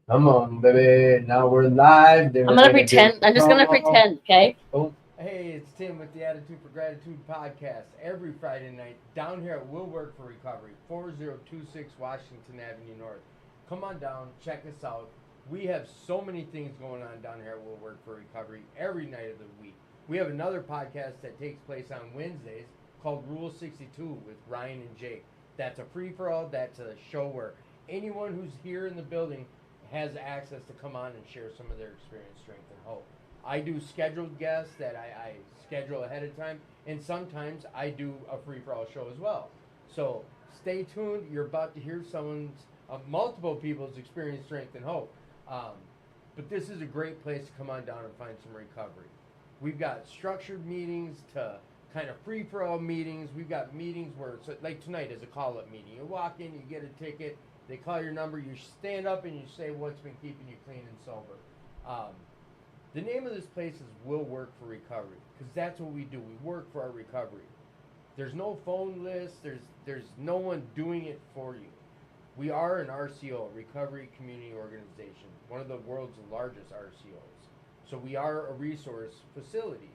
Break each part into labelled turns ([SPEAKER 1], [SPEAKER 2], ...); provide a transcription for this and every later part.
[SPEAKER 1] Come on, baby. Now we're live.
[SPEAKER 2] I'm gonna pretend. I'm just gonna pretend, okay?
[SPEAKER 1] Oh. Hey, it's Tim with the Attitude for Gratitude podcast every Friday night down here at Will Work for Recovery, 4026 Washington Avenue North. Come on down, check us out. We have so many things going on down here at Will Work for Recovery every night of the week. We have another podcast that takes place on Wednesdays called Rule 62 with Ryan and Jake. That's a free for all. That's a show where anyone who's here in the building has access to come on and share some of their experience, strength, and hope. I do scheduled guests that I schedule ahead of time, and sometimes I do a free for all show as well. So stay tuned. You're about to hear multiple people's experience, strength, and hope. But this is a great place to come on down and find some recovery. We've got structured meetings to kind of free for all meetings. We've got meetings where it's like tonight is a call up meeting. You walk in, you get a ticket, they call your number, you stand up and you say what's been keeping you clean and sober. The name of this place is Will Work for Recovery because that's what we do. We work for our recovery. There's no phone list. There's no one doing it for you. We are an RCO, Recovery Community Organization, one of the world's largest RCOs. So we are a resource facility,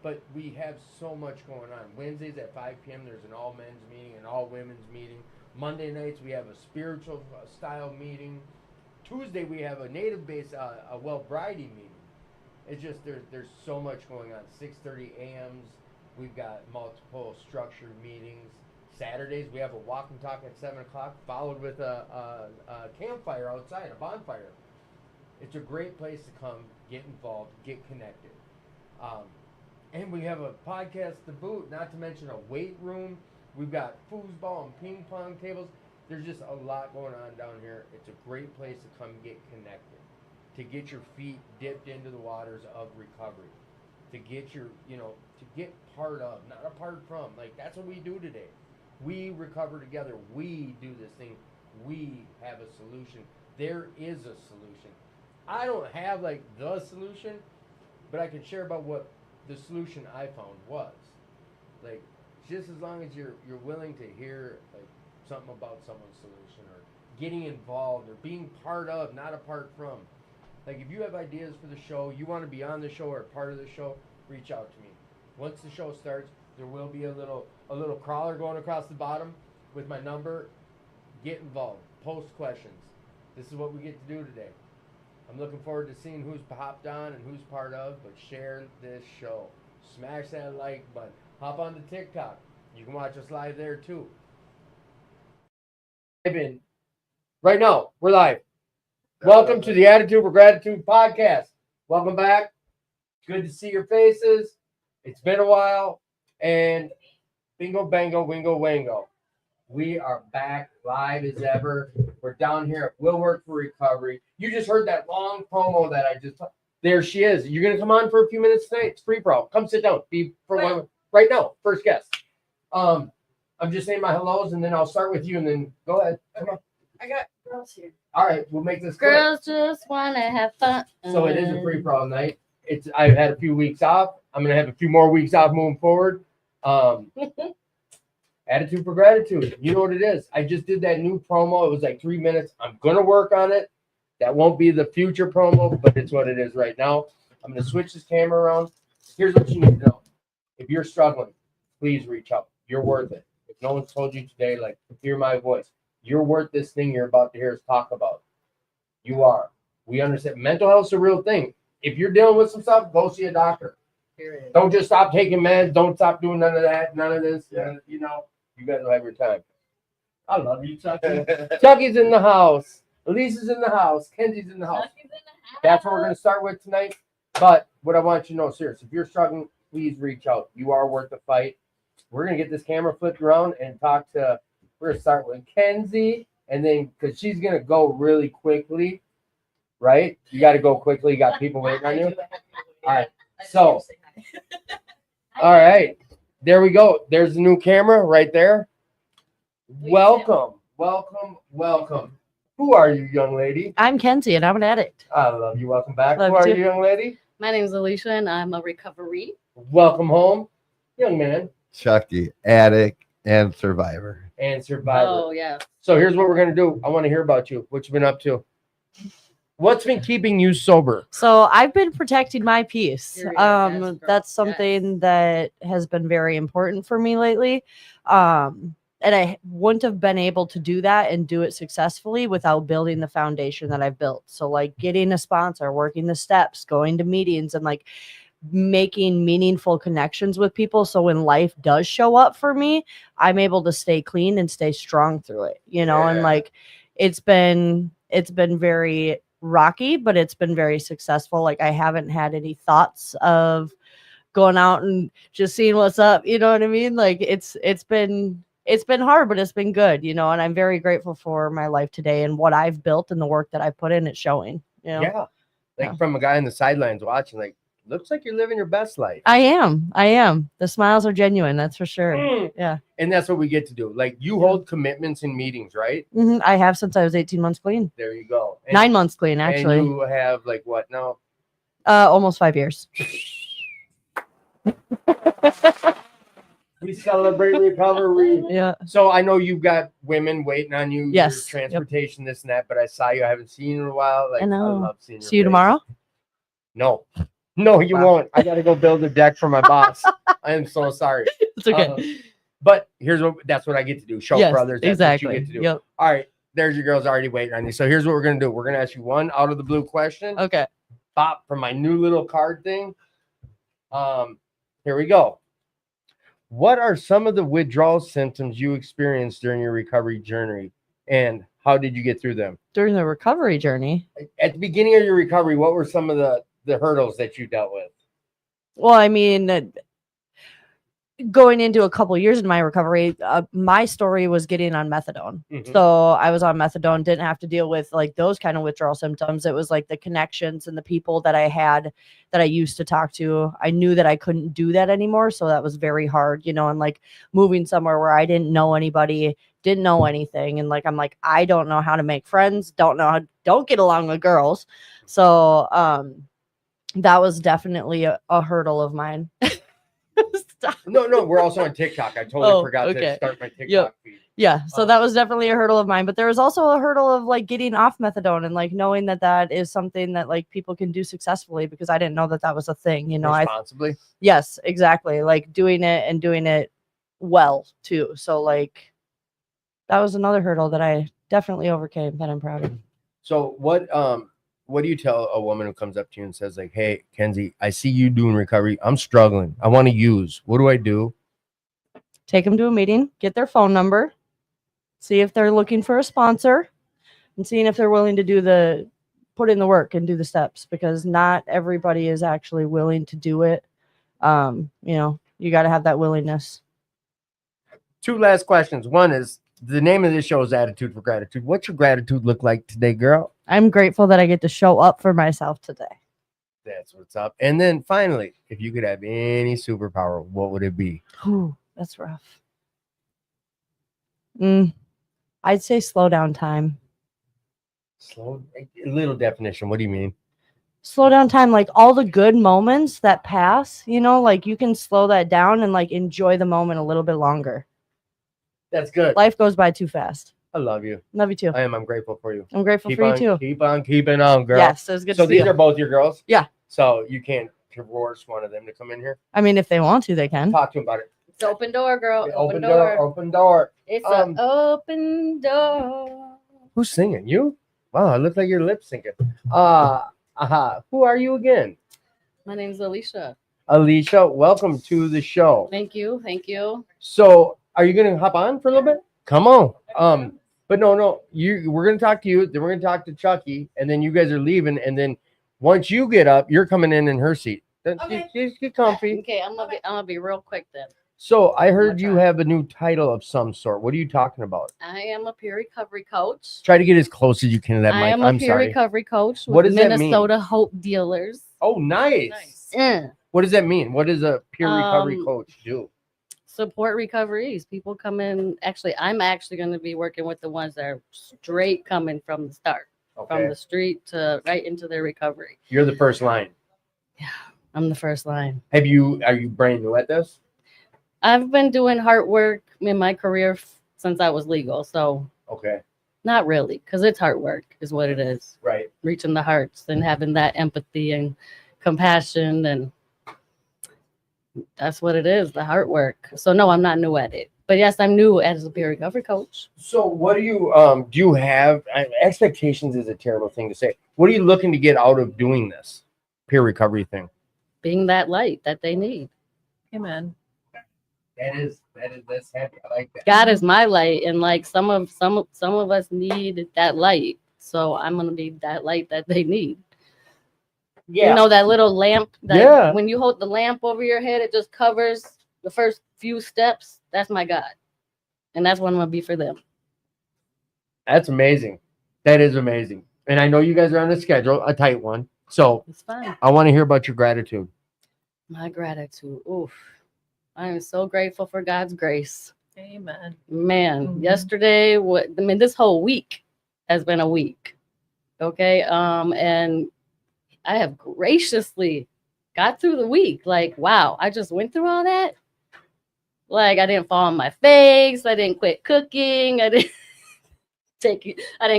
[SPEAKER 1] but we have so much going on. Wednesdays at 5 p.m. there's an all men's meeting, an all women's meeting. Monday nights we have a spiritual style meeting. Tuesday we have a native based a Wellbriety meeting. It's just there's so much going on. 6:30 a.m.s. We've got multiple structured meetings. Saturdays we have a walk and talk at 7 o'clock, followed with a campfire outside, a bonfire. It's a great place to come, get involved, get connected. Um, and we have a podcast to boot, not to mention a weight room. We've got foosball and ping pong tables. There's just a lot going on down here. It's a great place to come get connected, to get your feet dipped into the waters of recovery, to get to get part of, not apart from. Like, that's what we do today. We recover together. We do this thing. We have a solution. There is a solution. I don't have like the solution, but I can share about what the solution I found was. Like, just as long as you're willing to hear like something about someone's solution or getting involved or being part of, not apart from. Like, if you have ideas for the show, you want to be on the show or part of the show, reach out to me. Once the show starts, there will be a little crawler going across the bottom with my number. Get involved. Post questions. This is what we get to do today. I'm looking forward to seeing who's hopped on and who's part of, but share this show. Smash that like button. Hop on to TikTok. You can watch us live there too. Right now, we're live. Welcome to the Attitude for Gratitude podcast. Welcome back. Good to see your faces. It's been a while. And bingo, bango, wingo, wango. We are back live as ever. We're down here at Will Work for Recovery. You just heard that long promo that I just... There she is. You're going to come on for a few minutes tonight. It's free for all. Come sit down. Be for one right now. First guest. I'm just saying my hellos, and then I'll start with you, and then go ahead. Come on.
[SPEAKER 2] I got girls here.
[SPEAKER 1] All right, we'll make this
[SPEAKER 2] Girls just want to have fun.
[SPEAKER 1] So it is a free for all night. I've had a few weeks off. I'm going to have a few more weeks off moving forward. Attitude for Gratitude. You know what it is. I just did that new promo. It was like 3 minutes. I'm going to work on it. That won't be the future promo, but it's what it is right now. I'm going to switch this camera around. Here's what you need to know. If you're struggling, please reach out. You're worth it. If no one's told you today, like, hear my voice. You're worth this thing you're about to hear us talk about. You are. We understand mental health is a real thing. If you're dealing with some stuff, go see a doctor. Period. Don't just stop taking meds. Don't stop doing none of that, none of this. You guys will have your time. I love you, Chucky. Chucky's in the house. Elisa's in the house. Kenzie's in the house. That's what we're going to start with tonight. But what I want you to know, seriously, if you're struggling, please reach out. You are worth the fight. We're going to get this camera flipped around and we're going to start with Kenzie. And then, because she's going to go really quickly, right? You got to go quickly. You got people waiting on you. All right. So, all right. There we go. There's the new camera right there. Welcome. Who are you, young lady?
[SPEAKER 3] I'm Kenzie, and I'm an addict.
[SPEAKER 1] I love you. Welcome back. Who are you, young lady?
[SPEAKER 2] My name is Alicia, and I'm a recovery.
[SPEAKER 1] Welcome home, young man.
[SPEAKER 4] Chucky, addict and survivor.
[SPEAKER 1] Oh,
[SPEAKER 2] yeah.
[SPEAKER 1] So here's what we're going to do. I want to hear about you. What you been up to? What's been keeping you sober?
[SPEAKER 3] So I've been protecting my peace.
[SPEAKER 2] Here we are, yes, girl.
[SPEAKER 3] That's something that has been very important for me lately. And I wouldn't have been able to do that and do it successfully without building the foundation that I've built. So like getting a sponsor, working the steps, going to meetings, and like making meaningful connections with people. So when life does show up for me, I'm able to stay clean and stay strong through it, and
[SPEAKER 1] Yeah.
[SPEAKER 3] like it's been very rocky, but it's been very successful. Like I haven't had any thoughts of going out and just seeing what's up. You know what I mean? Like it's been hard, but it's been good, and I'm very grateful for my life today and what I've built and the work that I've put in. It's showing,
[SPEAKER 1] Yeah. Like
[SPEAKER 3] Yeah.
[SPEAKER 1] from a guy on the sidelines watching, like, looks like you're living your best life.
[SPEAKER 3] I am. The smiles are genuine. That's for sure.
[SPEAKER 1] Mm.
[SPEAKER 3] Yeah.
[SPEAKER 1] And that's what we get to do. Like, you hold commitments in meetings, right?
[SPEAKER 3] I have since I was 18 months clean.
[SPEAKER 1] There you go. And,
[SPEAKER 3] 9 months clean, actually.
[SPEAKER 1] And you have like what now?
[SPEAKER 3] Almost 5 years.
[SPEAKER 1] We celebrate recovery.
[SPEAKER 3] Yeah.
[SPEAKER 1] So I know you've got women waiting on you.
[SPEAKER 3] Yes.
[SPEAKER 1] your transportation, this and that. But I saw you. I haven't seen you in a while. Like,
[SPEAKER 3] I know.
[SPEAKER 1] love seeing your
[SPEAKER 3] See you
[SPEAKER 1] face.
[SPEAKER 3] tomorrow?
[SPEAKER 1] No, you
[SPEAKER 3] Wow.
[SPEAKER 1] won't. I got to go build a deck for my boss. I am so sorry.
[SPEAKER 3] It's okay.
[SPEAKER 1] But that's what I get to do. Show
[SPEAKER 3] Yes,
[SPEAKER 1] brothers. That's
[SPEAKER 3] exactly.
[SPEAKER 1] what you get to do.
[SPEAKER 3] Yep.
[SPEAKER 1] All right. There's your girls already waiting on you. So here's what we're gonna do. We're gonna ask you one out of the blue question.
[SPEAKER 3] Okay.
[SPEAKER 1] Bop, from my new little card thing. Here we go. What are some of the withdrawal symptoms you experienced during your recovery journey, and how did you get through them?
[SPEAKER 3] During the recovery journey.
[SPEAKER 1] At the beginning of your recovery, what were some of the hurdles that you dealt with?
[SPEAKER 3] Well, I mean, going into a couple years in my recovery, my story was getting on methadone.
[SPEAKER 1] Mhm.
[SPEAKER 3] So I was on methadone, didn't have to deal with like those kind of withdrawal symptoms. It was like the connections and the people that I had that I used to talk to. I knew that I couldn't do that anymore. So that was very hard, and like moving somewhere where I didn't know anybody, didn't know anything. And like, I'm like, I don't know how to make friends, don't get along with girls. So, that was definitely a hurdle of mine. Stop.
[SPEAKER 1] No, we're also on TikTok. I totally forgot to
[SPEAKER 3] okay.
[SPEAKER 1] start my TikTok
[SPEAKER 3] Yep.
[SPEAKER 1] feed.
[SPEAKER 3] Yeah, so that was definitely a hurdle of mine, but there was also a hurdle of like getting off methadone and like knowing that is something that like people can do successfully, because I didn't know that was a thing,
[SPEAKER 1] Responsibly.
[SPEAKER 3] Yes, exactly. Like doing it well too. So like that was another hurdle that I definitely overcame that I'm proud of.
[SPEAKER 1] So what do you tell a woman who comes up to you and says like, "Hey, Kenzie, I see you doing recovery. I'm struggling. I want to use. What do I do?"
[SPEAKER 3] Take them to a meeting, get their phone number, see if they're looking for a sponsor, and seeing if they're willing to put in the work and do the steps, because not everybody is actually willing to do it. You got to have that willingness.
[SPEAKER 1] 2 last questions. One is, the name of this show is Attitude for Gratitude. What's your gratitude look like today, girl?
[SPEAKER 3] I'm grateful that I get to show up for myself today.
[SPEAKER 1] That's what's up. And then finally, if you could have any superpower, what would it be?
[SPEAKER 3] Ooh, that's rough. I'd say slow down time.
[SPEAKER 1] Slow, a little definition. What do you mean?
[SPEAKER 3] Slow down time, like all the good moments that pass, like you can slow that down and like enjoy the moment a little bit longer.
[SPEAKER 1] That's good.
[SPEAKER 3] Life goes by too fast.
[SPEAKER 1] I love you.
[SPEAKER 3] Love you too.
[SPEAKER 1] I am. I'm grateful for you.
[SPEAKER 3] I'm grateful
[SPEAKER 1] Keep
[SPEAKER 3] for
[SPEAKER 1] on,
[SPEAKER 3] you too.
[SPEAKER 1] Keep on keeping on, girl.
[SPEAKER 3] Yes, it was good
[SPEAKER 1] So
[SPEAKER 3] to see
[SPEAKER 1] these
[SPEAKER 3] you.
[SPEAKER 1] are both your girls?
[SPEAKER 3] Yeah.
[SPEAKER 1] So you can't divorce one of them to come in here?
[SPEAKER 3] I mean, if they want to, they can.
[SPEAKER 1] Talk to them about it.
[SPEAKER 2] It's open door, girl.
[SPEAKER 1] Yeah,
[SPEAKER 2] Open door.
[SPEAKER 1] Open door.
[SPEAKER 2] It's
[SPEAKER 1] Um,
[SPEAKER 2] an open door.
[SPEAKER 1] Who's singing? You? Wow, it looks like you're lip syncing. Who are you again?
[SPEAKER 2] My name's Alicia.
[SPEAKER 1] Alicia, welcome to the show.
[SPEAKER 2] Thank you. Thank you.
[SPEAKER 1] So, are you gonna hop on for a little bit? Come on. But no, we're gonna talk to you, then we're gonna talk to Chucky, and then you guys are leaving, and then once you get up, you're coming in her seat. Then
[SPEAKER 2] Okay.
[SPEAKER 1] just get comfy.
[SPEAKER 2] Okay, I'm gonna be real quick then.
[SPEAKER 1] So I heard
[SPEAKER 2] I'll
[SPEAKER 1] you
[SPEAKER 2] try.
[SPEAKER 1] have a new title of some sort. What are you talking about?
[SPEAKER 2] I am a peer recovery coach.
[SPEAKER 1] Try to get as close as you can to that
[SPEAKER 2] I
[SPEAKER 1] mic.
[SPEAKER 2] am a
[SPEAKER 1] I'm
[SPEAKER 2] peer
[SPEAKER 1] sorry.
[SPEAKER 2] recovery coach with
[SPEAKER 1] What does that mean?
[SPEAKER 2] Minnesota Hope Dealers.
[SPEAKER 1] Oh, nice. What does that mean? What does a peer recovery coach do?
[SPEAKER 2] Support recoveries. People come in. Actually, I'm actually going to be working with the ones that are straight coming from the start, from
[SPEAKER 1] Okay.
[SPEAKER 2] the street to right into their recovery.
[SPEAKER 1] You're the first line.
[SPEAKER 2] I'm the first line.
[SPEAKER 1] Are you brand new at this?
[SPEAKER 2] I've been doing heart work in my career since I was legal. So
[SPEAKER 1] Okay.
[SPEAKER 2] Not really, because it's hard work, is what it is.
[SPEAKER 1] Right.
[SPEAKER 2] Reaching the hearts and having that empathy and compassion, and that's what it is, the hard work. So no, I'm not new at it. But yes, I'm new as a peer recovery coach.
[SPEAKER 1] So what do you have expectations is a terrible thing to say. What are you looking to get out of doing this peer recovery thing?
[SPEAKER 2] Being that light that they need.
[SPEAKER 3] Amen.
[SPEAKER 1] That's happy. I like that.
[SPEAKER 2] God is my light, and like some of us need that light. So I'm gonna be that light that they need.
[SPEAKER 1] Yeah.
[SPEAKER 2] You know that little lamp that
[SPEAKER 1] Yeah.
[SPEAKER 2] when you hold the lamp over your head, it just covers the first few steps. That's my God. And that's what I'm gonna be for them.
[SPEAKER 1] That's amazing. That is amazing. And I know you guys are on a schedule, a tight one. So
[SPEAKER 2] It's fine.
[SPEAKER 1] I want to hear about your gratitude.
[SPEAKER 2] My gratitude. Oof. I am so grateful for God's grace.
[SPEAKER 3] Amen.
[SPEAKER 2] Man,
[SPEAKER 3] Mhm.
[SPEAKER 2] yesterday, this whole week has been a week. Okay. And I have graciously got through the week. Like, wow, I just went through all that. Like, I didn't fall on my face. I didn't quit cooking. I didn't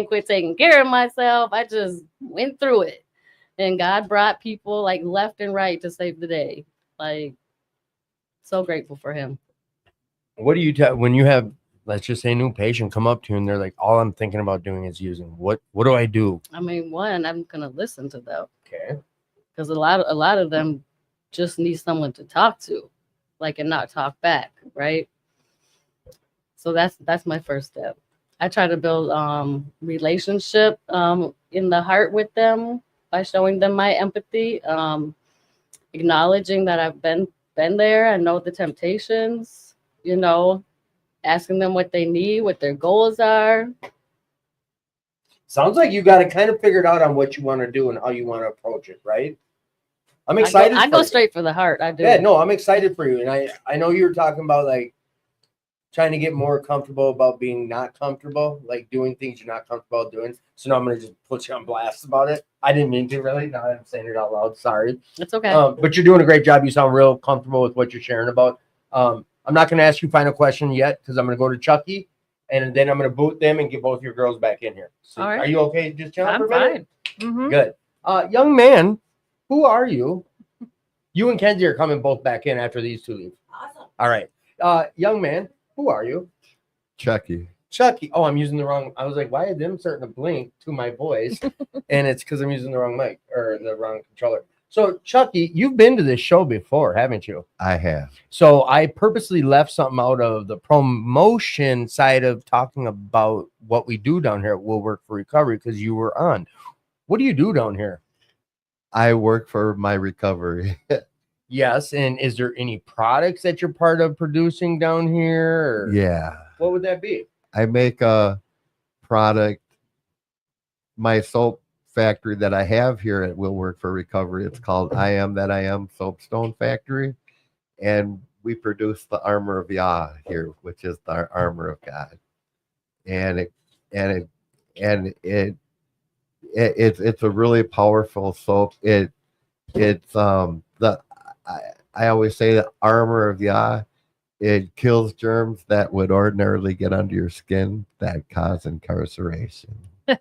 [SPEAKER 2] quit taking care of myself. I just went through it. And God brought people like left and right to save the day. Like, so grateful for him.
[SPEAKER 1] What do you tell when you have, let's just say, a new patient come up to you and they're like, all I'm thinking about doing is using. What do I do?
[SPEAKER 2] I mean, one, I'm gonna listen to them
[SPEAKER 1] Okay.
[SPEAKER 2] because a lot of them just need someone to talk to, like, and not talk back, right? So that's my first step. I try to build relationship in the heart with them by showing them my empathy, acknowledging that I've been there. I know the temptations, asking them what they need, what their goals are.
[SPEAKER 1] Sounds like you got it kind of figured out on what you want to do and how you want to approach it, right? I'm excited.
[SPEAKER 2] I go
[SPEAKER 1] for you.
[SPEAKER 2] straight for the heart. I do.
[SPEAKER 1] Yeah, no, I'm excited for you. And I know you were talking about like trying to get more comfortable about being not comfortable, like doing things you're not comfortable doing. So now I'm going to just put you on blast about it. I didn't mean to really. Now I'm saying it out loud. Sorry.
[SPEAKER 2] It's okay.
[SPEAKER 1] But you're doing a great job. You sound real comfortable with what you're sharing about. I'm not going to ask you final question yet because I'm going to go to Chucky and then I'm going to boot them and get both your girls back in here. So,
[SPEAKER 3] All right.
[SPEAKER 1] Are you okay just chilling for a
[SPEAKER 3] I'm
[SPEAKER 1] minute?
[SPEAKER 3] fine. Mhm.
[SPEAKER 1] Good. Young man, who are you? You and Kenzie are coming both back in after these two leave.
[SPEAKER 2] Awesome.
[SPEAKER 1] All right. Young man, who are you?
[SPEAKER 4] Chucky.
[SPEAKER 1] Chucky. Oh, I'm using the wrong. I was like, why are them starting to blink to my voice? And it's because I'm using the wrong mic or the wrong controller. So, Chucky, you've been to this show before, haven't you?
[SPEAKER 4] I have.
[SPEAKER 1] So I purposely left something out of the promotion side of talking about what we do down here at Will Work for Recovery because you were on. What do you do down here?
[SPEAKER 4] I work for my recovery.
[SPEAKER 1] Yes. And is there any products that you're part of producing down here? Or
[SPEAKER 4] Yeah.
[SPEAKER 1] what would that be?
[SPEAKER 4] I make a product, my soap factory that I have here at Will Work for Recovery. It's called I Am That I Am Soapstone Factory. And we produce the armor of Yah here, which is the armor of God. And it's a really powerful soap. I always say the armor of Yah, it kills germs that would ordinarily get under your skin that cause incarceration.
[SPEAKER 1] Oh,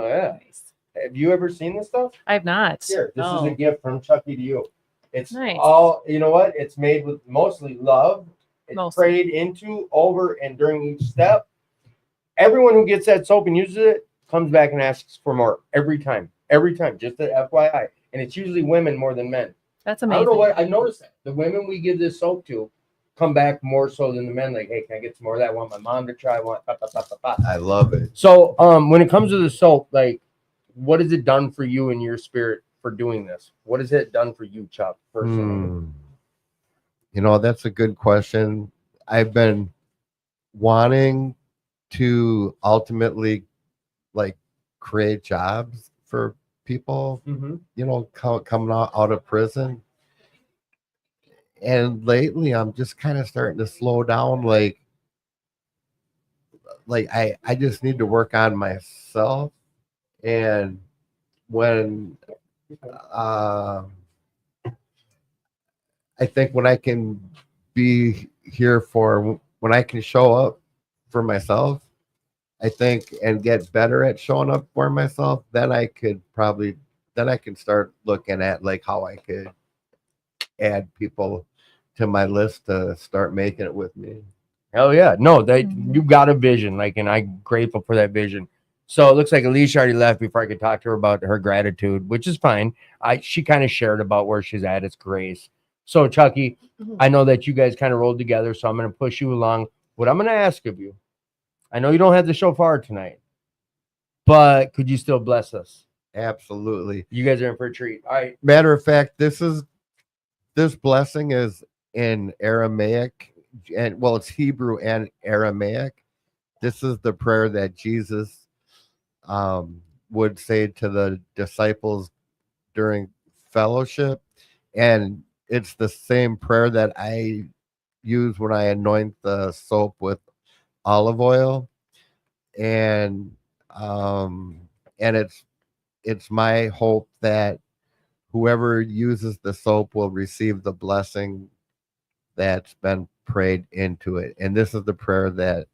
[SPEAKER 1] yeah.
[SPEAKER 3] Nice.
[SPEAKER 1] Have you ever seen this stuff?
[SPEAKER 3] I've not.
[SPEAKER 1] Here, this is
[SPEAKER 3] Oh.
[SPEAKER 1] a gift from Chucky to you. It's
[SPEAKER 3] Nice.
[SPEAKER 1] all, you know what? It's made with mostly love. It's
[SPEAKER 3] Mostly.
[SPEAKER 1] prayed into, over, and during each step. Everyone who gets that soap and uses it comes back and asks for more every time. Every time, just a FYI. And it's usually women more than men.
[SPEAKER 3] That's
[SPEAKER 1] I
[SPEAKER 3] amazing.
[SPEAKER 1] don't know what I've noticed that. The women we give this soap to come back more so than the men. Like, hey, can I get some more of that? I want my mom to try. I want.
[SPEAKER 4] I love it.
[SPEAKER 1] So, when it comes to the soap, like, what has it done for you in your spirit for doing this? What has it done for you, Chuck, personally?
[SPEAKER 4] That's a good question. I've been wanting to ultimately like create jobs for people, coming out of prison. And lately I'm just kind of starting to slow down. Like I just need to work on myself. And when I think when I can be here when I can show up for myself I think, and get better at showing up for myself, then I can start looking at like how I could add people to my list to start making it with me.
[SPEAKER 1] Hell yeah. No, that you got a vision, like, and I'm grateful for that vision. So it looks like Alicia already left before I could talk to her about her gratitude, which is fine. She kind of shared about where she's at. It's grace. So Chucky, I know that you guys kind of rolled together, so I'm going to push you along. What I'm going to ask of you, I know you don't have the shofar tonight, but could you still bless us?
[SPEAKER 4] Absolutely.
[SPEAKER 1] You guys are in for a treat. All right.
[SPEAKER 4] Matter of fact, this blessing is in Aramaic, and well, it's Hebrew and Aramaic. This is the prayer that Jesus would say to the disciples during fellowship, and it's the same prayer that I use when I anoint the soap with olive oil, and it's my hope that whoever uses the soap will receive the blessing that's been prayed into it. And this is the prayer that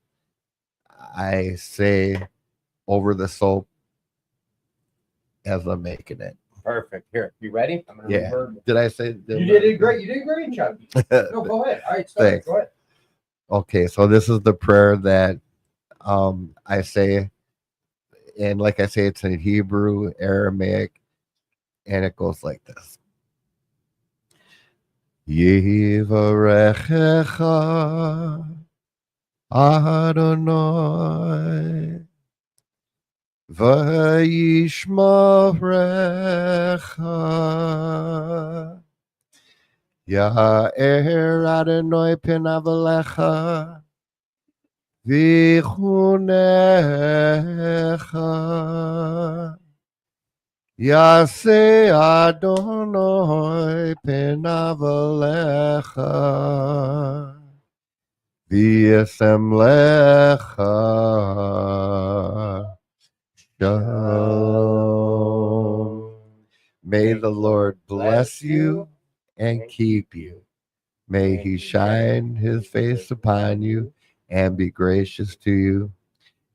[SPEAKER 4] I say over the soap as I'm making it.
[SPEAKER 1] Perfect. Here, you ready? I'm gonna
[SPEAKER 4] Yeah.
[SPEAKER 1] reverb.
[SPEAKER 4] Did I say?
[SPEAKER 1] You did it great. You did great, Chucky. No, go ahead. All right, start.
[SPEAKER 4] Thanks.
[SPEAKER 1] Go ahead.
[SPEAKER 4] Okay, so this is the prayer that I say, and like I say, it's in Hebrew, Aramaic, and it goes like this. Yivarechecha Adonai v'yishmorecha Ya'er Adonai pinav alecha v'chunecha Yase Adonai pinav alecha v'yasem lecha shalom. May the Lord bless you and keep you. May he shine his face upon you and be gracious to you.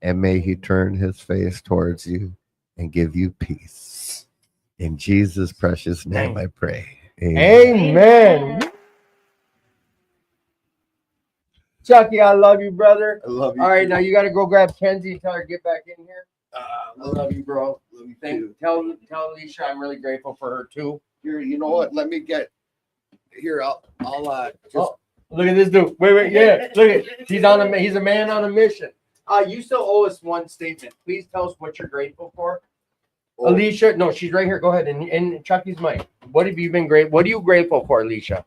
[SPEAKER 4] And may he turn his face towards you and give you peace. In Jesus' precious name I pray.
[SPEAKER 1] Amen. Chucky, I love you, brother.
[SPEAKER 4] I love you.
[SPEAKER 1] All right, now you got to go grab Kenzie and tell her to get back in here.
[SPEAKER 4] I
[SPEAKER 1] I love you, bro.
[SPEAKER 4] Love you
[SPEAKER 1] Tell Alicia I'm really grateful for her too.
[SPEAKER 4] Here, you know what? Let me get here. I'll just
[SPEAKER 1] Look at this dude. Wait, yeah. Look at he's a man on a mission. You still owe us one statement. Please tell us what you're grateful for. Alicia, no, she's right here. Go ahead. And Chucky's mic. What have you been great? What are you grateful for, Alicia?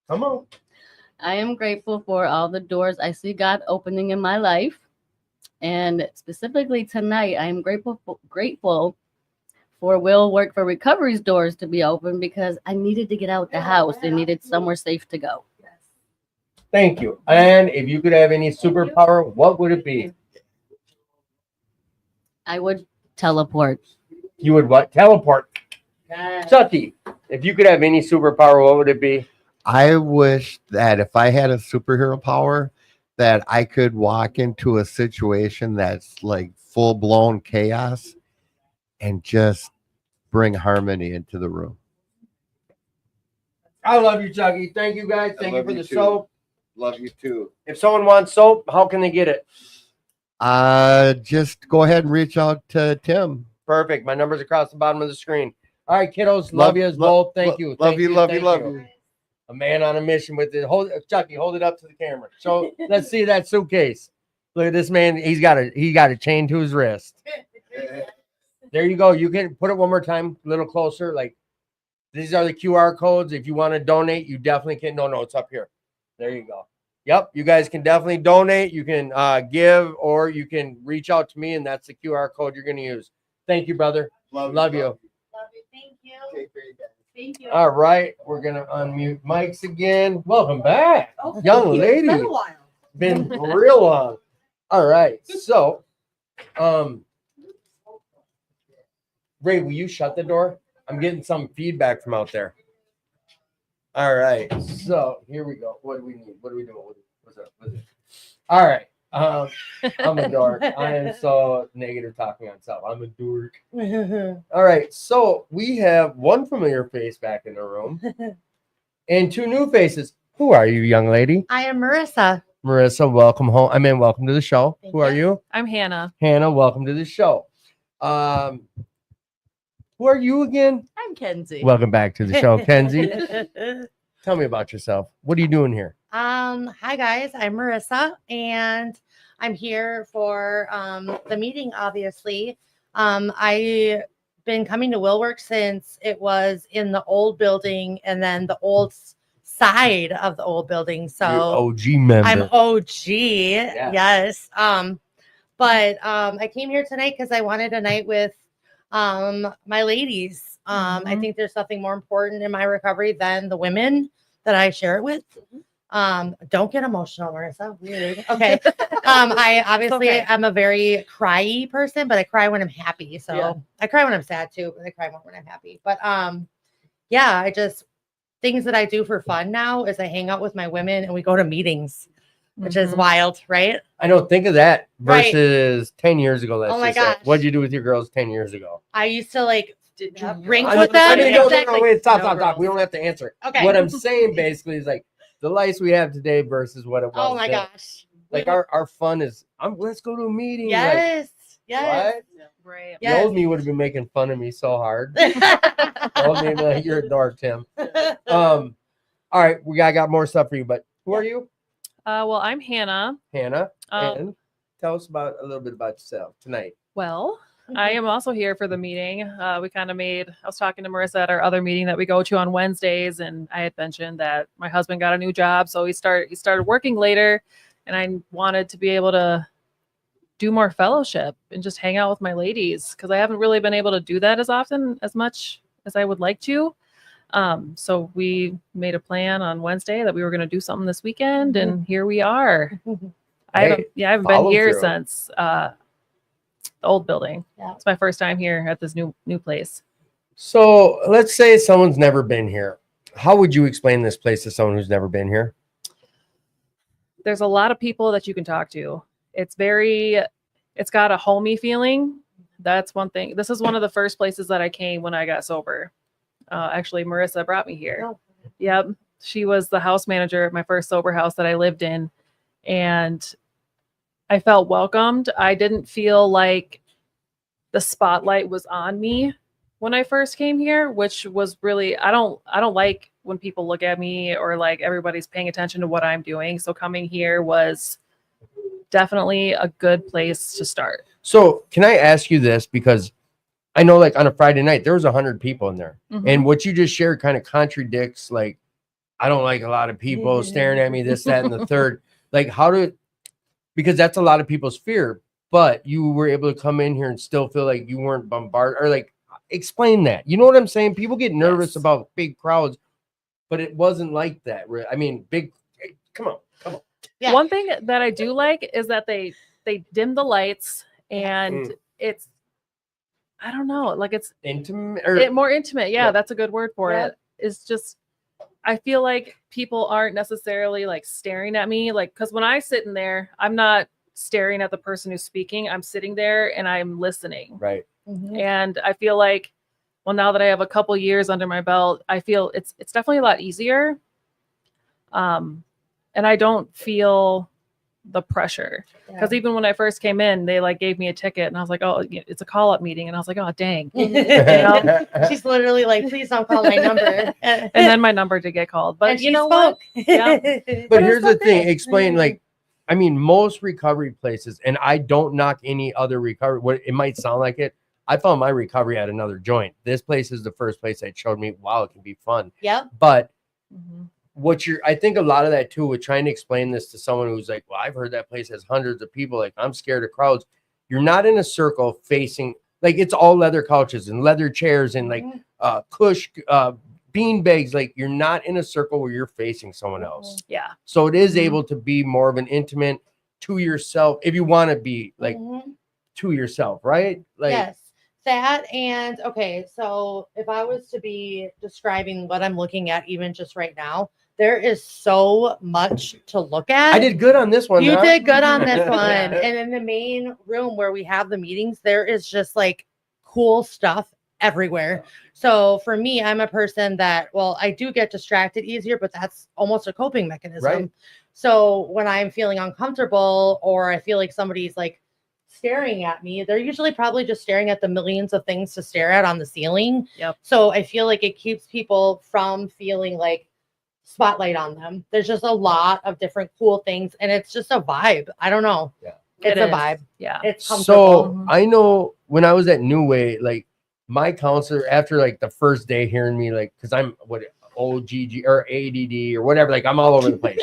[SPEAKER 1] Come on.
[SPEAKER 2] I am grateful for all the doors I see God opening in my life. And specifically tonight, I am grateful for Will Work for Recovery's doors to be open because I needed to get out the house and needed somewhere safe to go.
[SPEAKER 1] Thank you. And if you could have any superpower, what would it be?
[SPEAKER 2] I would teleport.
[SPEAKER 1] You would what? Teleport. Chucky, if you could have any superpower, what would it be?
[SPEAKER 4] I wish that if I had a superhero power, that I could walk into a situation that's like full blown chaos and just bring harmony into the room.
[SPEAKER 1] I love you, Chucky. Thank you, guys. Thank you
[SPEAKER 4] love
[SPEAKER 1] for
[SPEAKER 4] you
[SPEAKER 1] the
[SPEAKER 4] too.
[SPEAKER 1] soap.
[SPEAKER 4] Love you too.
[SPEAKER 1] If someone wants soap, how can they get it?
[SPEAKER 4] Just go ahead and reach out to Tim.
[SPEAKER 1] Perfect. My number's across the bottom of the screen. All right, kiddos. Love you as both. Thank you.
[SPEAKER 4] Love
[SPEAKER 1] Thank
[SPEAKER 4] you.
[SPEAKER 1] Thank you. A man on a mission with it. Chucky, hold it up to the camera. So let's see that suitcase. Look at this man. He got a chain to his wrist. There you go. You can put it one more time, a little closer. Like these are the QR codes. If you want to donate, you definitely can. No, it's up here. There you go. Yep, you guys can definitely donate. You can give, or you can reach out to me, and that's the QR code you're going to use. Thank you, brother. Love you.
[SPEAKER 5] Love you. Thank you.
[SPEAKER 4] Okay, great, guys.
[SPEAKER 5] Thank you.
[SPEAKER 1] All right, we're gonna unmute mics again. Welcome back,
[SPEAKER 5] Oh,
[SPEAKER 1] young
[SPEAKER 5] thank you.
[SPEAKER 1] lady.
[SPEAKER 5] It's been a while.
[SPEAKER 1] Been real long. All right, so, Ray, will you shut the door? I'm getting some feedback from out there. All right, so here we go. What do we need? What are we doing? What's up? All right. I'm a dork. I am so negative talking on myself. I'm a dork. All right, so we have one familiar face back in the room and two new faces. Who are you, young lady?
[SPEAKER 5] I am Marissa.
[SPEAKER 1] Marissa, welcome home. I mean, welcome to the show.
[SPEAKER 5] Thank
[SPEAKER 1] Who are you?
[SPEAKER 6] I'm Hannah.
[SPEAKER 1] Hannah, welcome to the show. Who are you again?
[SPEAKER 3] I'm Kenzie.
[SPEAKER 1] Welcome back to the show, Kenzie. Tell me about yourself. What are you doing here?
[SPEAKER 5] Hi guys, I'm Marissa, and I'm here for the meeting. Obviously, I've been coming to Willwork since it was in the old building, and then the old side of the old building.
[SPEAKER 1] You're
[SPEAKER 5] So
[SPEAKER 1] OG member.
[SPEAKER 5] I'm OG. Yes. But I came here tonight because I wanted a night with my ladies. I think there's nothing more important in my recovery than the women that I share it with. Don't get emotional, Marissa. Weird. Okay. I obviously I'm a very cryy person, but I cry when I'm happy. So
[SPEAKER 3] Yeah.
[SPEAKER 5] I cry when I'm sad too, but I cry more when I'm happy. But yeah, I just things that I do for fun now is I hang out with my women and we go to meetings, which is wild, right?
[SPEAKER 1] I know. Think of that
[SPEAKER 5] Right.
[SPEAKER 1] versus 10 years ago. Let's
[SPEAKER 5] Oh my
[SPEAKER 1] just say.
[SPEAKER 5] gosh.
[SPEAKER 1] What'd you do with your girls 10 years ago?
[SPEAKER 5] I used to like
[SPEAKER 3] Didn't have
[SPEAKER 5] drink
[SPEAKER 3] girls.
[SPEAKER 5] with them.
[SPEAKER 1] I mean, no,
[SPEAKER 5] Exactly.
[SPEAKER 1] wait, stop.
[SPEAKER 3] No
[SPEAKER 1] We
[SPEAKER 3] girls.
[SPEAKER 1] don't have to answer.
[SPEAKER 5] Okay.
[SPEAKER 1] What I'm saying basically is like the life we have today versus what it was.
[SPEAKER 5] Oh my
[SPEAKER 1] then.
[SPEAKER 5] gosh.
[SPEAKER 1] Like our fun is, let's go to a meeting.
[SPEAKER 5] Yes.
[SPEAKER 1] Like,
[SPEAKER 5] Yes.
[SPEAKER 1] what?
[SPEAKER 6] Right.
[SPEAKER 1] The old me would have been making fun of me so hard. The old me would be like, you're a dork, Tim. All right, I got more stuff for you, but who are you?
[SPEAKER 6] Well, I'm Hannah.
[SPEAKER 1] Hannah.
[SPEAKER 6] Um,
[SPEAKER 1] And tell us a little bit about yourself tonight.
[SPEAKER 6] Well, I am also here for the meeting. I was talking to Marissa at our other meeting that we go to on Wednesdays, and I had mentioned that my husband got a new job, so he started working later, and I wanted to be able to do more fellowship and just hang out with my ladies because I haven't really been able to do that as much as I would like to. So we made a plan on Wednesday that we were going to do something this weekend, and here we are. I haven't been
[SPEAKER 1] follow
[SPEAKER 6] here
[SPEAKER 1] through.
[SPEAKER 6] since the old building.
[SPEAKER 5] Yeah.
[SPEAKER 6] It's my first time here at this new place.
[SPEAKER 1] So let's say someone's never been here. How would you explain this place to someone who's never been here?
[SPEAKER 6] There's a lot of people that you can talk to. It's got a homey feeling. That's one thing. This is one of the first places that I came when I got sober. Actually, Marissa brought me here.
[SPEAKER 5] Oh.
[SPEAKER 6] Yep. She was the house manager at my first sober house that I lived in. And I felt welcomed. I didn't feel like the spotlight was on me when I first came here, which was really, I don't like when people look at me or like everybody's paying attention to what I'm doing. So coming here was definitely a good place to start.
[SPEAKER 1] So can I ask you this? Because I know like on a Friday night, there was 100 people in there.
[SPEAKER 6] Mhm.
[SPEAKER 1] And what you just shared kind of contradicts, like, I don't like a lot of people staring at me, this, that, and the third. Like because that's a lot of people's fear, but you were able to come in here and still feel like you weren't bombarded or like, explain that. You know what I'm saying? People get nervous
[SPEAKER 6] Yes.
[SPEAKER 1] about big crowds, but it wasn't like that. I mean, come on.
[SPEAKER 5] Yeah.
[SPEAKER 6] One thing that I do like is that they dim the lights and it's, I don't know, like it's
[SPEAKER 1] Intimate
[SPEAKER 6] more intimate. Yeah,
[SPEAKER 1] Yeah.
[SPEAKER 6] that's a good word for
[SPEAKER 5] Yeah.
[SPEAKER 6] it. It's just, I feel like people aren't necessarily like staring at me. Like, cause when I sit in there, I'm not staring at the person who's speaking. I'm sitting there and I'm listening.
[SPEAKER 1] right.
[SPEAKER 5] Mhm.
[SPEAKER 6] And I feel like, well, now that I have a couple years under my belt, I feel it's definitely a lot easier. And I don't feel the pressure because even when I first came in, they like gave me a ticket and I was like, oh, it's a call up meeting. And I was like, oh, dang.
[SPEAKER 5] She's literally like, please don't call my number.
[SPEAKER 6] And then my number did get called. But
[SPEAKER 5] And
[SPEAKER 6] you
[SPEAKER 5] she
[SPEAKER 6] know what?
[SPEAKER 5] spoke.
[SPEAKER 6] Yeah.
[SPEAKER 1] But
[SPEAKER 5] it's
[SPEAKER 1] here's the thing,
[SPEAKER 5] okay.
[SPEAKER 1] explain like, I mean, most recovery places, and I don't knock any other recovery, what it might sound like it. I found my recovery at another joint. This place is the first place that showed me, wow, it can be fun.
[SPEAKER 5] Yep.
[SPEAKER 1] But
[SPEAKER 6] Mhm.
[SPEAKER 1] I think a lot of that too, with trying to explain this to someone who's like, well, I've heard that place has hundreds of people. Like, I'm scared of crowds. You're not in a circle facing, like, it's all leather couches and leather chairs and like cush, bean bags. Like, you're not in a circle where you're facing someone else.
[SPEAKER 6] Yeah.
[SPEAKER 1] So it is
[SPEAKER 6] Mhm.
[SPEAKER 1] able to be more of an intimate to yourself if you want to be like
[SPEAKER 5] Mhm.
[SPEAKER 1] to yourself, right? Like,
[SPEAKER 5] Yes. That and okay, so if I was to be describing what I'm looking at, even just right now, there is so much to look at.
[SPEAKER 1] I did good on this one.
[SPEAKER 5] You
[SPEAKER 1] huh?
[SPEAKER 5] did good on this one.
[SPEAKER 1] Yeah.
[SPEAKER 5] And in the main room where we have the meetings, there is just like cool stuff everywhere. So for me, I'm a person that, well, I do get distracted easier, but that's almost a coping mechanism.
[SPEAKER 1] Right.
[SPEAKER 5] So when I'm feeling uncomfortable or I feel like somebody's like staring at me, they're usually probably just staring at the millions of things to stare at on the ceiling.
[SPEAKER 6] Yep.
[SPEAKER 5] So I feel like it keeps people from feeling like spotlight on them. There's just a lot of different cool things and it's just a vibe. I don't know.
[SPEAKER 1] Yeah.
[SPEAKER 5] It's
[SPEAKER 6] It
[SPEAKER 5] a
[SPEAKER 6] is.
[SPEAKER 5] vibe.
[SPEAKER 6] Yeah.
[SPEAKER 5] It's comfortable.
[SPEAKER 1] So I know when I was at New Way, like my counselor, after like the first day hearing me, like, because I'm what OGG or ADD or whatever, like I'm all over the place.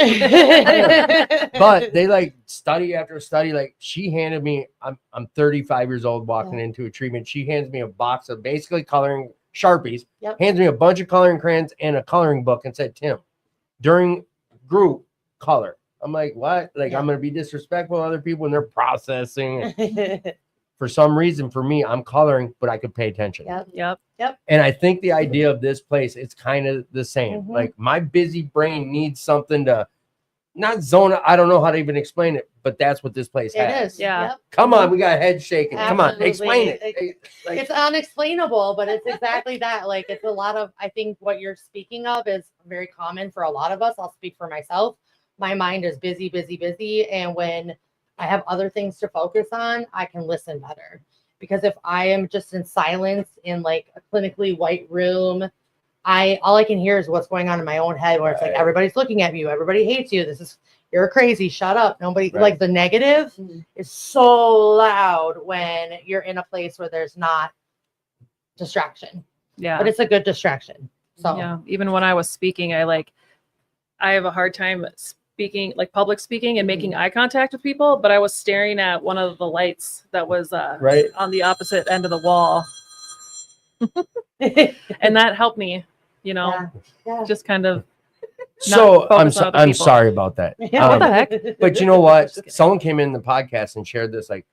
[SPEAKER 1] But they like study after study. Like she handed me, I'm 35 years old, walking into a treatment. She hands me a box of basically coloring Sharpies,
[SPEAKER 5] Yep.
[SPEAKER 1] hands me a bunch of coloring crayons and a coloring book, and said, "Tim, during group color." I'm like, what? Like I'm gonna be disrespectful to other people when they're processing. For some reason, for me, I'm coloring, but I could pay attention.
[SPEAKER 5] Yep.
[SPEAKER 6] Yep.
[SPEAKER 1] And I think the idea of this place, it's kind of the same.
[SPEAKER 5] Mhm.
[SPEAKER 1] Like my busy brain needs something to not zone. I don't know how to even explain it, but that's what this place
[SPEAKER 5] It
[SPEAKER 1] has.
[SPEAKER 5] is.
[SPEAKER 6] Yeah.
[SPEAKER 5] Yep.
[SPEAKER 1] Come on, we got head shaking. Come on,
[SPEAKER 5] Absolutely.
[SPEAKER 1] explain it. Like,
[SPEAKER 5] It's unexplainable, but it's exactly that. Like it's a lot of, I think what you're speaking of is very common for a lot of us. I'll speak for myself. My mind is busy, busy, busy. And when I have other things to focus on, I can listen better. Because if I am just in silence in like a clinically white room, all I can hear is what's going on in my own head where it's like
[SPEAKER 1] Right.
[SPEAKER 5] everybody's looking at you, everybody hates you. You're crazy, shut up. Nobody
[SPEAKER 1] Right.
[SPEAKER 5] like the negative is so loud when you're in a place where there's not distraction.
[SPEAKER 6] Yeah.
[SPEAKER 5] But it's a good distraction. So
[SPEAKER 6] Yeah. Even when I was speaking, I have a hard time speaking, like public speaking and making eye contact with people, but I was staring at one of the lights that was
[SPEAKER 1] right.
[SPEAKER 6] on the opposite end of the wall. And that helped me,
[SPEAKER 5] yeah.
[SPEAKER 6] just kind of
[SPEAKER 1] So
[SPEAKER 6] focus on other
[SPEAKER 1] I'm
[SPEAKER 6] people.
[SPEAKER 1] sorry about that.
[SPEAKER 5] Yeah,
[SPEAKER 6] what the heck?
[SPEAKER 1] But you know what?
[SPEAKER 6] Just kidding.
[SPEAKER 1] Someone came in the podcast and shared this like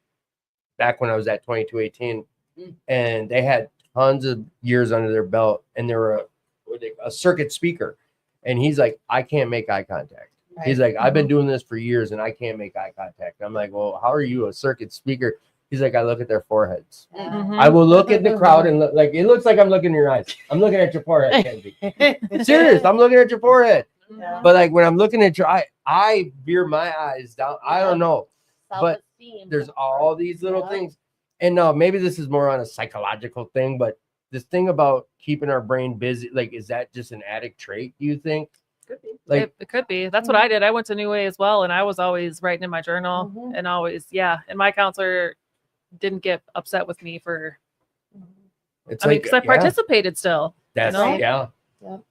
[SPEAKER 1] back when I was at 2218, and they had tons of years under their belt, and they were a circuit speaker. And he's like, I can't make eye contact.
[SPEAKER 5] Right.
[SPEAKER 1] He's like, I've been doing this for years and I can't make eye contact. I'm like, well, how are you a circuit speaker? He's like, I look at their foreheads.
[SPEAKER 6] Mhm.
[SPEAKER 1] I will look at the crowd and look like it looks like I'm looking in your eyes. I'm looking at your forehead, Kenzie. Serious, I'm looking at your forehead.
[SPEAKER 5] Yeah.
[SPEAKER 1] But like when I'm looking at your eye, I veer my eyes down. I don't know. But
[SPEAKER 5] Self-esteem.
[SPEAKER 1] There's all these little
[SPEAKER 5] Yeah.
[SPEAKER 1] things. And no, maybe this is more on a psychological thing, but this thing about keeping our brain busy, like, is that just an addict trait, do you think?
[SPEAKER 6] Could be.
[SPEAKER 1] Like-
[SPEAKER 6] It could be. That's what I did. I went to New Way as well, and I was always writing in my journal
[SPEAKER 5] Mhm.
[SPEAKER 6] and always, yeah. And my counselor didn't get upset with me for,
[SPEAKER 1] It's
[SPEAKER 6] I mean, because I participated still.
[SPEAKER 1] That's
[SPEAKER 6] you know?
[SPEAKER 1] yeah.
[SPEAKER 5] Yep.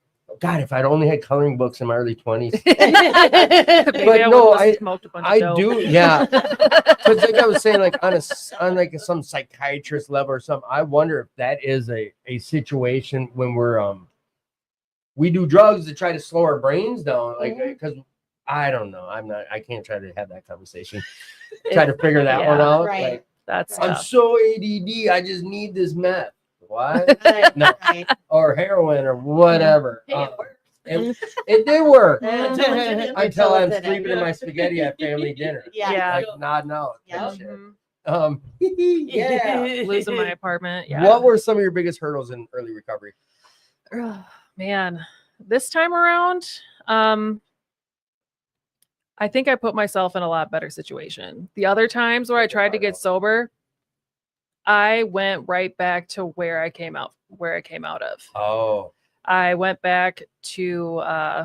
[SPEAKER 1] God, if I'd only had coloring books in my early 20s.
[SPEAKER 6] Maybe
[SPEAKER 1] But
[SPEAKER 6] I
[SPEAKER 1] no,
[SPEAKER 6] wouldn't have
[SPEAKER 1] I-
[SPEAKER 6] smoked a bunch of
[SPEAKER 1] I
[SPEAKER 6] dope.
[SPEAKER 1] do, yeah. Because like I was saying, like on like some psychiatrist level or something, I wonder if that is a situation when we do drugs to try to slow our brains down, like because I don't know, I can't try to have that conversation, try to figure that one
[SPEAKER 6] Yeah.
[SPEAKER 1] out.
[SPEAKER 5] Right.
[SPEAKER 1] Like
[SPEAKER 6] That's
[SPEAKER 1] I'm
[SPEAKER 6] tough.
[SPEAKER 1] so ADD, I just need this meth, what? No.
[SPEAKER 5] Right.
[SPEAKER 1] Or heroin or whatever.
[SPEAKER 5] Hey, it works.
[SPEAKER 1] It did work
[SPEAKER 5] Until
[SPEAKER 1] until
[SPEAKER 5] it
[SPEAKER 1] I'm
[SPEAKER 5] didn't.
[SPEAKER 1] sleeping in my spaghetti at family dinner.
[SPEAKER 5] Yeah.
[SPEAKER 6] Yeah.
[SPEAKER 1] Like nodding out. and
[SPEAKER 5] Yep.
[SPEAKER 1] shit.
[SPEAKER 6] Mhm.
[SPEAKER 1] Yeah.
[SPEAKER 6] Losing my apartment. Yeah.
[SPEAKER 1] What were some of your biggest hurdles in early recovery?
[SPEAKER 6] Man, this time around, I think I put myself in a lot better situation. The other times where I tried to get sober, I went right back to where I came out of.
[SPEAKER 1] Oh,
[SPEAKER 6] I went back to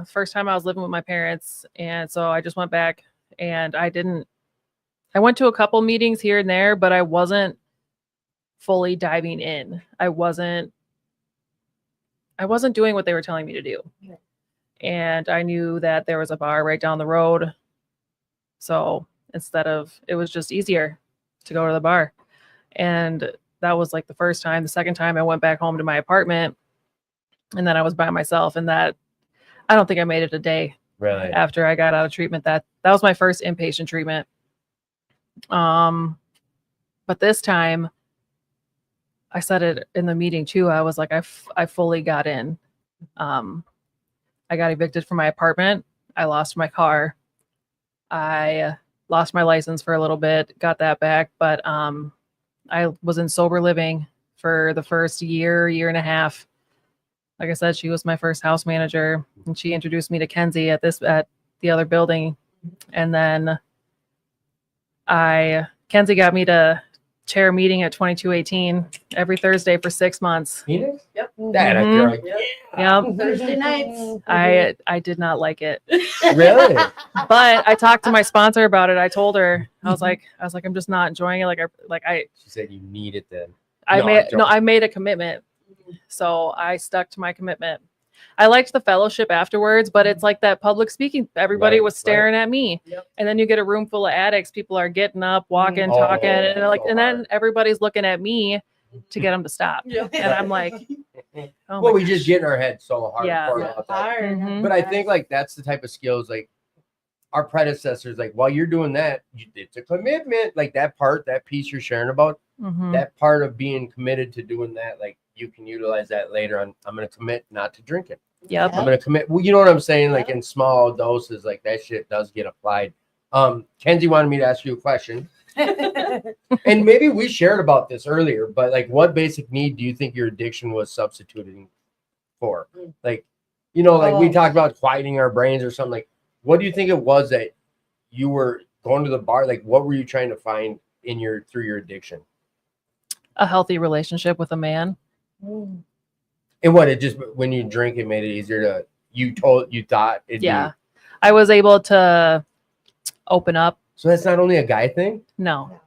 [SPEAKER 6] first time I was living with my parents, and so I just went back and I went to a couple meetings here and there, but I wasn't fully diving in. I wasn't doing what they were telling me to do.
[SPEAKER 5] Yeah.
[SPEAKER 6] And I knew that there was a bar right down the road. So it was just easier to go to the bar. And that was like the first time. The second time I went back home to my apartment, and then I was by myself, and that I don't think I made it a day
[SPEAKER 1] really?
[SPEAKER 6] after I got out of treatment. That was my first inpatient treatment. But this time, I said it in the meeting too. I was like, I fully got in. I got evicted from my apartment. I lost my car. I lost my license for a little bit, got that back, but I was in sober living for the first year and a half. Like I said, she was my first house manager, and she introduced me to Kenzie at the other building, and then Kenzie got me to chair a meeting at 2218 every Thursday for 6 months.
[SPEAKER 1] Phoenix?
[SPEAKER 3] Yep.
[SPEAKER 1] That I feel like,
[SPEAKER 6] Yep.
[SPEAKER 3] Thursday nights.
[SPEAKER 6] I did not like it.
[SPEAKER 1] really?
[SPEAKER 6] But I talked to my sponsor about it. I told her, I was like, I'm just not enjoying it.
[SPEAKER 1] She said you need it then.
[SPEAKER 6] I made a commitment. So I stuck to my commitment. I liked the fellowship afterwards, but it's like that public speaking. Everybody
[SPEAKER 1] Right,
[SPEAKER 6] was staring at me.
[SPEAKER 3] Yep.
[SPEAKER 6] And then you get a room full of addicts. People are getting up, walking,
[SPEAKER 1] Oh,
[SPEAKER 6] talking, and
[SPEAKER 1] so
[SPEAKER 6] and then
[SPEAKER 1] hard.
[SPEAKER 6] everybody's looking at me to get them to stop. And I'm like, oh
[SPEAKER 1] well,
[SPEAKER 6] my
[SPEAKER 1] we just get in our head so hard.
[SPEAKER 6] Yeah.
[SPEAKER 1] about that.
[SPEAKER 6] Mhm.
[SPEAKER 1] But I think like that's the type of skills like our predecessors, like while you're doing that, it's a commitment. Like that piece you're sharing about,
[SPEAKER 6] Mhm.
[SPEAKER 1] that part of being committed to doing that, like you can utilize that later on. I'm going to commit not to drink it.
[SPEAKER 6] Yep.
[SPEAKER 1] I'm going to commit. Well, you know what I'm saying? Like in small doses, like that shit does get applied. Kenzie wanted me to ask you a question. And maybe we shared about this earlier, but like what basic need do you think your addiction was substituting for? Like, like we talked about quieting our brains or something. Like, what do you think it was that you were going to the bar? Like, what were you trying to find through your addiction?
[SPEAKER 6] A healthy relationship with a man.
[SPEAKER 1] And what, it just, when you drink, it made it easier to, you thought it'd
[SPEAKER 6] Yeah.
[SPEAKER 1] be.
[SPEAKER 6] I was able to open up.
[SPEAKER 1] So that's not only a guy thing?
[SPEAKER 6] No,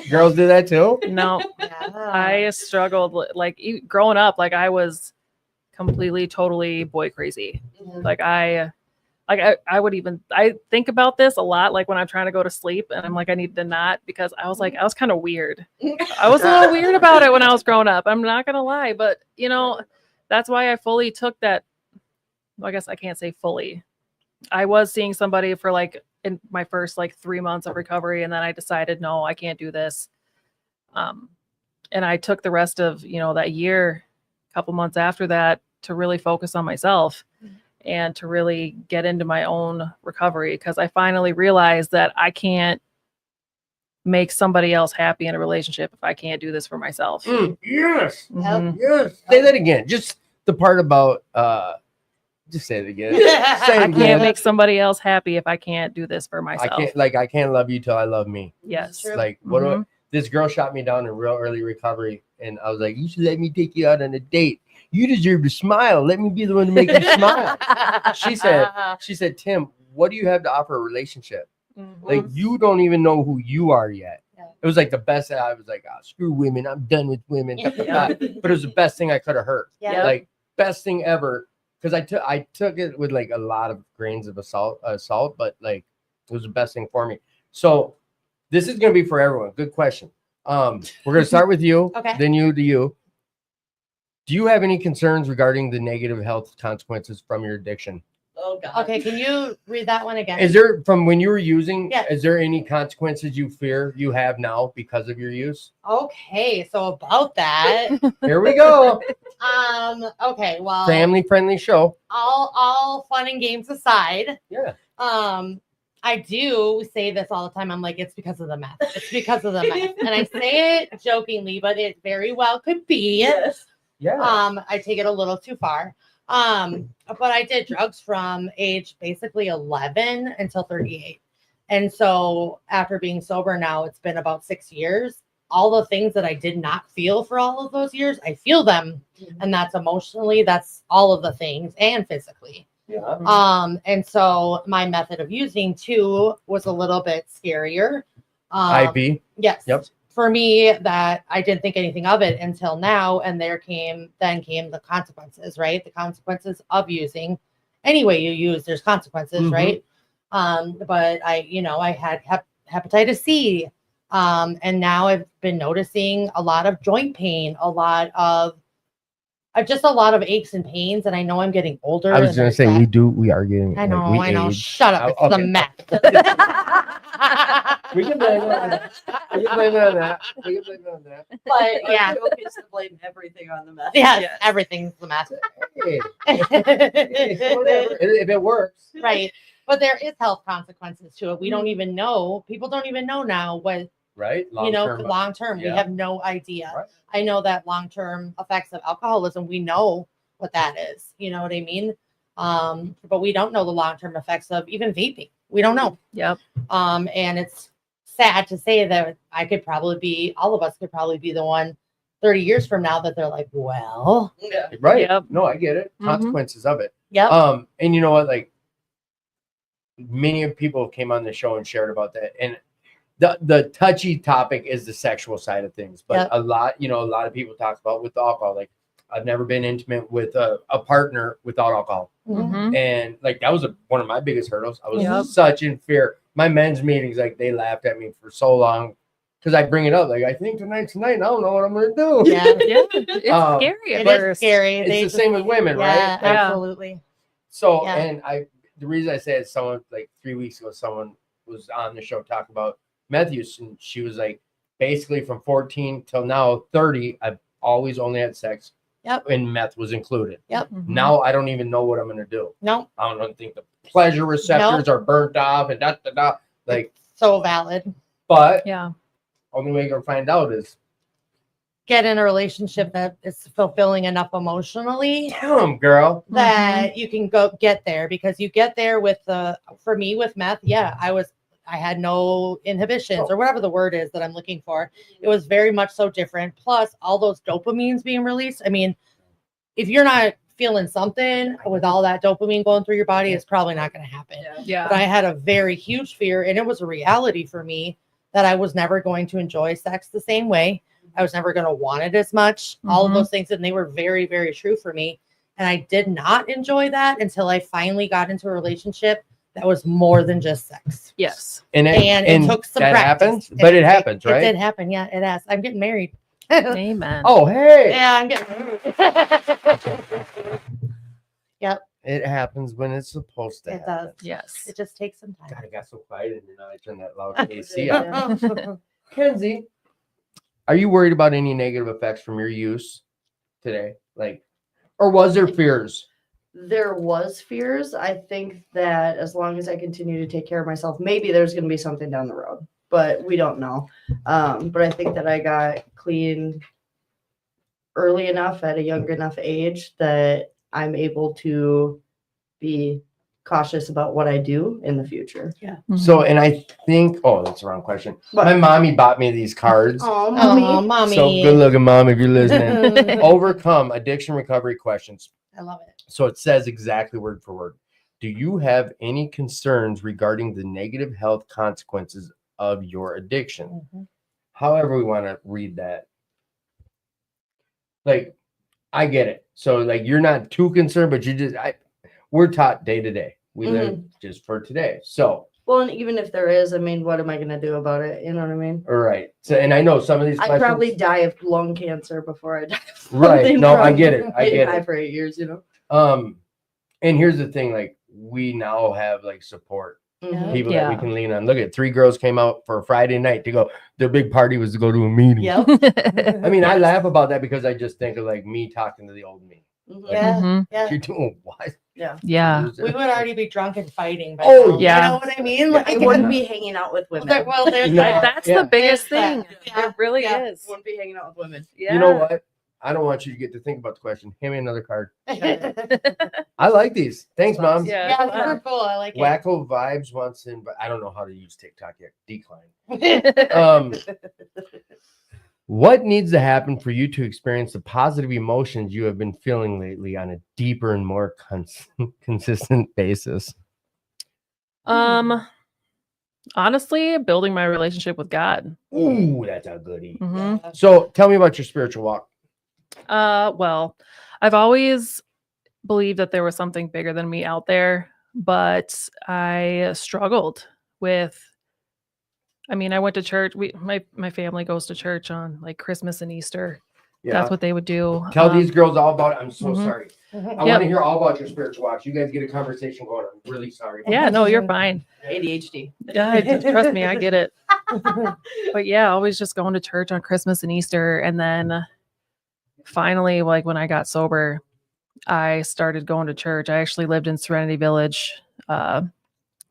[SPEAKER 1] Girls do that too?
[SPEAKER 6] no. I struggled growing up. Like I was completely, totally boy crazy. Like I think about this a lot. Like when I'm trying to go to sleep and I'm like, I need to not, because I was kind of weird. I was a little weird about it when I was growing up. I'm not going to lie, but that's why I fully took that. Well, I guess I can't say fully. I was seeing somebody for in my first 3 months of recovery. And then I decided, no, I can't do this. And I took the rest of, that year, a couple months after that, to really focus on myself and to really get into my own recovery. Because I finally realized that I can't make somebody else happy in a relationship if I can't do this for myself.
[SPEAKER 1] Yes.
[SPEAKER 6] Mhm.
[SPEAKER 1] Yes. Say that again. Just the part about, just say it again. Say it
[SPEAKER 6] I
[SPEAKER 1] again.
[SPEAKER 6] can't make somebody else happy if I can't do this for
[SPEAKER 1] I
[SPEAKER 6] myself.
[SPEAKER 1] can't love you till I love me.
[SPEAKER 6] Yes.
[SPEAKER 5] True.
[SPEAKER 1] Like what
[SPEAKER 6] Mhm.
[SPEAKER 1] this girl shot me down in real early recovery, and I was like, you should let me take you out on a date. You deserve to smile. Let me be the one to make you smile. She said, Tim, what do you have to offer a relationship?
[SPEAKER 6] Mhm.
[SPEAKER 1] Like you don't even know who you are yet.
[SPEAKER 5] Yeah.
[SPEAKER 1] It was like the best. I was like, screw women. I'm done with women.
[SPEAKER 6] Yeah.
[SPEAKER 1] But it was the best thing I could have heard.
[SPEAKER 5] Yeah.
[SPEAKER 1] Like best thing ever. Because I took it with a lot of grains of salt, but it was the best thing for me. So this is gonna be for everyone. Good question. We're gonna start with you,
[SPEAKER 5] Okay.
[SPEAKER 1] then you to you. Do you have any concerns regarding the negative health consequences from your addiction?
[SPEAKER 3] Oh God.
[SPEAKER 5] Okay, can you read that one again?
[SPEAKER 1] Is there, from when you were using,
[SPEAKER 5] Yes.
[SPEAKER 1] is there any consequences you fear you have now because of your use?
[SPEAKER 5] Okay, so about that.
[SPEAKER 1] Here we go.
[SPEAKER 5] Okay, well,
[SPEAKER 1] Family friendly show.
[SPEAKER 5] all fun and games aside,
[SPEAKER 1] Yeah.
[SPEAKER 5] I do say this all the time. I'm like, it's because of the meth. It's because of the meth. And I say it jokingly, but it very well could be.
[SPEAKER 3] Yes.
[SPEAKER 1] Yeah.
[SPEAKER 5] I take it a little too far. But I did drugs from age basically 11 until 38. And so after being sober now, it's been about 6 years. All the things that I did not feel for all of those years, I feel them. And that's emotionally, that's all of the things, and physically.
[SPEAKER 1] Yeah.
[SPEAKER 5] And so my method of using too was a little bit scarier.
[SPEAKER 1] IB.
[SPEAKER 5] Yes.
[SPEAKER 1] Yep.
[SPEAKER 5] For me, that I didn't think anything of it until now, and then came the consequences, right? The consequences of using. Any way you use, there's consequences,
[SPEAKER 1] Mhm.
[SPEAKER 5] right? But I had hepatitis C, and now I've been noticing a lot of joint pain, a lot of just a lot of aches and pains, and I know I'm getting older.
[SPEAKER 1] I was
[SPEAKER 5] and
[SPEAKER 1] gonna
[SPEAKER 5] there's
[SPEAKER 1] say
[SPEAKER 5] that-
[SPEAKER 1] we are getting.
[SPEAKER 5] I know,
[SPEAKER 1] like, we
[SPEAKER 5] I know.
[SPEAKER 1] age.
[SPEAKER 5] Shut up! It's the
[SPEAKER 1] Okay.
[SPEAKER 5] meth.
[SPEAKER 1] We can blame it on that. We can blame it on that. We can blame it on that.
[SPEAKER 5] But yeah,
[SPEAKER 3] Okay, to blame everything on the meth.
[SPEAKER 5] yes,
[SPEAKER 6] Yes.
[SPEAKER 5] everything's the meth.
[SPEAKER 1] Hey, whatever. If it works.
[SPEAKER 5] Right. But there is health consequences to it. We don't even know. People don't even know now what,
[SPEAKER 1] Right.
[SPEAKER 5] long term. We
[SPEAKER 1] Yeah.
[SPEAKER 5] have no idea.
[SPEAKER 1] Right.
[SPEAKER 5] I know that long term effects of alcoholism, we know what that is. You know what I mean? But we don't know the long term effects of even vaping. We don't know.
[SPEAKER 6] Yep.
[SPEAKER 5] And it's sad to say that all of us could probably be the one 30 years from now that they're like, well,
[SPEAKER 3] Yeah.
[SPEAKER 1] Right.
[SPEAKER 6] Yep.
[SPEAKER 1] No, I get it.
[SPEAKER 6] Mhm.
[SPEAKER 1] Consequences of it.
[SPEAKER 5] yep.
[SPEAKER 1] And you know what? Like, many of people came on the show and shared about that. And the touchy topic is the sexual side of things. But
[SPEAKER 5] Yep.
[SPEAKER 1] a lot of people talk about with alcohol. Like, I've never been intimate with a partner without alcohol.
[SPEAKER 6] Mhm.
[SPEAKER 1] And like, that was one of my biggest hurdles. I was
[SPEAKER 6] Yep.
[SPEAKER 1] such in fear. My men's meetings, like, they laughed at me for so long because I bring it up. Like, I think tonight's night. I don't know what I'm going to do.
[SPEAKER 5] Yeah.
[SPEAKER 6] Yeah. It's scary at
[SPEAKER 5] It is
[SPEAKER 6] first.
[SPEAKER 5] scary.
[SPEAKER 1] It's
[SPEAKER 5] They
[SPEAKER 1] the same with women,
[SPEAKER 5] yeah,
[SPEAKER 1] right? Like,
[SPEAKER 6] Yeah.
[SPEAKER 5] absolutely.
[SPEAKER 1] So,
[SPEAKER 5] Yeah.
[SPEAKER 1] and the reason I say it, someone like 3 weeks ago, someone was on the show talking about meth use, and she was like, basically from 14 till now 30, I've always only had sex.
[SPEAKER 5] Yep.
[SPEAKER 1] And meth was included.
[SPEAKER 6] Mhm.
[SPEAKER 1] Now I don't even know what I'm gonna do.
[SPEAKER 5] No,
[SPEAKER 1] I don't think the pleasure receptors are burnt off and da. Like,
[SPEAKER 5] so valid.
[SPEAKER 1] but
[SPEAKER 6] Yeah.
[SPEAKER 1] only way you're gonna find out is
[SPEAKER 5] Get in a relationship that is fulfilling enough emotionally
[SPEAKER 1] tell them, girl.
[SPEAKER 5] that you can go get there, because you get there with for me with meth. Yeah, I had no inhibitions or whatever the word is that I'm looking for. It was very much so different. Plus all those dopamines being released. I mean, if you're not feeling something with all that dopamine going through your body, it's probably not going to happen.
[SPEAKER 6] Yeah.
[SPEAKER 5] But I had a very huge fear, and it was a reality for me that I was never going to enjoy sex the same way. I was never going to want it as much. All of
[SPEAKER 6] Mhm.
[SPEAKER 5] those things, and they were very, very true for me. And I did not enjoy that until I finally got into a relationship that was more than just sex.
[SPEAKER 6] Yes.
[SPEAKER 1] And
[SPEAKER 5] And it took some
[SPEAKER 1] that
[SPEAKER 5] practice.
[SPEAKER 1] happens, but it happens, right?
[SPEAKER 5] It did happen. Yeah, it has. I'm getting married.
[SPEAKER 6] Amen.
[SPEAKER 1] Oh, hey.
[SPEAKER 5] Yeah, I'm getting Yep,
[SPEAKER 1] It happens when it's supposed to
[SPEAKER 5] it
[SPEAKER 1] happen.
[SPEAKER 5] does.
[SPEAKER 6] Yes.
[SPEAKER 5] It just takes some
[SPEAKER 1] God,
[SPEAKER 5] time.
[SPEAKER 1] I got so quiet in here now. I turned that loud AC on. Kenzie, are you worried about any negative effects from your use today? Like, or was there fears?
[SPEAKER 3] There was fears. I think that as long as I continue to take care of myself, maybe there's going to be something down the road, but we don't know. But I think that I got clean early enough at a young enough age that I'm able to be cautious about what I do in the future.
[SPEAKER 1] So, and I think, oh, that's the wrong question.
[SPEAKER 3] But-
[SPEAKER 1] My mommy bought me these cards.
[SPEAKER 3] Oh,
[SPEAKER 5] Oh,
[SPEAKER 3] mommy.
[SPEAKER 5] mommy.
[SPEAKER 1] So good looking, mom, if you're listening. Overcome addiction recovery questions.
[SPEAKER 5] I love it.
[SPEAKER 1] So it says exactly word for word. Do you have any concerns regarding the negative health consequences of your addiction?
[SPEAKER 5] Mhm.
[SPEAKER 1] However we want to read that. Like, I get it. So like, you're not too concerned, but we're taught day to day. We live just for today. So,
[SPEAKER 3] Well, and even if there is, I mean, what am I going to do about it? You know what I mean?
[SPEAKER 1] all right. So, and I know some of these
[SPEAKER 3] I'd
[SPEAKER 1] questions.
[SPEAKER 3] probably die of lung cancer before I die. of
[SPEAKER 1] Right.
[SPEAKER 3] something
[SPEAKER 1] No, I
[SPEAKER 3] from
[SPEAKER 1] get it. I
[SPEAKER 3] being
[SPEAKER 1] get
[SPEAKER 3] high
[SPEAKER 1] it.
[SPEAKER 3] for 8 years, you know?
[SPEAKER 1] And here's the thing, like, we now have like support.
[SPEAKER 3] Mhm.
[SPEAKER 1] People that we
[SPEAKER 6] Yeah.
[SPEAKER 1] can lean on. Look at 3 girls came out for a Friday night to go. Their big party was to go to a meeting.
[SPEAKER 3] Yep.
[SPEAKER 1] I mean, I laugh about that because I just think of like me talking to the old me.
[SPEAKER 3] Mhm.
[SPEAKER 5] Yeah,
[SPEAKER 6] Mhm.
[SPEAKER 5] yeah.
[SPEAKER 1] You're doing what?
[SPEAKER 6] Yeah.
[SPEAKER 1] Loser.
[SPEAKER 5] We would already be drunk and fighting. By
[SPEAKER 1] Oh,
[SPEAKER 5] now.
[SPEAKER 6] yeah.
[SPEAKER 5] You know what I mean?
[SPEAKER 3] I wouldn't be hanging out with women.
[SPEAKER 5] There's
[SPEAKER 1] No.
[SPEAKER 5] that.
[SPEAKER 6] That's
[SPEAKER 1] Yeah.
[SPEAKER 6] the biggest
[SPEAKER 5] There's
[SPEAKER 6] thing.
[SPEAKER 5] that. Yeah.
[SPEAKER 6] It really
[SPEAKER 5] Yeah.
[SPEAKER 6] is.
[SPEAKER 3] Wouldn't be hanging out with women.
[SPEAKER 6] Yeah.
[SPEAKER 1] You know what? I don't want you to get to think about the question. Hand me another card.
[SPEAKER 5] Yeah,
[SPEAKER 1] I like these. Thanks, Mom.
[SPEAKER 6] Yeah.
[SPEAKER 5] these are cool. I like
[SPEAKER 1] Wacko Vibes wants in, but I don't know how to use TikTok yet. Decline.
[SPEAKER 5] it.
[SPEAKER 1] What needs to happen for you to experience the positive emotions you have been feeling lately on a deeper and more consistent basis?
[SPEAKER 6] Honestly, building my relationship with God.
[SPEAKER 1] Ooh, that's a goodie.
[SPEAKER 6] Mhm.
[SPEAKER 1] So tell me about your spiritual walk.
[SPEAKER 6] Well, I've always believed that there was something bigger than me out there, but I struggled with. I mean, I went to church. My family goes to church on like Christmas and Easter,
[SPEAKER 1] Yeah.
[SPEAKER 6] That's what they would do.
[SPEAKER 1] Tell these girls all about it. I'm so
[SPEAKER 6] Mhm.
[SPEAKER 1] sorry. I
[SPEAKER 6] Yep.
[SPEAKER 1] want to hear all about your spiritual walks. You guys get a conversation going. I'm really sorry.
[SPEAKER 6] Yeah, no, you're fine.
[SPEAKER 3] ADHD.
[SPEAKER 6] Yeah, trust me, I get it. But yeah, always just going to church on Christmas and Easter. And then finally, like when I got sober, I started going to church. I actually lived in Serenity Village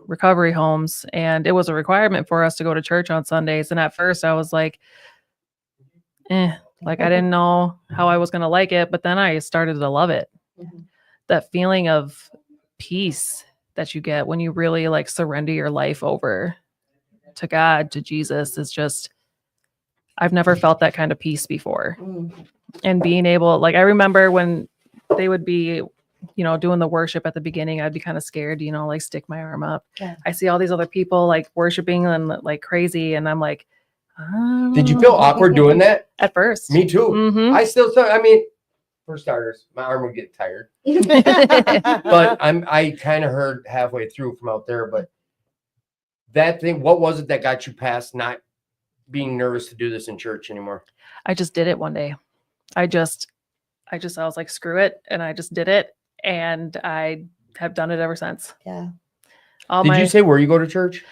[SPEAKER 6] recovery homes, and it was a requirement for us to go to church on Sundays. And at first I was like, like I didn't know how I was going to like it, but then I started to love it.
[SPEAKER 3] Mhm.
[SPEAKER 6] That feeling of peace that you get when you really like surrender your life over to God, to Jesus, is just, I've never felt that kind of peace before. And being able, like, I remember when they would be, you know, doing the worship at the beginning, I'd be kind of scared, you know, like stick my arm up.
[SPEAKER 5] Yeah.
[SPEAKER 6] I see all these other people like worshiping and like crazy. And I'm like,
[SPEAKER 1] Did you feel awkward doing that?
[SPEAKER 6] at first?
[SPEAKER 1] Me too.
[SPEAKER 6] Mhm.
[SPEAKER 1] I still, I mean, for starters, my arm would get tired. But I kind of heard halfway through from out there. But that thing, what was it that got you past not being nervous to do this in church anymore?
[SPEAKER 6] I just did it one day. I was like, screw it. And I just did it. And I have done it ever since.
[SPEAKER 5] Yeah.
[SPEAKER 1] Did you say where you go to church?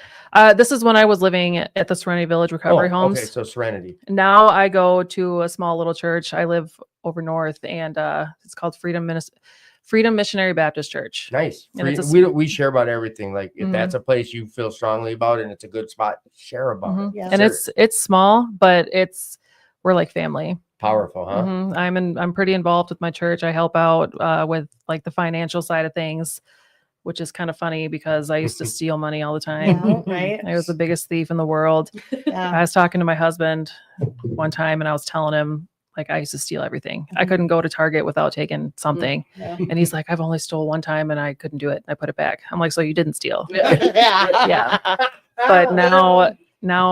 [SPEAKER 6] This is when I was living at the Serenity Village Recovery Homes.
[SPEAKER 1] Okay, so Serenity.
[SPEAKER 6] Now I go to a small little church. I live over north, and it's called Freedom Missionary Baptist Church.
[SPEAKER 1] Nice.
[SPEAKER 6] And it's
[SPEAKER 1] We share about everything. Like if that's a place you feel strongly about and it's a good spot, share about
[SPEAKER 6] Mhm.
[SPEAKER 1] it.
[SPEAKER 5] Yeah.
[SPEAKER 6] And it's small, but we're like family.
[SPEAKER 1] Powerful, huh?
[SPEAKER 6] Mhm. I'm pretty involved with my church. I help out with like the financial side of things, which is kind of funny because I used to steal money all the time.
[SPEAKER 5] Yeah, right.
[SPEAKER 6] I was the biggest thief in the world.
[SPEAKER 5] Yeah.
[SPEAKER 6] I was talking to my husband one time and I was telling him like I used to steal everything. I
[SPEAKER 5] Mhm.
[SPEAKER 6] couldn't go to Target without taking something.
[SPEAKER 5] Yeah.
[SPEAKER 6] And he's like, I've only stole one time and I couldn't do it. I put it back. I'm like, so you didn't steal.
[SPEAKER 5] Yeah.
[SPEAKER 6] But now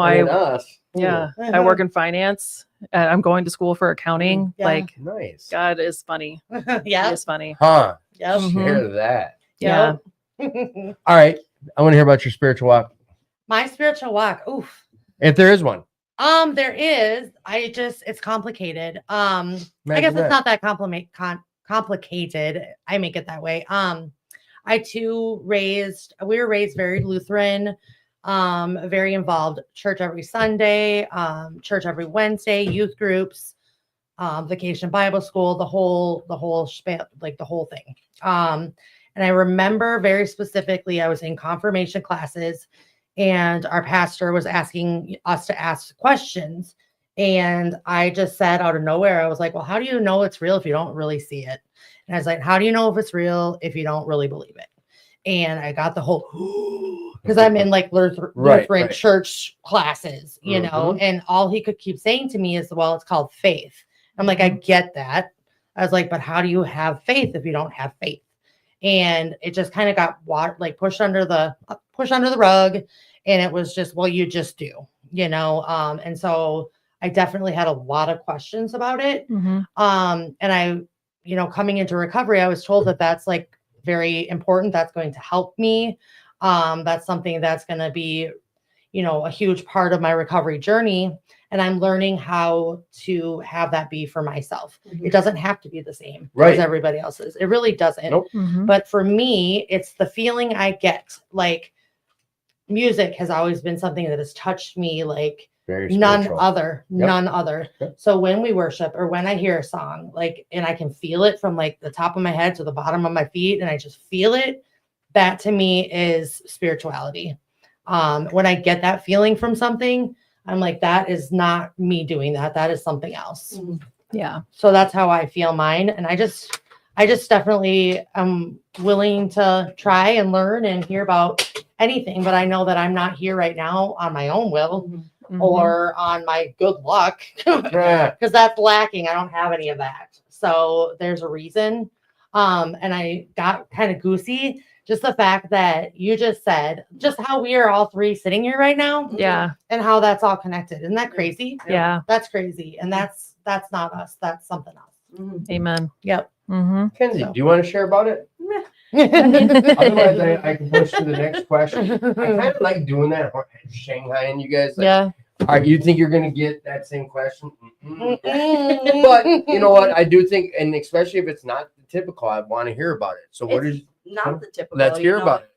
[SPEAKER 1] I mean, us.
[SPEAKER 6] yeah, I
[SPEAKER 5] Uh-huh.
[SPEAKER 6] work in finance. I'm going to school for accounting.
[SPEAKER 5] Yeah.
[SPEAKER 6] Like
[SPEAKER 1] Nice.
[SPEAKER 6] God is funny.
[SPEAKER 5] Yeah.
[SPEAKER 6] It's funny.
[SPEAKER 1] Huh.
[SPEAKER 5] Yep.
[SPEAKER 6] Mhm.
[SPEAKER 1] Share that.
[SPEAKER 6] Yeah.
[SPEAKER 1] All right. I want to hear about your spiritual walk.
[SPEAKER 5] My spiritual walk. Oof.
[SPEAKER 1] If there is one.
[SPEAKER 5] There is. It's complicated. I guess
[SPEAKER 1] Imagine
[SPEAKER 5] it's
[SPEAKER 1] that.
[SPEAKER 5] not that complicated. I make it that way. I too we were raised very Lutheran, very involved, church every Sunday, church every Wednesday, youth groups, vacation Bible school, the whole span, like the whole thing. And I remember very specifically, I was in confirmation classes and our pastor was asking us to ask questions. And I just said out of nowhere, I was like, well, how do you know it's real if you don't really see it? And I was like, how do you know if it's real if you don't really believe it? And I got the whole, because I'm in like Lutheran
[SPEAKER 1] right.
[SPEAKER 5] church classes, you know, and all he could keep saying to me is, well, it's called faith. I'm like, I get that. I was like, but how do you have faith if you don't have faith? And it just kind of got pushed under the rug. And it was just, well, you just do, you know? And so I definitely had a lot of questions about it.
[SPEAKER 6] Mhm.
[SPEAKER 5] And I, you know, coming into recovery, I was told that that's like very important. That's going to help me. That's something that's going to be, you know, a huge part of my recovery journey. And I'm learning how to have that be for myself. It doesn't have to be the same as everybody else's. It really doesn't.
[SPEAKER 1] Nope.
[SPEAKER 6] Mhm.
[SPEAKER 5] But for me, it's the feeling I get. Like music has always been something that has touched me like
[SPEAKER 1] Very
[SPEAKER 5] none
[SPEAKER 1] spiritual.
[SPEAKER 5] other.
[SPEAKER 1] Yep.
[SPEAKER 5] So when we worship or when I hear a song, like, and I can feel it from like the top of my head to the bottom of my feet, and I just feel it, that to me is spirituality. When I get that feeling from something, I'm like, that is not me doing that. That is something else.
[SPEAKER 6] Yeah.
[SPEAKER 5] So that's how I feel mine. And I just definitely am willing to try and learn and hear about anything, but I know that I'm not here right now on my own will
[SPEAKER 6] Mhm.
[SPEAKER 5] or on my good luck
[SPEAKER 1] Yeah.
[SPEAKER 5] because that's lacking. I don't have any of that. So there's a reason. And I got kind of goosey. Just the fact that you just said just how we are all three sitting here right now
[SPEAKER 6] Yeah.
[SPEAKER 5] and how that's all connected. Isn't that crazy?
[SPEAKER 6] Yeah.
[SPEAKER 5] That's crazy. And that's not us. That's something else.
[SPEAKER 6] Amen.
[SPEAKER 5] Yep.
[SPEAKER 6] Mm-hmm.
[SPEAKER 1] Kenzie, do you want to share about it?
[SPEAKER 5] yeah.
[SPEAKER 1] Otherwise, I can push to the next question. I kind of like doing that, Shanghai, and you guys. Like, All right, you think you're gonna get that same question?
[SPEAKER 5] Mm-mm.
[SPEAKER 1] But you know what? I do think, and especially if it's not typical, I want to hear about it. So what
[SPEAKER 3] It's
[SPEAKER 1] is?
[SPEAKER 3] not the typical.
[SPEAKER 1] Let's hear about it.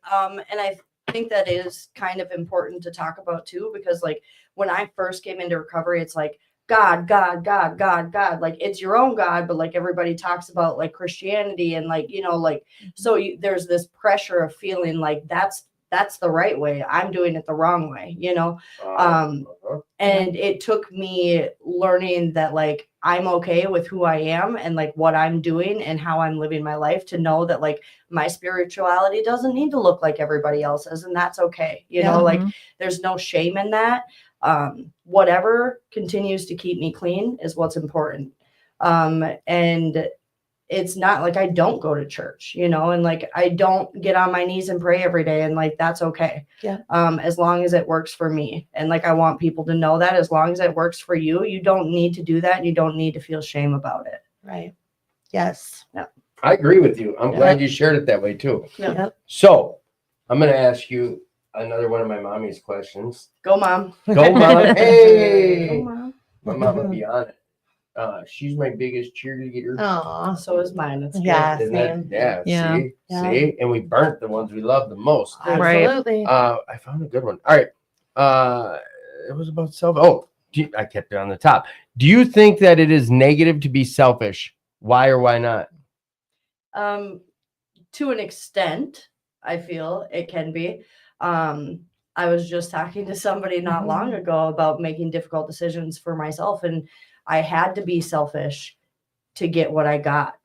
[SPEAKER 3] And I think that is kind of important to talk about too, because like when I first came into recovery, it's like God, God, God, God, God. Like it's your own God, but like everybody talks about like Christianity and like, you know, like so there's this pressure of feeling like that's the right way. I'm doing it the wrong way, you know. And it took me learning that like I'm okay with who I am and like what I'm doing and how I'm living my life, to know that like my spirituality doesn't need to look like everybody else's, and that's okay. You know, like there's no shame in that. Whatever continues to keep me clean is what's important. And it's not like I don't go to church, you know, and like I don't get on my knees and pray every day, and like that's okay.
[SPEAKER 5] Yeah.
[SPEAKER 3] As long as it works for me. And like I want people to know that as long as it works for you, you don't need to do that, and you don't need to feel shame about it.
[SPEAKER 5] Right. Yes.
[SPEAKER 1] I agree with you. I'm
[SPEAKER 3] Yeah.
[SPEAKER 1] glad you shared it that way too.
[SPEAKER 3] Yeah.
[SPEAKER 5] Yep.
[SPEAKER 1] So I'm gonna ask you another one of my mommy's questions.
[SPEAKER 3] Go, mom.
[SPEAKER 1] Go, mom.
[SPEAKER 3] Go,
[SPEAKER 1] Hey,
[SPEAKER 3] mom.
[SPEAKER 1] my mom would be on it. She's my biggest cheerleader.
[SPEAKER 5] Aw.
[SPEAKER 3] So is mine. It's good.
[SPEAKER 5] Yeah.
[SPEAKER 1] Isn't that-
[SPEAKER 5] same.
[SPEAKER 1] yeah,
[SPEAKER 6] Yeah.
[SPEAKER 1] see,
[SPEAKER 5] Yeah.
[SPEAKER 1] see, and we burnt the ones we love the most.
[SPEAKER 6] Right.
[SPEAKER 5] Absolutely.
[SPEAKER 1] I found a good one. All right, it was about self. Oh, I kept it on the top. Do you think that it is negative to be selfish? Why or why not?
[SPEAKER 3] To an extent, I feel it can be. I was just talking to somebody not long ago about making difficult decisions for myself, and I had to be selfish to get what I got.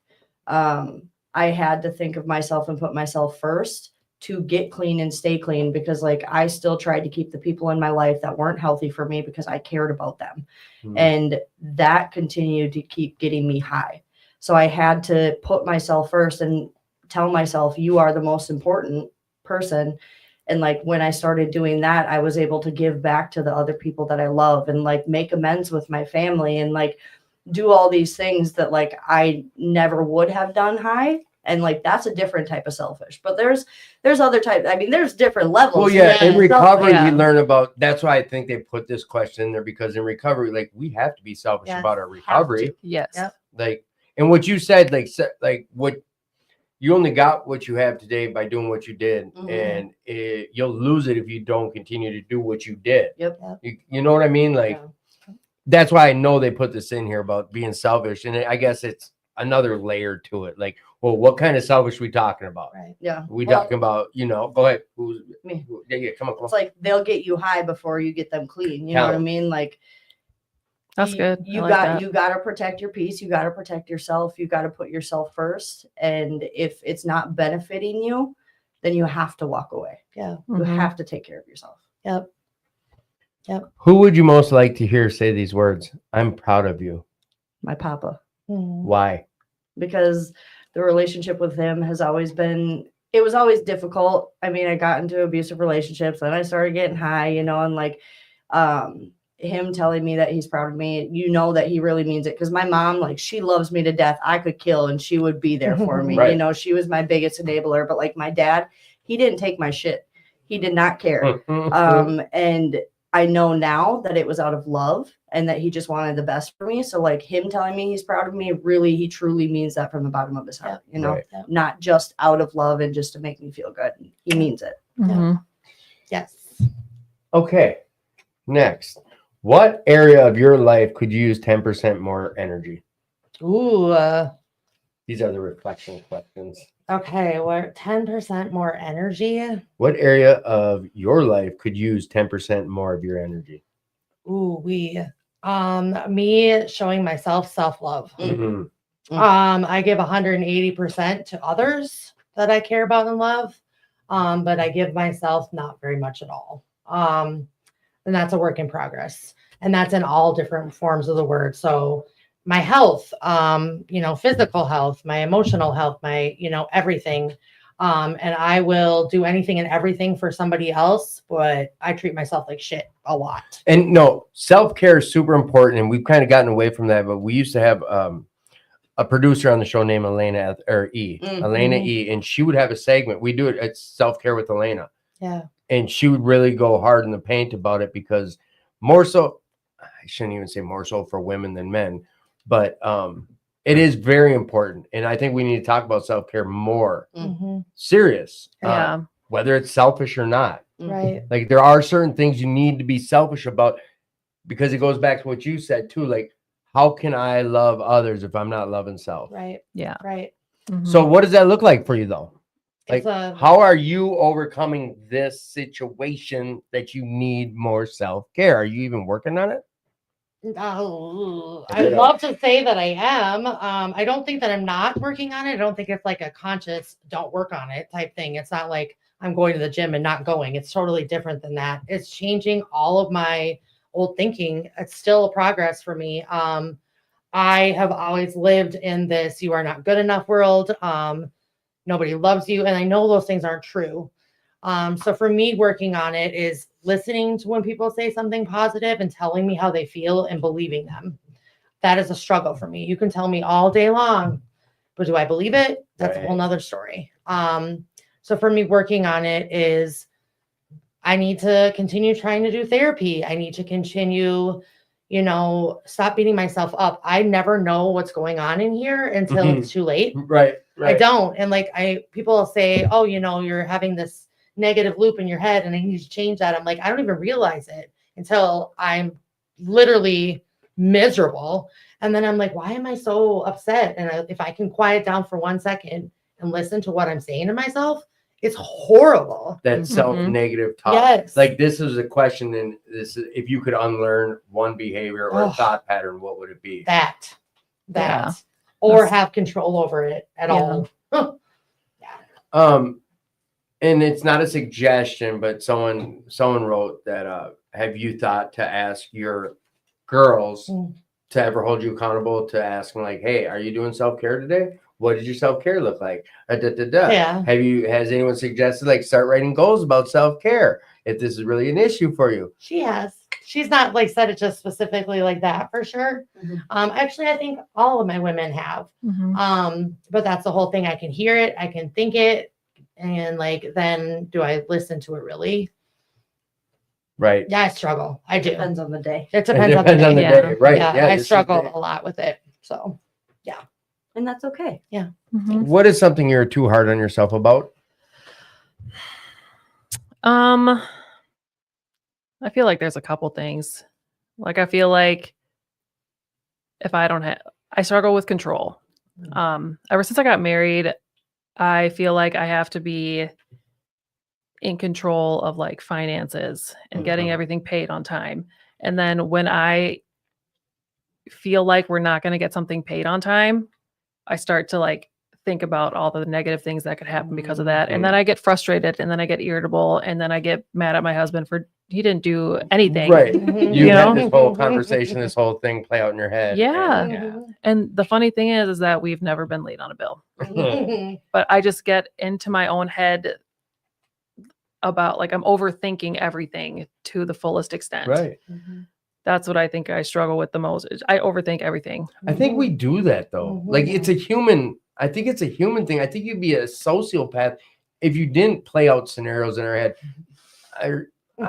[SPEAKER 3] I had to think of myself and put myself first to get clean and stay clean, because like I still tried to keep the people in my life that weren't healthy for me because I cared about them. And that continued to keep getting me high. So I had to put myself first and tell myself, you are the most important person. And like when I started doing that, I was able to give back to the other people that I love and like make amends with my family and like do all these things that like I never would have done high. And like that's a different type of selfish. But there's other types. I mean, there's different levels.
[SPEAKER 1] Well, yeah, in
[SPEAKER 5] Yeah,
[SPEAKER 1] recovery,
[SPEAKER 6] yeah.
[SPEAKER 1] we learn about. That's why I think they put this question in there, because in recovery, like we have to be selfish
[SPEAKER 5] Yes,
[SPEAKER 1] about our
[SPEAKER 5] have
[SPEAKER 1] recovery.
[SPEAKER 5] to.
[SPEAKER 6] Yes.
[SPEAKER 5] Yep.
[SPEAKER 1] Like, and what you said, like what you only got what you have today by doing what you did, and you'll lose it if you don't continue to do what you did.
[SPEAKER 3] Yep.
[SPEAKER 1] You know what I mean? Like that's why I know they put this in here about being selfish, and I guess it's another layer to it. Like, well, what kind of selfish we talking about?
[SPEAKER 5] Right.
[SPEAKER 3] Yeah.
[SPEAKER 1] We
[SPEAKER 3] Well,
[SPEAKER 1] talking about, you know? Go ahead. Who's
[SPEAKER 3] me.
[SPEAKER 1] Yeah, come on.
[SPEAKER 3] It's like they'll get you high before you get them clean. You know
[SPEAKER 1] Tell
[SPEAKER 3] what I
[SPEAKER 1] 'em.
[SPEAKER 3] mean? Like
[SPEAKER 6] That's good.
[SPEAKER 3] You
[SPEAKER 6] I like
[SPEAKER 3] got
[SPEAKER 6] that.
[SPEAKER 3] you got to protect your peace. You got to protect yourself. You got to put yourself first. And if it's not benefiting you, then you have to walk away.
[SPEAKER 5] Yeah.
[SPEAKER 3] You
[SPEAKER 6] Mhm.
[SPEAKER 3] have to take care of yourself.
[SPEAKER 5] Yep.
[SPEAKER 1] Who would you most like to hear say these words? I'm proud of you.
[SPEAKER 3] My papa,
[SPEAKER 5] Mhm.
[SPEAKER 1] Why?
[SPEAKER 3] because the relationship with him has always been. It was always difficult. I mean, I got into abusive relationships, then I started getting high, you know, and like, him telling me that he's proud of me, you know that he really means it. Because my mom, like, she loves me to death. I could kill and she would be there for me.
[SPEAKER 1] Right.
[SPEAKER 3] You know, she was my biggest enabler. But like my dad, he didn't take my shit. He did not care. And I know now that it was out of love and that he just wanted the best for me. So like him telling me he's proud of me, really, he truly means that from the bottom of his heart, you know,
[SPEAKER 1] Right.
[SPEAKER 3] not just out of love and just to make me feel good. He means it.
[SPEAKER 6] Mhm.
[SPEAKER 5] Yes.
[SPEAKER 1] Okay. Next. What area of your life could you use 10% more energy?
[SPEAKER 5] Ooh.
[SPEAKER 1] These are the reflection questions.
[SPEAKER 5] Okay. We're 10% more energy.
[SPEAKER 1] What area of your life could use 10% more of your energy?
[SPEAKER 5] Ooh, me showing myself self-love.
[SPEAKER 1] Mhm.
[SPEAKER 5] I give 180% to others that I care about and love. But I give myself not very much at all. And that's a work in progress. And that's in all different forms of the word. So my health, physical health, my emotional health, my, everything. And I will do anything and everything for somebody else, but I treat myself like shit a lot.
[SPEAKER 1] And no, self-care is super important. And we've kind of gotten away from that, but we used to have a producer on the show named Elena E, and she would have a segment. We do it at Self-Care with Elena.
[SPEAKER 5] Yeah.
[SPEAKER 1] And she would really go hard in the paint about it, because more so, I shouldn't even say more so for women than men, but it is very important. And I think we need to talk about self-care more.
[SPEAKER 5] Mhm.
[SPEAKER 1] Serious.
[SPEAKER 6] Yeah.
[SPEAKER 1] Whether it's selfish or not.
[SPEAKER 5] Right.
[SPEAKER 1] Like there are certain things you need to be selfish about, because it goes back to what you said too. Like, how can I love others if I'm not loving self?
[SPEAKER 5] Right.
[SPEAKER 6] Yeah.
[SPEAKER 5] Right.
[SPEAKER 6] Mhm.
[SPEAKER 1] So what does that look like for you though? Like,
[SPEAKER 5] It's a
[SPEAKER 1] how are you overcoming this situation that you need more self-care? Are you even working on it?
[SPEAKER 5] I'd love to say that I am. I don't think that I'm not working on it. I don't think it's like a conscious don't work on it type thing. It's not like I'm going to the gym and not going. It's totally different than that. It's changing all of my old thinking. It's still a progress for me. I have always lived in this you are not good enough world. Nobody loves you. And I know those things aren't true. So for me, working on it is listening to when people say something positive and telling me how they feel and believing them. That is a struggle for me. You can tell me all day long, but do I believe it? That's a whole
[SPEAKER 1] Right.
[SPEAKER 5] nother story. So for me, working on it is I need to continue trying to do therapy. I need to continue, stop beating myself up. I never know what's going on in here until
[SPEAKER 1] Mhm.
[SPEAKER 5] it's too late.
[SPEAKER 1] Right.
[SPEAKER 5] I don't. And like people will say, oh, you're having this negative loop in your head and I need to change that. I'm like, I don't even realize it until I'm literally miserable. And then I'm like, why am I so upset? And if I can quiet down for 1 second and listen to what I'm saying to myself, it's horrible.
[SPEAKER 1] That self-negative talk.
[SPEAKER 5] Yes.
[SPEAKER 1] Like this is a question, and this is if you could unlearn one behavior or a thought pattern, what would it be?
[SPEAKER 5] That.
[SPEAKER 6] Yeah.
[SPEAKER 5] Or
[SPEAKER 6] That's-
[SPEAKER 5] have control over it at all.
[SPEAKER 1] And it's not a suggestion, but someone wrote that have you thought to ask your girls to ever hold you accountable to asking like, hey, are you doing self-care today? What did your self-care look like?
[SPEAKER 5] Yeah.
[SPEAKER 1] Has anyone suggested like start writing goals about self-care if this is really an issue for you?
[SPEAKER 5] She has. She's not like said it just specifically like that for sure. Actually, I think all of my women have.
[SPEAKER 6] Mhm.
[SPEAKER 5] But that's the whole thing. I can hear it, I can think it, and like then do I listen to it really?
[SPEAKER 1] Right.
[SPEAKER 5] Yeah, I struggle. I do.
[SPEAKER 3] Depends on the day.
[SPEAKER 5] It depends on the day.
[SPEAKER 6] Yeah.
[SPEAKER 1] Right.
[SPEAKER 5] Yeah,
[SPEAKER 1] Yeah,
[SPEAKER 5] I
[SPEAKER 1] this is
[SPEAKER 5] struggle
[SPEAKER 1] the-
[SPEAKER 5] a lot with it. So
[SPEAKER 3] And that's okay.
[SPEAKER 6] Mhm.
[SPEAKER 1] What is something you're too hard on yourself about?
[SPEAKER 6] I feel like there's a couple things. Like I feel like if I struggle with control. Ever since I got married, I feel like I have to be in control of like finances and getting everything paid on time. And then when I feel like we're not going to get something paid on time, I start to like think about all the negative things that could happen because of that. And then I get frustrated and then I get irritable and then I get mad at my husband for he didn't do anything.
[SPEAKER 1] Right.
[SPEAKER 5] Mhm.
[SPEAKER 1] You had
[SPEAKER 6] know?
[SPEAKER 1] this whole conversation, this whole thing play out in your head.
[SPEAKER 6] Yeah.
[SPEAKER 1] and-
[SPEAKER 5] Mhm.
[SPEAKER 6] And the funny thing is that we've never been late on a bill.
[SPEAKER 5] Mhm.
[SPEAKER 6] But I just get into my own head about like I'm overthinking everything to the fullest extent.
[SPEAKER 1] Right.
[SPEAKER 6] That's what I think I struggle with the most. Is I overthink everything.
[SPEAKER 1] I think we do that though. Like it's a human. I think it's a human thing. I think you'd be a sociopath if you didn't play out scenarios in our head. I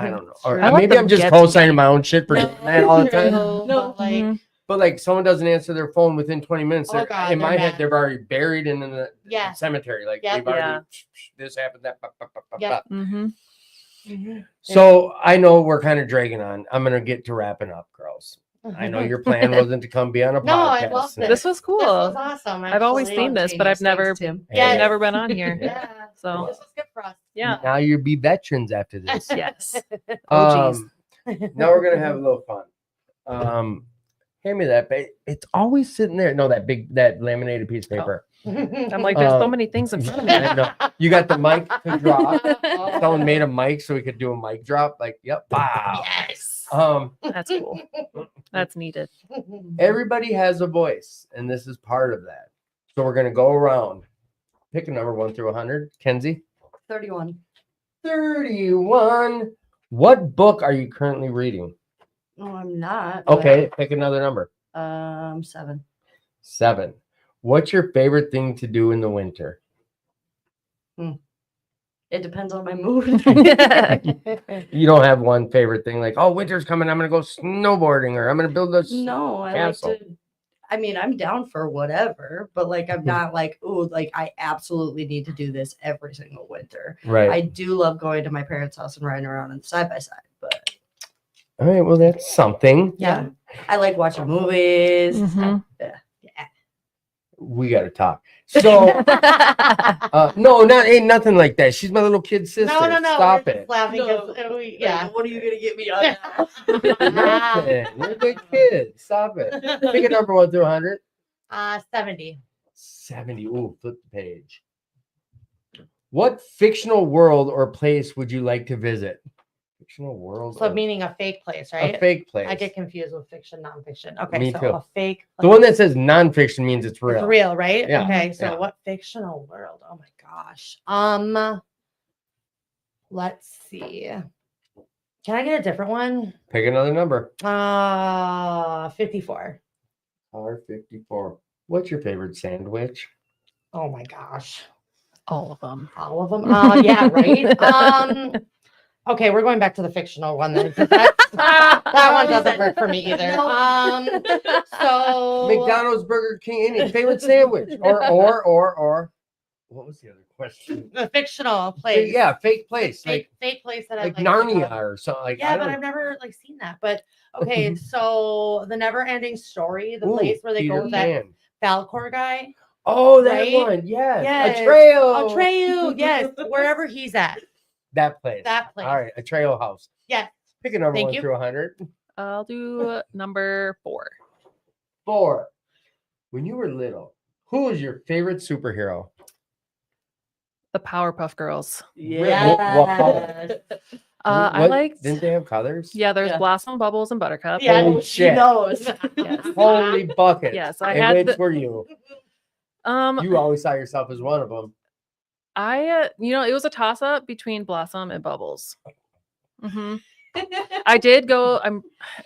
[SPEAKER 1] don't know. Or
[SPEAKER 6] I let
[SPEAKER 1] maybe I'm
[SPEAKER 6] them
[SPEAKER 1] just
[SPEAKER 6] get to
[SPEAKER 1] co-signing my own shit for doing that all the time.
[SPEAKER 5] No, but like,
[SPEAKER 6] Mhm.
[SPEAKER 1] But like someone doesn't answer their phone within 20 minutes.
[SPEAKER 5] Oh,
[SPEAKER 1] they're-
[SPEAKER 5] God,
[SPEAKER 1] in
[SPEAKER 5] they're
[SPEAKER 1] my head,
[SPEAKER 5] mad.
[SPEAKER 1] they're already buried in the
[SPEAKER 5] Yeah.
[SPEAKER 1] cemetery. Like
[SPEAKER 5] Yep.
[SPEAKER 1] they've already
[SPEAKER 6] Yeah.
[SPEAKER 1] this happened, that.
[SPEAKER 5] Yep.
[SPEAKER 6] Mhm.
[SPEAKER 1] So I know we're kind of dragging on. I'm gonna get to wrapping up, girls. I know your plan wasn't to come be on a
[SPEAKER 5] No, I
[SPEAKER 1] podcast.
[SPEAKER 5] loved
[SPEAKER 1] tonight.
[SPEAKER 6] This was cool.
[SPEAKER 5] This was awesome.
[SPEAKER 6] I've always
[SPEAKER 5] actually.
[SPEAKER 6] seen this, but I've never,
[SPEAKER 3] Tim.
[SPEAKER 5] Yes.
[SPEAKER 1] Hey,
[SPEAKER 6] never been on here.
[SPEAKER 5] Yeah.
[SPEAKER 6] So
[SPEAKER 5] This was good for us.
[SPEAKER 6] yeah.
[SPEAKER 1] Now you'll be veterans after this.
[SPEAKER 6] Yes. Oh, geez.
[SPEAKER 1] Now we're gonna have a little fun. Hand me that. It's always sitting there. No, that laminated piece of paper.
[SPEAKER 6] I'm like, there's so
[SPEAKER 1] Um,
[SPEAKER 6] many things in front of
[SPEAKER 1] I
[SPEAKER 6] me.
[SPEAKER 1] know. You got the mic to drop.
[SPEAKER 5] Oh.
[SPEAKER 1] Someone made a mic so we could do a mic drop. Like, yep. Wow.
[SPEAKER 5] Yes.
[SPEAKER 6] That's cool. That's needed.
[SPEAKER 1] Everybody has a voice, and this is part of that. So we're gonna go around. Pick a number 1 through 100. Kenzie.
[SPEAKER 3] 31.
[SPEAKER 1] 31. What book are you currently reading?
[SPEAKER 3] No, I'm not. but,
[SPEAKER 1] Okay, pick another number.
[SPEAKER 3] 7.
[SPEAKER 1] 7. What's your favorite thing to do in the winter?
[SPEAKER 3] It depends on my mood.
[SPEAKER 1] You don't have one favorite thing like, oh, winter's coming, I'm gonna go snowboarding or I'm gonna build a
[SPEAKER 3] No, I
[SPEAKER 1] castle.
[SPEAKER 3] like to. I mean, I'm down for whatever, but like, I'm not like, oh, like I absolutely need to do this every single winter.
[SPEAKER 1] Right.
[SPEAKER 3] I do love going to my parents' house and riding around in side by side, but
[SPEAKER 1] All right, well, that's something.
[SPEAKER 3] yeah, I like watching movies.
[SPEAKER 6] Mhm.
[SPEAKER 1] We gotta talk. So no, ain't nothing like that. She's my little kid sister.
[SPEAKER 5] No.
[SPEAKER 1] Stop
[SPEAKER 5] we're
[SPEAKER 1] it.
[SPEAKER 5] just laughing 'cause yeah.
[SPEAKER 3] What are you gonna get me on?
[SPEAKER 1] Nothing. You're a good kid. Stop it. Pick a number 1 through 100.
[SPEAKER 5] 70.
[SPEAKER 1] 70. Ooh, flip the page. What fictional world or place would you like to visit? Fictional world.
[SPEAKER 5] So
[SPEAKER 1] or
[SPEAKER 5] meaning a fake place,
[SPEAKER 1] a
[SPEAKER 5] right?
[SPEAKER 1] fake place.
[SPEAKER 5] I get confused with fiction, nonfiction. Okay,
[SPEAKER 1] Me
[SPEAKER 5] so
[SPEAKER 1] too.
[SPEAKER 5] a fake.
[SPEAKER 1] The one that says nonfiction means it's real.
[SPEAKER 5] It's real, right?
[SPEAKER 1] Yeah,
[SPEAKER 5] Okay, so
[SPEAKER 1] yeah.
[SPEAKER 5] what fictional world? Oh my gosh. Let's see. Can I get a different one?
[SPEAKER 1] Pick another number.
[SPEAKER 5] 54.
[SPEAKER 1] R54. What's your favorite sandwich?
[SPEAKER 5] Oh my gosh.
[SPEAKER 6] All of them.
[SPEAKER 5] All of them. Yeah, right. Okay, we're going back to the fictional one then. 'Cause that one doesn't work for me either. So
[SPEAKER 1] McDonald's, Burger King, any favorite sandwich? Or what was the other question?
[SPEAKER 5] the fictional place.
[SPEAKER 1] Yeah, fake place.
[SPEAKER 5] Fake place that I
[SPEAKER 1] Like
[SPEAKER 5] like.
[SPEAKER 1] Narnia or something. Like,
[SPEAKER 5] Yeah,
[SPEAKER 1] I
[SPEAKER 5] but
[SPEAKER 1] don't-
[SPEAKER 5] I've never like seen that. But okay, so the never ending story, the
[SPEAKER 1] Ooh,
[SPEAKER 5] place where they
[SPEAKER 1] Peter
[SPEAKER 5] go with that
[SPEAKER 1] Pan.
[SPEAKER 5] Falcor guy.
[SPEAKER 1] Oh, that
[SPEAKER 5] right?
[SPEAKER 1] one. Yes.
[SPEAKER 5] Yes.
[SPEAKER 1] Atreyu.
[SPEAKER 5] Atreyu, yes, wherever he's at.
[SPEAKER 1] That place.
[SPEAKER 5] That place.
[SPEAKER 1] All right. Atreyu house.
[SPEAKER 5] Yes.
[SPEAKER 1] Pick a number
[SPEAKER 5] Thank
[SPEAKER 1] 1
[SPEAKER 5] you.
[SPEAKER 1] through 100.
[SPEAKER 6] I'll do number 4.
[SPEAKER 1] 4. When you were little, who was your favorite superhero?
[SPEAKER 6] The Powerpuff Girls.
[SPEAKER 1] What color?
[SPEAKER 6] I
[SPEAKER 1] What-
[SPEAKER 6] liked.
[SPEAKER 1] Didn't they have colors?
[SPEAKER 6] Yeah, there's
[SPEAKER 3] Yeah.
[SPEAKER 6] Blossom, Bubbles, and Buttercup.
[SPEAKER 5] Yeah.
[SPEAKER 1] Holy
[SPEAKER 3] She
[SPEAKER 1] shit.
[SPEAKER 3] knows.
[SPEAKER 6] Yes.
[SPEAKER 1] Holy buckets.
[SPEAKER 6] Yes, I
[SPEAKER 1] and
[SPEAKER 6] had
[SPEAKER 1] which
[SPEAKER 6] the-
[SPEAKER 1] were you? You always saw yourself as one of them.
[SPEAKER 6] It was a toss up between Blossom and Bubbles. hmm I did go.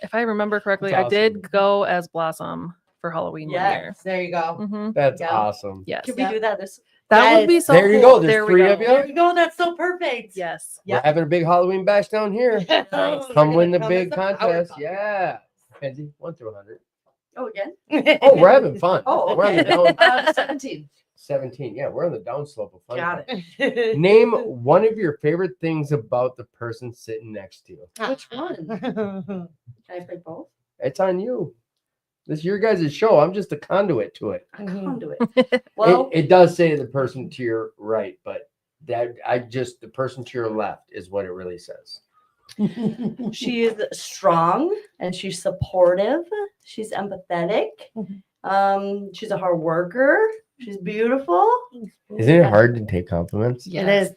[SPEAKER 6] If I remember correctly,
[SPEAKER 1] That's
[SPEAKER 6] I did
[SPEAKER 1] awesome.
[SPEAKER 6] go as Blossom for Halloween one year.
[SPEAKER 3] Yes.
[SPEAKER 5] There you go.
[SPEAKER 6] hmm
[SPEAKER 1] That's
[SPEAKER 3] Yeah.
[SPEAKER 1] awesome.
[SPEAKER 6] Yes,
[SPEAKER 3] Can we do that this?
[SPEAKER 6] that would be
[SPEAKER 5] Yes.
[SPEAKER 6] so.
[SPEAKER 1] There you
[SPEAKER 6] cool.
[SPEAKER 1] go. There's
[SPEAKER 6] There we
[SPEAKER 1] 3
[SPEAKER 6] go.
[SPEAKER 1] of you.
[SPEAKER 5] There you go. That's so perfect.
[SPEAKER 6] Yes.
[SPEAKER 1] We're
[SPEAKER 3] Yep.
[SPEAKER 1] having a big Halloween bash down here.
[SPEAKER 5] We're
[SPEAKER 1] Come
[SPEAKER 5] gonna
[SPEAKER 1] win the
[SPEAKER 5] come
[SPEAKER 1] big
[SPEAKER 5] as a power
[SPEAKER 1] contest.
[SPEAKER 5] couple.
[SPEAKER 1] Yeah. Kenzie, 1 through 100.
[SPEAKER 3] Oh, again?
[SPEAKER 1] Oh, we're having fun.
[SPEAKER 3] Oh,
[SPEAKER 1] We're on the
[SPEAKER 3] okay.
[SPEAKER 1] down
[SPEAKER 3] 17.
[SPEAKER 1] 17. Yeah, we're on the downslope of fun.
[SPEAKER 3] Got
[SPEAKER 5] it.
[SPEAKER 1] Name one of your favorite things about the person sitting next to you.
[SPEAKER 3] Which one? Can I pick both?
[SPEAKER 1] It's on you. This is your guys' show. I'm just a conduit to it.
[SPEAKER 3] I can't do it.
[SPEAKER 1] It,
[SPEAKER 3] Well,
[SPEAKER 1] it does say the person to your right, but the person to your left is what it really says.
[SPEAKER 3] she is strong and she's supportive. She's empathetic. She's a hard worker. She's beautiful.
[SPEAKER 1] Isn't it hard to take compliments?
[SPEAKER 5] It is.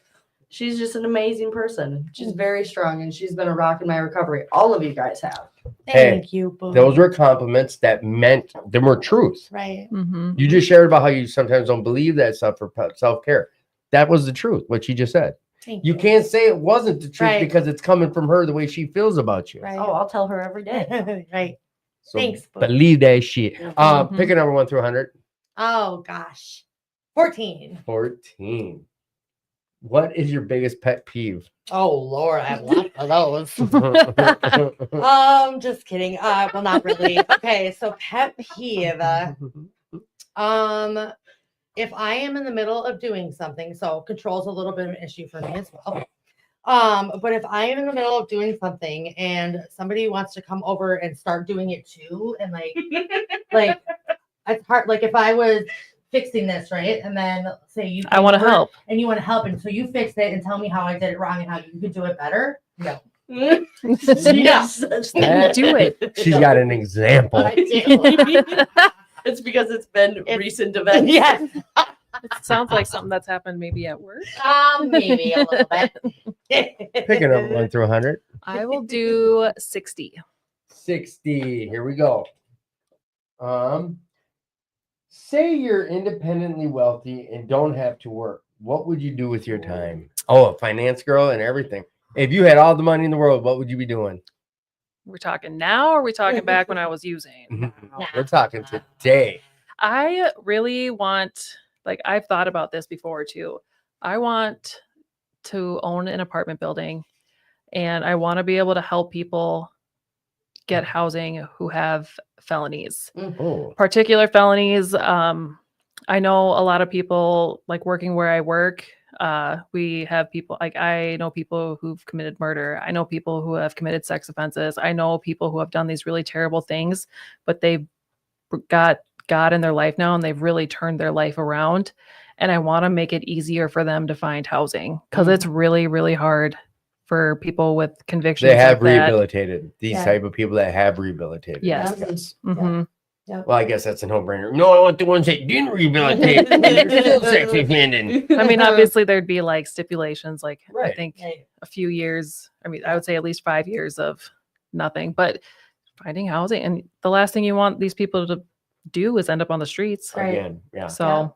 [SPEAKER 3] She's just an amazing person. She's very strong and she's been a rock in my recovery. All of you guys have.
[SPEAKER 5] Thank you. Boo.
[SPEAKER 1] Those were compliments that meant they were truth.
[SPEAKER 5] right.
[SPEAKER 6] hmm
[SPEAKER 1] You just shared about how you sometimes don't believe that stuff for self-care. That was the truth, what she just said.
[SPEAKER 5] Thank
[SPEAKER 1] You can't say it wasn't the truth
[SPEAKER 5] Right.
[SPEAKER 1] because it's coming from her the way she feels about you.
[SPEAKER 5] Right.
[SPEAKER 3] Oh, I'll tell her every day.
[SPEAKER 5] right.
[SPEAKER 1] So
[SPEAKER 5] Thanks, boo.
[SPEAKER 1] believe that shit.
[SPEAKER 6] Mhm.
[SPEAKER 1] Pick a number 1 through 100.
[SPEAKER 5] Oh gosh. 14.
[SPEAKER 1] 14. What is your biggest pet peeve?
[SPEAKER 5] Oh Lord, I have lots of those. Just kidding. Well, not really. Okay, so pet peeve. If I am in the middle of doing something, so control's a little bit of an issue for me as well. But if I am in the middle of doing something and somebody wants to come over and start doing it too, and like it's hard. Like if I was fixing this, right? And then say you
[SPEAKER 6] I want to
[SPEAKER 5] came over
[SPEAKER 6] help.
[SPEAKER 5] and you want to help, and so you fixed it and tell me how I did it wrong and how you could do it better. No.
[SPEAKER 3] Yeah.
[SPEAKER 6] Do it.
[SPEAKER 1] She's got an example.
[SPEAKER 5] I do.
[SPEAKER 3] It's because it's been recent events.
[SPEAKER 5] Yes.
[SPEAKER 6] It sounds like something that's happened maybe at work.
[SPEAKER 5] Maybe a little bit.
[SPEAKER 1] Pick a number 1 through 100.
[SPEAKER 6] I will do 60.
[SPEAKER 1] 60. Here we go. Say you're independently wealthy and don't have to work. What would you do with your time? Oh, a finance girl and everything. If you had all the money in the world, what would you be doing?
[SPEAKER 6] We're talking now, or are we talking back when I was using?
[SPEAKER 1] We're talking today.
[SPEAKER 6] I really want, like, I've thought about this before too. I want to own an apartment building, and I want to be able to help people get housing who have felonies,
[SPEAKER 1] Oh,
[SPEAKER 6] particular felonies. I know a lot of people like working where I work. We have people like I know people who've committed murder. I know people who have committed sex offenses. I know people who have done these really terrible things, but they've got God in their life now and they've really turned their life around. And I want to make it easier for them to find housing because it's really, really hard for people with convictions.
[SPEAKER 1] they have
[SPEAKER 6] like that.
[SPEAKER 1] rehabilitated. These
[SPEAKER 5] Yeah.
[SPEAKER 1] type of people that have rehabilitated.
[SPEAKER 6] Yes.
[SPEAKER 1] Yes.
[SPEAKER 6] Mhm.
[SPEAKER 1] Well, I guess that's a no-brainer. No, I want the ones that didn't rehabilitate. They're still sex offending.
[SPEAKER 6] I mean, obviously there'd be like stipulations, like I
[SPEAKER 1] Right.
[SPEAKER 6] think
[SPEAKER 5] Right.
[SPEAKER 6] a few years. I mean, I would say at least 5 years of nothing, but finding housing. And the last thing you want these people to do is end up on the streets.
[SPEAKER 5] Right.
[SPEAKER 1] Again, yeah.
[SPEAKER 6] So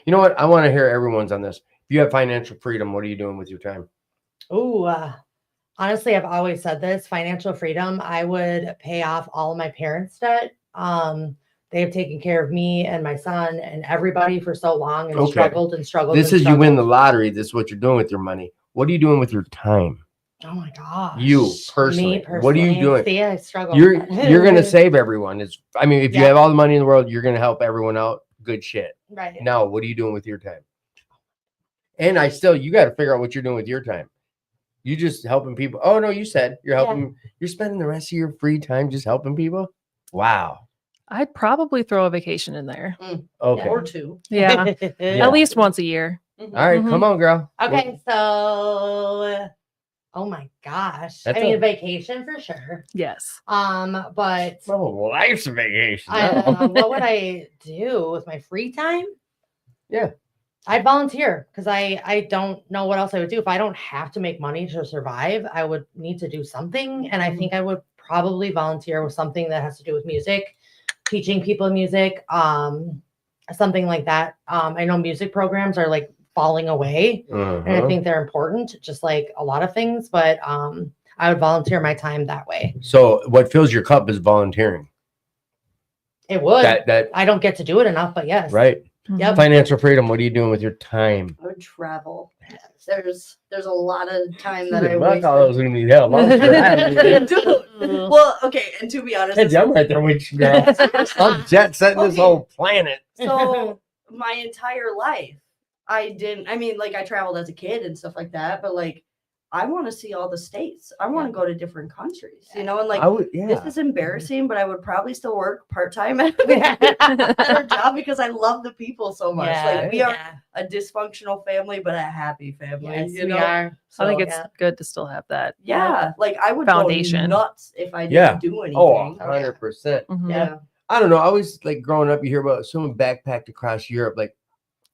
[SPEAKER 1] You know what? I want to hear everyone's on this. If you have financial freedom, what are you doing with your time?
[SPEAKER 5] Ooh, honestly, I've always said this: financial freedom. I would pay off all of my parents' debt. They have taken care of me and my son and everybody for so long, and
[SPEAKER 1] Okay.
[SPEAKER 5] struggled and struggled.
[SPEAKER 1] This
[SPEAKER 5] and
[SPEAKER 1] is you win the
[SPEAKER 5] struggled.
[SPEAKER 1] lottery. This is what you're doing with your money. What are you doing with your time?
[SPEAKER 5] Oh my gosh.
[SPEAKER 1] You personally.
[SPEAKER 5] Me
[SPEAKER 1] What are you
[SPEAKER 5] personally.
[SPEAKER 1] doing?
[SPEAKER 5] See, I struggle.
[SPEAKER 1] You're gonna save everyone. It's I mean, if you
[SPEAKER 5] Yeah.
[SPEAKER 1] have all the money in the world, you're gonna help everyone out. Good shit.
[SPEAKER 5] right.
[SPEAKER 1] Now, what are you doing with your time? And you got to figure out what you're doing with your time. You just helping people. Oh no, you said you're helping. You're spending the rest of your free time just helping people. Wow.
[SPEAKER 6] I'd probably throw a vacation in there.
[SPEAKER 1] Okay.
[SPEAKER 3] Or two.
[SPEAKER 6] Yeah. At least once a year.
[SPEAKER 1] All right, come on, girl.
[SPEAKER 5] Okay, so oh my gosh.
[SPEAKER 1] That's
[SPEAKER 5] I mean,
[SPEAKER 1] a-
[SPEAKER 5] a vacation for sure.
[SPEAKER 6] Yes.
[SPEAKER 5] But
[SPEAKER 1] Oh, life's a vacation.
[SPEAKER 5] what would I do with my free time?
[SPEAKER 1] Yeah.
[SPEAKER 5] I'd volunteer because I don't know what else I would do. If I don't have to make money to survive, I would need to do something. And I think I would probably volunteer with something that has to do with music, teaching people music, something like that. I know music programs are like falling away, and I
[SPEAKER 1] Uh-huh.
[SPEAKER 5] think they're important, just like a lot of things. But I would volunteer my time that way.
[SPEAKER 1] So, what fills your cup is volunteering.
[SPEAKER 5] It would.
[SPEAKER 1] That
[SPEAKER 5] I don't get to do it enough, but yes.
[SPEAKER 1] right.
[SPEAKER 5] Yep.
[SPEAKER 1] Financial freedom. What are you doing with your time?
[SPEAKER 3] I would travel. There's a lot of time that I
[SPEAKER 1] Fuck
[SPEAKER 3] wasted.
[SPEAKER 1] all those who need help. I'm sure I don't need it.
[SPEAKER 3] Well, okay, and to be honest,
[SPEAKER 1] Hey, I'm right there with you, girl. I'm jet setting this
[SPEAKER 3] Okay.
[SPEAKER 1] whole planet.
[SPEAKER 3] so my entire life, I mean, like I traveled as a kid and stuff like that, but like I want to see all the states. I want to go to different countries, you know, and like
[SPEAKER 1] I would, yeah.
[SPEAKER 3] this is embarrassing, but I would probably still work part-time at a job because I love the people so much. Like we are a dysfunctional family, but a happy family.
[SPEAKER 5] Yes,
[SPEAKER 3] you
[SPEAKER 5] we
[SPEAKER 3] know?
[SPEAKER 5] are.
[SPEAKER 3] So,
[SPEAKER 6] I think it's
[SPEAKER 5] yeah.
[SPEAKER 6] good to still have that.
[SPEAKER 3] yeah, like I would
[SPEAKER 6] Foundation.
[SPEAKER 3] go nuts if I didn't
[SPEAKER 1] Yeah.
[SPEAKER 3] do anything.
[SPEAKER 1] Oh, 100%.
[SPEAKER 6] Mhm.
[SPEAKER 3] yeah.
[SPEAKER 1] I don't know. I always like growing up, you hear about someone backpacked across Europe. Like,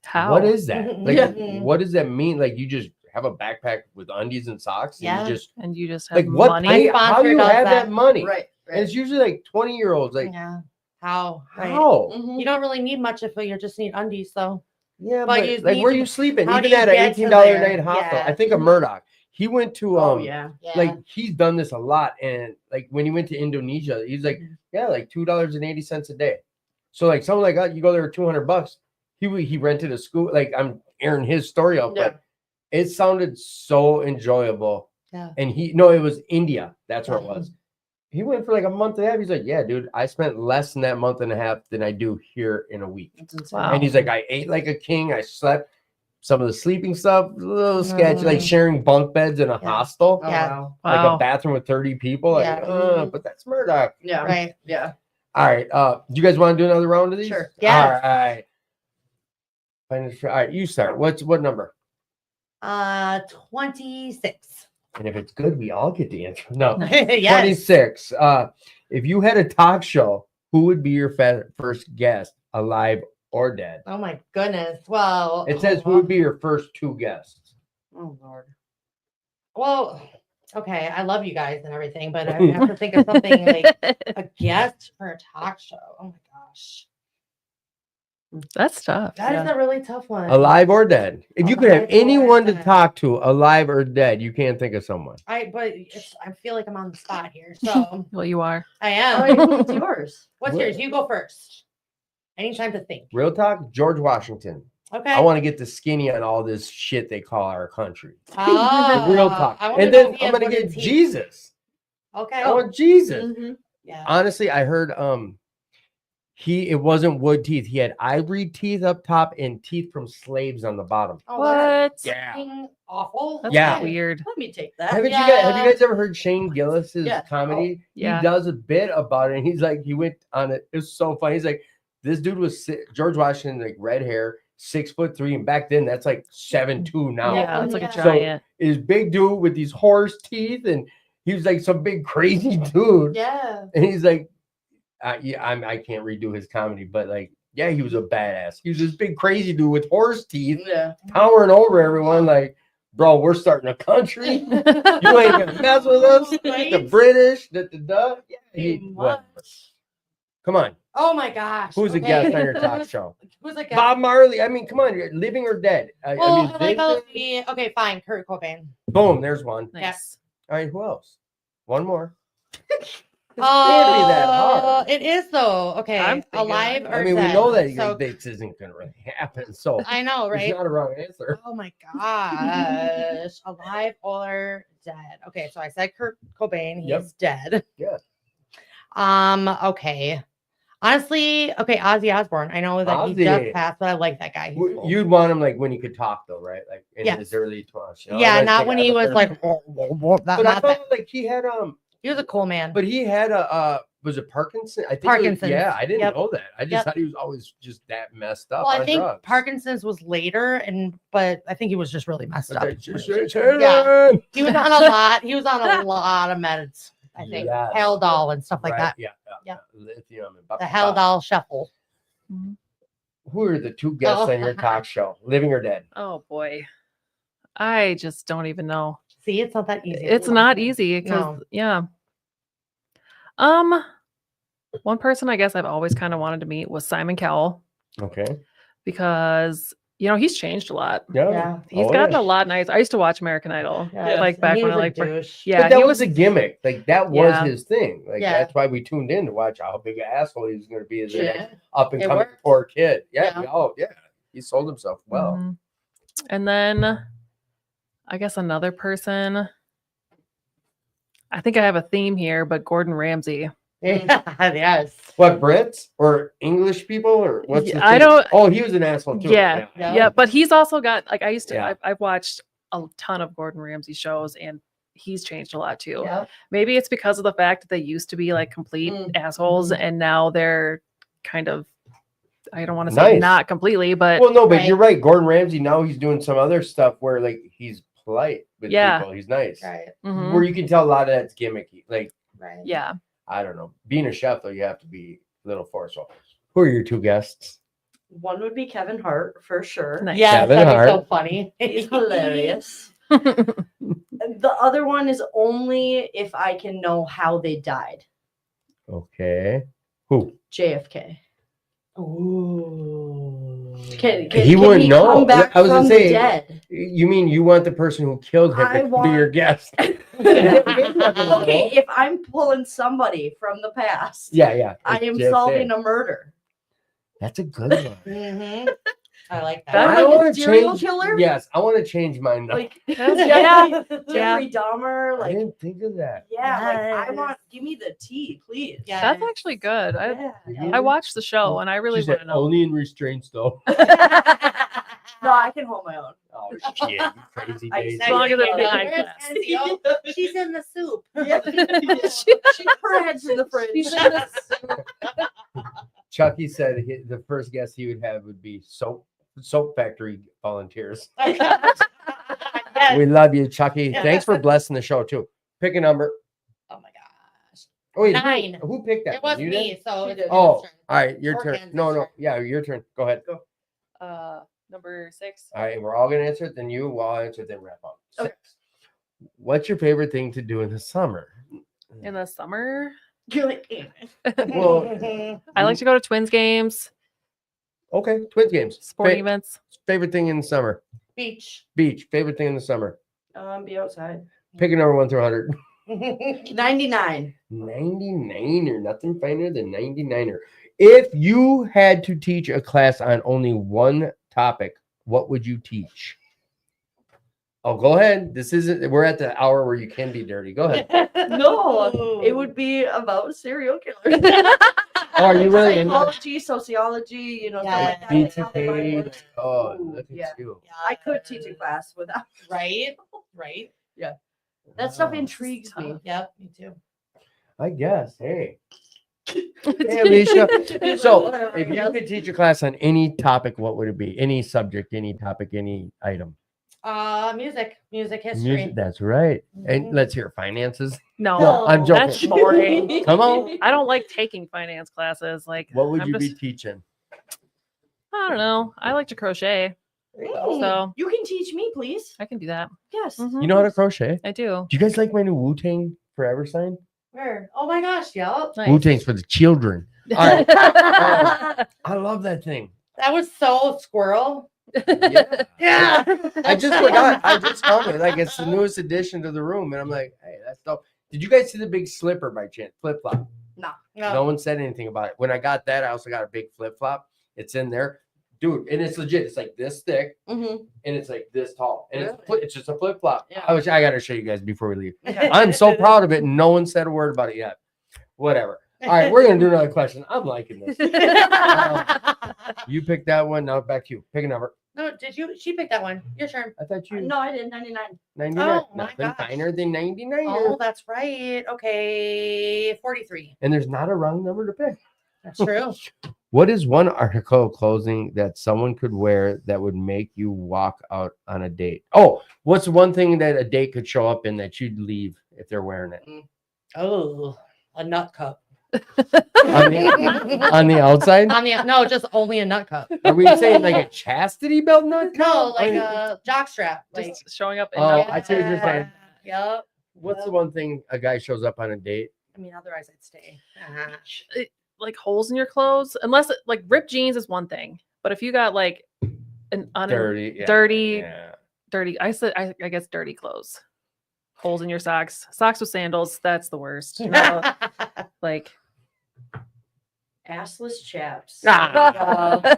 [SPEAKER 6] How?
[SPEAKER 1] what is that? Like,
[SPEAKER 3] Yeah.
[SPEAKER 1] what does that mean? Like, you just have a backpack with undies and socks? And
[SPEAKER 5] Yeah.
[SPEAKER 1] you just,
[SPEAKER 6] And you just have
[SPEAKER 1] like, what?
[SPEAKER 6] money.
[SPEAKER 1] How do you
[SPEAKER 5] sponsor
[SPEAKER 1] have
[SPEAKER 5] does
[SPEAKER 1] that
[SPEAKER 5] that.
[SPEAKER 1] money?
[SPEAKER 3] Right.
[SPEAKER 1] And it's usually like 20-year-olds. Like,
[SPEAKER 5] Yeah. How? Right.
[SPEAKER 1] how?
[SPEAKER 3] Mhm.
[SPEAKER 5] You don't really need much if you just need undies, though.
[SPEAKER 1] Yeah,
[SPEAKER 5] But
[SPEAKER 1] but
[SPEAKER 5] you
[SPEAKER 1] like,
[SPEAKER 5] need
[SPEAKER 1] where
[SPEAKER 5] to-
[SPEAKER 1] you sleeping?
[SPEAKER 5] how do
[SPEAKER 1] Even
[SPEAKER 5] you
[SPEAKER 1] at an
[SPEAKER 5] get to
[SPEAKER 1] $18 a
[SPEAKER 5] there?
[SPEAKER 1] night hostel.
[SPEAKER 5] Yeah.
[SPEAKER 1] I think of Murdoch. He went to
[SPEAKER 3] Oh yeah.
[SPEAKER 5] Yeah.
[SPEAKER 1] like he's done this a lot, and like when he went to Indonesia, he's like, yeah, like $2.80 a day. So like someone like that, you go there with $200. He rented a school. Like I'm airing his story out,
[SPEAKER 3] Yeah.
[SPEAKER 1] but it sounded so enjoyable.
[SPEAKER 5] Yeah.
[SPEAKER 1] And it was India. That's where it was. He went for like a month and a half. He's like, yeah, dude, I spent less than that month and a half than I do here in a week.
[SPEAKER 3] That's insane.
[SPEAKER 6] Wow.
[SPEAKER 1] And he's like, I ate like a king. I slept. Some of the sleeping stuff, a little sketchy, like sharing bunk beds in a
[SPEAKER 5] Yeah.
[SPEAKER 1] hostel,
[SPEAKER 3] Oh,
[SPEAKER 5] Yeah.
[SPEAKER 3] wow.
[SPEAKER 1] like
[SPEAKER 6] Wow.
[SPEAKER 1] a bathroom with 30 people. Like,
[SPEAKER 5] Yeah.
[SPEAKER 1] but that's Murdoch.
[SPEAKER 3] Yeah.
[SPEAKER 5] Right.
[SPEAKER 3] Yeah.
[SPEAKER 1] All right. Do you guys want to do another round of these?
[SPEAKER 3] Sure.
[SPEAKER 5] Yeah.
[SPEAKER 1] All right. All right. You start. What number?
[SPEAKER 5] 26.
[SPEAKER 1] And if it's good, we all get the answer. No.
[SPEAKER 5] Yes.
[SPEAKER 1] 26. If you had a talk show, who would be your first guest, alive or dead?
[SPEAKER 5] Oh my goodness. Well,
[SPEAKER 1] It says who would be your first two guests.
[SPEAKER 3] Oh Lord.
[SPEAKER 5] Well, okay. I love you guys and everything, but I have to think of something like a guest for a talk show. Oh my gosh.
[SPEAKER 6] That's tough.
[SPEAKER 5] That is a really tough one.
[SPEAKER 1] Alive or dead. If you could have
[SPEAKER 5] Alive or
[SPEAKER 1] anyone to
[SPEAKER 5] dead.
[SPEAKER 1] talk to, alive or dead, you can't think of someone.
[SPEAKER 5] I feel like I'm on the spot here. So
[SPEAKER 6] Well, you are.
[SPEAKER 5] I
[SPEAKER 3] Oh,
[SPEAKER 5] am.
[SPEAKER 3] what's yours?
[SPEAKER 5] What's
[SPEAKER 1] What?
[SPEAKER 5] yours? You go first. I need time to think.
[SPEAKER 1] Real talk, George Washington.
[SPEAKER 5] Okay.
[SPEAKER 1] I want to get the skinny on all this shit they call our country.
[SPEAKER 5] Oh,
[SPEAKER 1] The real talk.
[SPEAKER 5] I wanna
[SPEAKER 1] And
[SPEAKER 5] know
[SPEAKER 1] then
[SPEAKER 5] if he
[SPEAKER 1] I'm
[SPEAKER 5] has
[SPEAKER 1] gonna
[SPEAKER 5] wooden
[SPEAKER 1] get
[SPEAKER 5] teeth.
[SPEAKER 1] Jesus.
[SPEAKER 5] Okay.
[SPEAKER 1] I want Jesus.
[SPEAKER 3] Mhm.
[SPEAKER 5] Yeah.
[SPEAKER 1] Honestly, I heard it wasn't wood teeth. He had ivory teeth up top and teeth from slaves on the bottom.
[SPEAKER 5] Oh, that's
[SPEAKER 6] What?
[SPEAKER 1] Yeah.
[SPEAKER 5] fucking awful.
[SPEAKER 6] That's
[SPEAKER 1] Yeah.
[SPEAKER 6] weird.
[SPEAKER 3] Let me take that.
[SPEAKER 1] Have you
[SPEAKER 5] Yeah.
[SPEAKER 1] guys ever heard Shane Gillis's
[SPEAKER 3] Yeah.
[SPEAKER 1] comedy?
[SPEAKER 6] Yeah.
[SPEAKER 1] He does a bit about it, and he's like, he went on it. It was so funny. He's like, this dude was George Washington, like red hair, 6'3", and back then that's like 7'2" now.
[SPEAKER 6] Yeah, that's like a
[SPEAKER 5] Yeah.
[SPEAKER 1] So-
[SPEAKER 6] giant.
[SPEAKER 1] Is big dude with these horse teeth, and he was like some big crazy dude.
[SPEAKER 5] Yeah.
[SPEAKER 1] And he's like, I can't redo his comedy, but like, yeah, he was a badass. He was this big crazy dude with horse teeth,
[SPEAKER 3] Yeah.
[SPEAKER 1] towering over everyone. Like, bro, we're starting a country. You ain't gonna mess with us. The
[SPEAKER 5] Right?
[SPEAKER 1] British, Yeah,
[SPEAKER 3] Pretty
[SPEAKER 1] whatever. Come on,
[SPEAKER 5] Oh my gosh.
[SPEAKER 1] who's a
[SPEAKER 5] okay.
[SPEAKER 1] guest on your talk show?
[SPEAKER 5] Who's a guest?
[SPEAKER 1] Bob Marley. I mean, come on, you're living or dead?
[SPEAKER 5] Well, I like
[SPEAKER 1] they-
[SPEAKER 5] all the. Okay, fine. Kurt Cobain.
[SPEAKER 1] boom, there's one.
[SPEAKER 6] Nice.
[SPEAKER 1] All right, who else? One more.
[SPEAKER 5] Oh,
[SPEAKER 1] be that hard.
[SPEAKER 5] it is though. Okay,
[SPEAKER 6] I'm thinking-
[SPEAKER 5] alive or
[SPEAKER 1] I mean,
[SPEAKER 5] dead?
[SPEAKER 1] we know that
[SPEAKER 5] So,
[SPEAKER 1] this isn't gonna really happen. So
[SPEAKER 5] I know,
[SPEAKER 1] it's
[SPEAKER 5] right?
[SPEAKER 1] not a wrong answer.
[SPEAKER 5] Oh my gosh, alive or dead? Okay, so I said Kurt Cobain. He's
[SPEAKER 1] Yep.
[SPEAKER 5] dead.
[SPEAKER 1] Yeah.
[SPEAKER 5] Okay. Honestly, okay, Ozzy Osbourne. I know that he
[SPEAKER 1] Ozzy.
[SPEAKER 5] just passed, but I like that guy. He's cool.
[SPEAKER 1] You'd want him like when he could talk though, right? Like in
[SPEAKER 5] Yes.
[SPEAKER 1] his early 20s.
[SPEAKER 5] yeah, not when he was like.
[SPEAKER 1] But I
[SPEAKER 5] Not that.
[SPEAKER 1] thought like he had
[SPEAKER 5] He was a cool man.
[SPEAKER 1] but he had a was it Parkinson? I think
[SPEAKER 5] Parkinson's.
[SPEAKER 1] yeah, I didn't
[SPEAKER 5] Yep.
[SPEAKER 1] know that. I just
[SPEAKER 5] Yep.
[SPEAKER 1] thought he was always just that messed up.
[SPEAKER 5] Well, I
[SPEAKER 1] on
[SPEAKER 5] think
[SPEAKER 1] drugs.
[SPEAKER 5] Parkinson's was later, but I think he was just really messed
[SPEAKER 1] But
[SPEAKER 5] up.
[SPEAKER 1] they just-
[SPEAKER 5] Yeah. He was on a lot. He was on a lot of meds. I think
[SPEAKER 1] Yes.
[SPEAKER 5] Haldol and stuff like
[SPEAKER 1] Right,
[SPEAKER 5] that.
[SPEAKER 1] Yeah,
[SPEAKER 5] Yep.
[SPEAKER 1] Lithium and
[SPEAKER 5] The Haldol shuffle.
[SPEAKER 1] Who are the two guests on your talk show, living or dead?
[SPEAKER 6] Oh boy. I just don't even know.
[SPEAKER 5] See, it's not that easy.
[SPEAKER 6] It's not easy because
[SPEAKER 5] No.
[SPEAKER 6] yeah. One person I guess I've always kind of wanted to meet was Simon Cowell
[SPEAKER 1] Okay.
[SPEAKER 6] because he's changed a lot.
[SPEAKER 1] Yeah.
[SPEAKER 5] Yeah.
[SPEAKER 6] He's gotten a lot nice. I used to watch American Idol
[SPEAKER 5] Yeah.
[SPEAKER 6] like
[SPEAKER 5] And
[SPEAKER 6] back
[SPEAKER 5] he
[SPEAKER 6] when I
[SPEAKER 5] was a
[SPEAKER 6] like
[SPEAKER 5] douche.
[SPEAKER 6] yeah,
[SPEAKER 1] but that
[SPEAKER 6] he
[SPEAKER 1] was a gimmick. Like that was
[SPEAKER 6] Yeah.
[SPEAKER 1] his thing. Like
[SPEAKER 5] Yeah.
[SPEAKER 1] that's why we tuned in to watch how big an asshole he was going to be as
[SPEAKER 5] Yeah.
[SPEAKER 1] an up and
[SPEAKER 5] It
[SPEAKER 1] coming
[SPEAKER 5] worked.
[SPEAKER 1] poor kid. Yeah.
[SPEAKER 5] Yeah.
[SPEAKER 1] Oh yeah. He sold himself well.
[SPEAKER 6] Mhm. And then I guess another person. I think I have a theme here, but Gordon Ramsay.
[SPEAKER 5] Yes.
[SPEAKER 1] What, Brits or English people or what's the
[SPEAKER 6] Yeah, I
[SPEAKER 1] thing?
[SPEAKER 6] don't-
[SPEAKER 1] Oh, he was an asshole too.
[SPEAKER 6] Yeah.
[SPEAKER 5] Yeah.
[SPEAKER 6] Yeah, but he's also got like
[SPEAKER 1] Yeah.
[SPEAKER 6] I've watched a ton of Gordon Ramsay shows and he's changed a lot too.
[SPEAKER 5] Yep.
[SPEAKER 6] Maybe it's because of the fact that they used to be like complete assholes and now they're kind of I don't want to say
[SPEAKER 1] Nice.
[SPEAKER 6] not completely, but
[SPEAKER 1] Well, no, but
[SPEAKER 5] Right.
[SPEAKER 1] you're right. Gordon Ramsay now he's doing some other stuff where like he's polite with
[SPEAKER 6] Yeah.
[SPEAKER 1] people. He's nice.
[SPEAKER 5] Right.
[SPEAKER 6] mhm,
[SPEAKER 1] Where you can tell a lot of that's gimmicky. Like
[SPEAKER 5] Right.
[SPEAKER 6] yeah.
[SPEAKER 1] I don't know. Being a chef though, you have to be a little forceful. Who are your two guests?
[SPEAKER 3] One would be Kevin Hart for sure.
[SPEAKER 6] Nice.
[SPEAKER 5] Yes,
[SPEAKER 1] Kevin
[SPEAKER 5] that'd be so
[SPEAKER 1] Hart.
[SPEAKER 5] funny.
[SPEAKER 3] He's hilarious. The other one is only if I can know how they died.
[SPEAKER 1] Okay. Who?
[SPEAKER 3] JFK.
[SPEAKER 5] Ooh.
[SPEAKER 1] He wouldn't know.
[SPEAKER 3] Come back
[SPEAKER 1] I was gonna
[SPEAKER 3] from
[SPEAKER 1] say-
[SPEAKER 3] the dead.
[SPEAKER 1] You mean you want the person who killed him
[SPEAKER 3] I
[SPEAKER 1] to
[SPEAKER 3] want-
[SPEAKER 1] be your guest?
[SPEAKER 3] Okay, if I'm pulling somebody from the past,
[SPEAKER 1] Yeah.
[SPEAKER 3] I
[SPEAKER 1] it's
[SPEAKER 3] am
[SPEAKER 1] JFK.
[SPEAKER 3] solving a murder.
[SPEAKER 1] That's a good one.
[SPEAKER 5] Mhm. I like
[SPEAKER 6] That
[SPEAKER 5] that.
[SPEAKER 3] Like
[SPEAKER 1] I
[SPEAKER 3] a
[SPEAKER 1] wanna
[SPEAKER 3] serial
[SPEAKER 1] change-
[SPEAKER 3] killer?
[SPEAKER 1] Yes, I want to change mine now.
[SPEAKER 3] Like
[SPEAKER 6] Yeah.
[SPEAKER 3] Jeffrey Dahmer,
[SPEAKER 1] I
[SPEAKER 3] like
[SPEAKER 1] didn't think of that.
[SPEAKER 3] yeah, like I
[SPEAKER 5] Yes.
[SPEAKER 3] want give me the tea, please.
[SPEAKER 5] Yeah.
[SPEAKER 6] That's actually good.
[SPEAKER 3] Yeah.
[SPEAKER 6] I watched the show and I really
[SPEAKER 1] She
[SPEAKER 6] want
[SPEAKER 1] said
[SPEAKER 6] to know.
[SPEAKER 1] only in restraints though.
[SPEAKER 3] No, I can hold my own.
[SPEAKER 1] Oh shit, you crazy
[SPEAKER 3] I
[SPEAKER 1] days.
[SPEAKER 6] As long as it's
[SPEAKER 5] Where's
[SPEAKER 6] behind
[SPEAKER 5] Kenzie?
[SPEAKER 6] glass.
[SPEAKER 5] Oh, she's in the soup.
[SPEAKER 3] She her head's in the fridge.
[SPEAKER 1] Chucky said the first guest he would have would be soap factory volunteers.
[SPEAKER 5] Yes.
[SPEAKER 1] We love you, Chucky.
[SPEAKER 5] Yeah.
[SPEAKER 1] Thanks for blessing the show too. Pick a number.
[SPEAKER 5] Oh my gosh.
[SPEAKER 1] Oh wait,
[SPEAKER 5] 9.
[SPEAKER 1] who picked that?
[SPEAKER 5] It was
[SPEAKER 1] one? You
[SPEAKER 5] me,
[SPEAKER 1] did?
[SPEAKER 5] so
[SPEAKER 3] She
[SPEAKER 5] it's
[SPEAKER 3] did.
[SPEAKER 1] Oh,
[SPEAKER 5] Ken's turn.
[SPEAKER 1] all right, your
[SPEAKER 5] Or
[SPEAKER 1] turn.
[SPEAKER 5] Ken's
[SPEAKER 1] No,
[SPEAKER 5] turn.
[SPEAKER 1] yeah, your turn. Go ahead.
[SPEAKER 6] Number 6.
[SPEAKER 1] All right, we're all gonna answer it. Then you, we'll all answer it. Then wrap up.
[SPEAKER 3] Okay.
[SPEAKER 1] 6. What's your favorite thing to do in the summer?
[SPEAKER 6] In the summer,
[SPEAKER 3] You're like,
[SPEAKER 1] Well,
[SPEAKER 6] I like to go to Twins games,
[SPEAKER 1] okay, Twins games.
[SPEAKER 6] sporting
[SPEAKER 1] Fa-
[SPEAKER 6] events.
[SPEAKER 1] Favorite thing in the summer?
[SPEAKER 5] Beach.
[SPEAKER 1] Beach. Favorite thing in the summer?
[SPEAKER 3] be outside.
[SPEAKER 1] Pick a number 1 through 100.
[SPEAKER 3] 99.
[SPEAKER 1] 99er. Nothing finer than 99er. If you had to teach a class on only one topic, what would you teach? Oh, go ahead. This isn't. We're at the hour where you can be dirty. Go ahead.
[SPEAKER 3] No, it would be about serial killers.
[SPEAKER 1] Oh, are you really into
[SPEAKER 3] psychology, sociology, you know, stuff like that, like how they
[SPEAKER 1] BTK?
[SPEAKER 3] work.
[SPEAKER 1] Oh,
[SPEAKER 3] Ooh,
[SPEAKER 1] look at
[SPEAKER 3] yeah.
[SPEAKER 1] you.
[SPEAKER 3] I could teach a class without
[SPEAKER 5] Right. Right.
[SPEAKER 3] that stuff
[SPEAKER 1] Wow.
[SPEAKER 3] intrigues me.
[SPEAKER 5] Yep. Me too.
[SPEAKER 1] I guess. Hey. Hey, Alicia. So, if you could teach a class on any topic, what would it be? Any subject, any topic, any item?
[SPEAKER 5] Music history.
[SPEAKER 1] Music. That's right. And
[SPEAKER 5] Mhm.
[SPEAKER 1] let's hear finances.
[SPEAKER 6] No,
[SPEAKER 1] No, I'm joking.
[SPEAKER 6] that's boring.
[SPEAKER 1] Come on.
[SPEAKER 6] I don't like taking finance classes. Like,
[SPEAKER 1] What would
[SPEAKER 6] I'm
[SPEAKER 1] you be
[SPEAKER 6] just-
[SPEAKER 1] teaching?
[SPEAKER 6] I don't know. I like to crochet, so
[SPEAKER 3] You can teach me, please.
[SPEAKER 6] I can do that.
[SPEAKER 3] Yes.
[SPEAKER 6] Mhm.
[SPEAKER 1] You know how to crochet?
[SPEAKER 6] I do.
[SPEAKER 1] Do you guys like my new Wu Tang Forever sign?
[SPEAKER 5] Where? Oh my gosh. Yep.
[SPEAKER 6] Nice.
[SPEAKER 1] Wu Tang's for the children. All right. I love that thing.
[SPEAKER 5] That was so squirrel.
[SPEAKER 1] Yeah.
[SPEAKER 5] Yeah.
[SPEAKER 1] I just forgot. I just found it. Like it's the newest addition to the room, and I'm like, hey, that's dope. Did you guys see the big slipper by chance? Flip flop. No one said anything about it. When I got that, I also got a big flip flop. It's in there, dude, and it's legit. It's like this thick,
[SPEAKER 3] Mhm.
[SPEAKER 1] and it's like this tall, and
[SPEAKER 3] Really?
[SPEAKER 1] it's just a flip flop.
[SPEAKER 3] Yeah.
[SPEAKER 1] I got to show you guys before we leave. I'm so proud of it, and no one said a word about it yet. Whatever. All right, we're gonna do another question. I'm liking this. You picked that one. Now back to you. Pick a number.
[SPEAKER 5] No, did you? She picked that one. Your turn.
[SPEAKER 1] I thought you
[SPEAKER 3] No, I did 99.
[SPEAKER 1] 99.
[SPEAKER 5] Oh, my
[SPEAKER 1] Nothing
[SPEAKER 5] gosh.
[SPEAKER 1] finer than 99.
[SPEAKER 5] Oh, that's right. Okay, 43.
[SPEAKER 1] And there's not a wrong number to pick.
[SPEAKER 5] That's true.
[SPEAKER 1] What is one article of clothing that someone could wear that would make you walk out on a date? Oh, what's one thing that a date could show up in that you'd leave if they're wearing it?
[SPEAKER 5] Oh, a nut cup.
[SPEAKER 1] On the outside?
[SPEAKER 5] No, just only a nut cup.
[SPEAKER 1] Are we saying like a chastity belt nut?
[SPEAKER 5] No,
[SPEAKER 1] cup?
[SPEAKER 5] like
[SPEAKER 1] Or-
[SPEAKER 5] a jock strap. Like,
[SPEAKER 6] Just showing up. In
[SPEAKER 1] Oh,
[SPEAKER 6] nothing.
[SPEAKER 1] I see what you're saying.
[SPEAKER 5] Yep.
[SPEAKER 1] What's the one thing a guy shows up on a date?
[SPEAKER 5] I mean, otherwise I'd stay.
[SPEAKER 6] Like holes in your clothes, unless like ripped jeans is one thing, but if you got like an
[SPEAKER 1] Dirty. Yeah.
[SPEAKER 6] dirty,
[SPEAKER 1] Yeah.
[SPEAKER 6] dirty, I guess dirty clothes, holes in your socks with sandals. That's the worst. You know, like
[SPEAKER 3] Assless chaps.
[SPEAKER 1] Ah.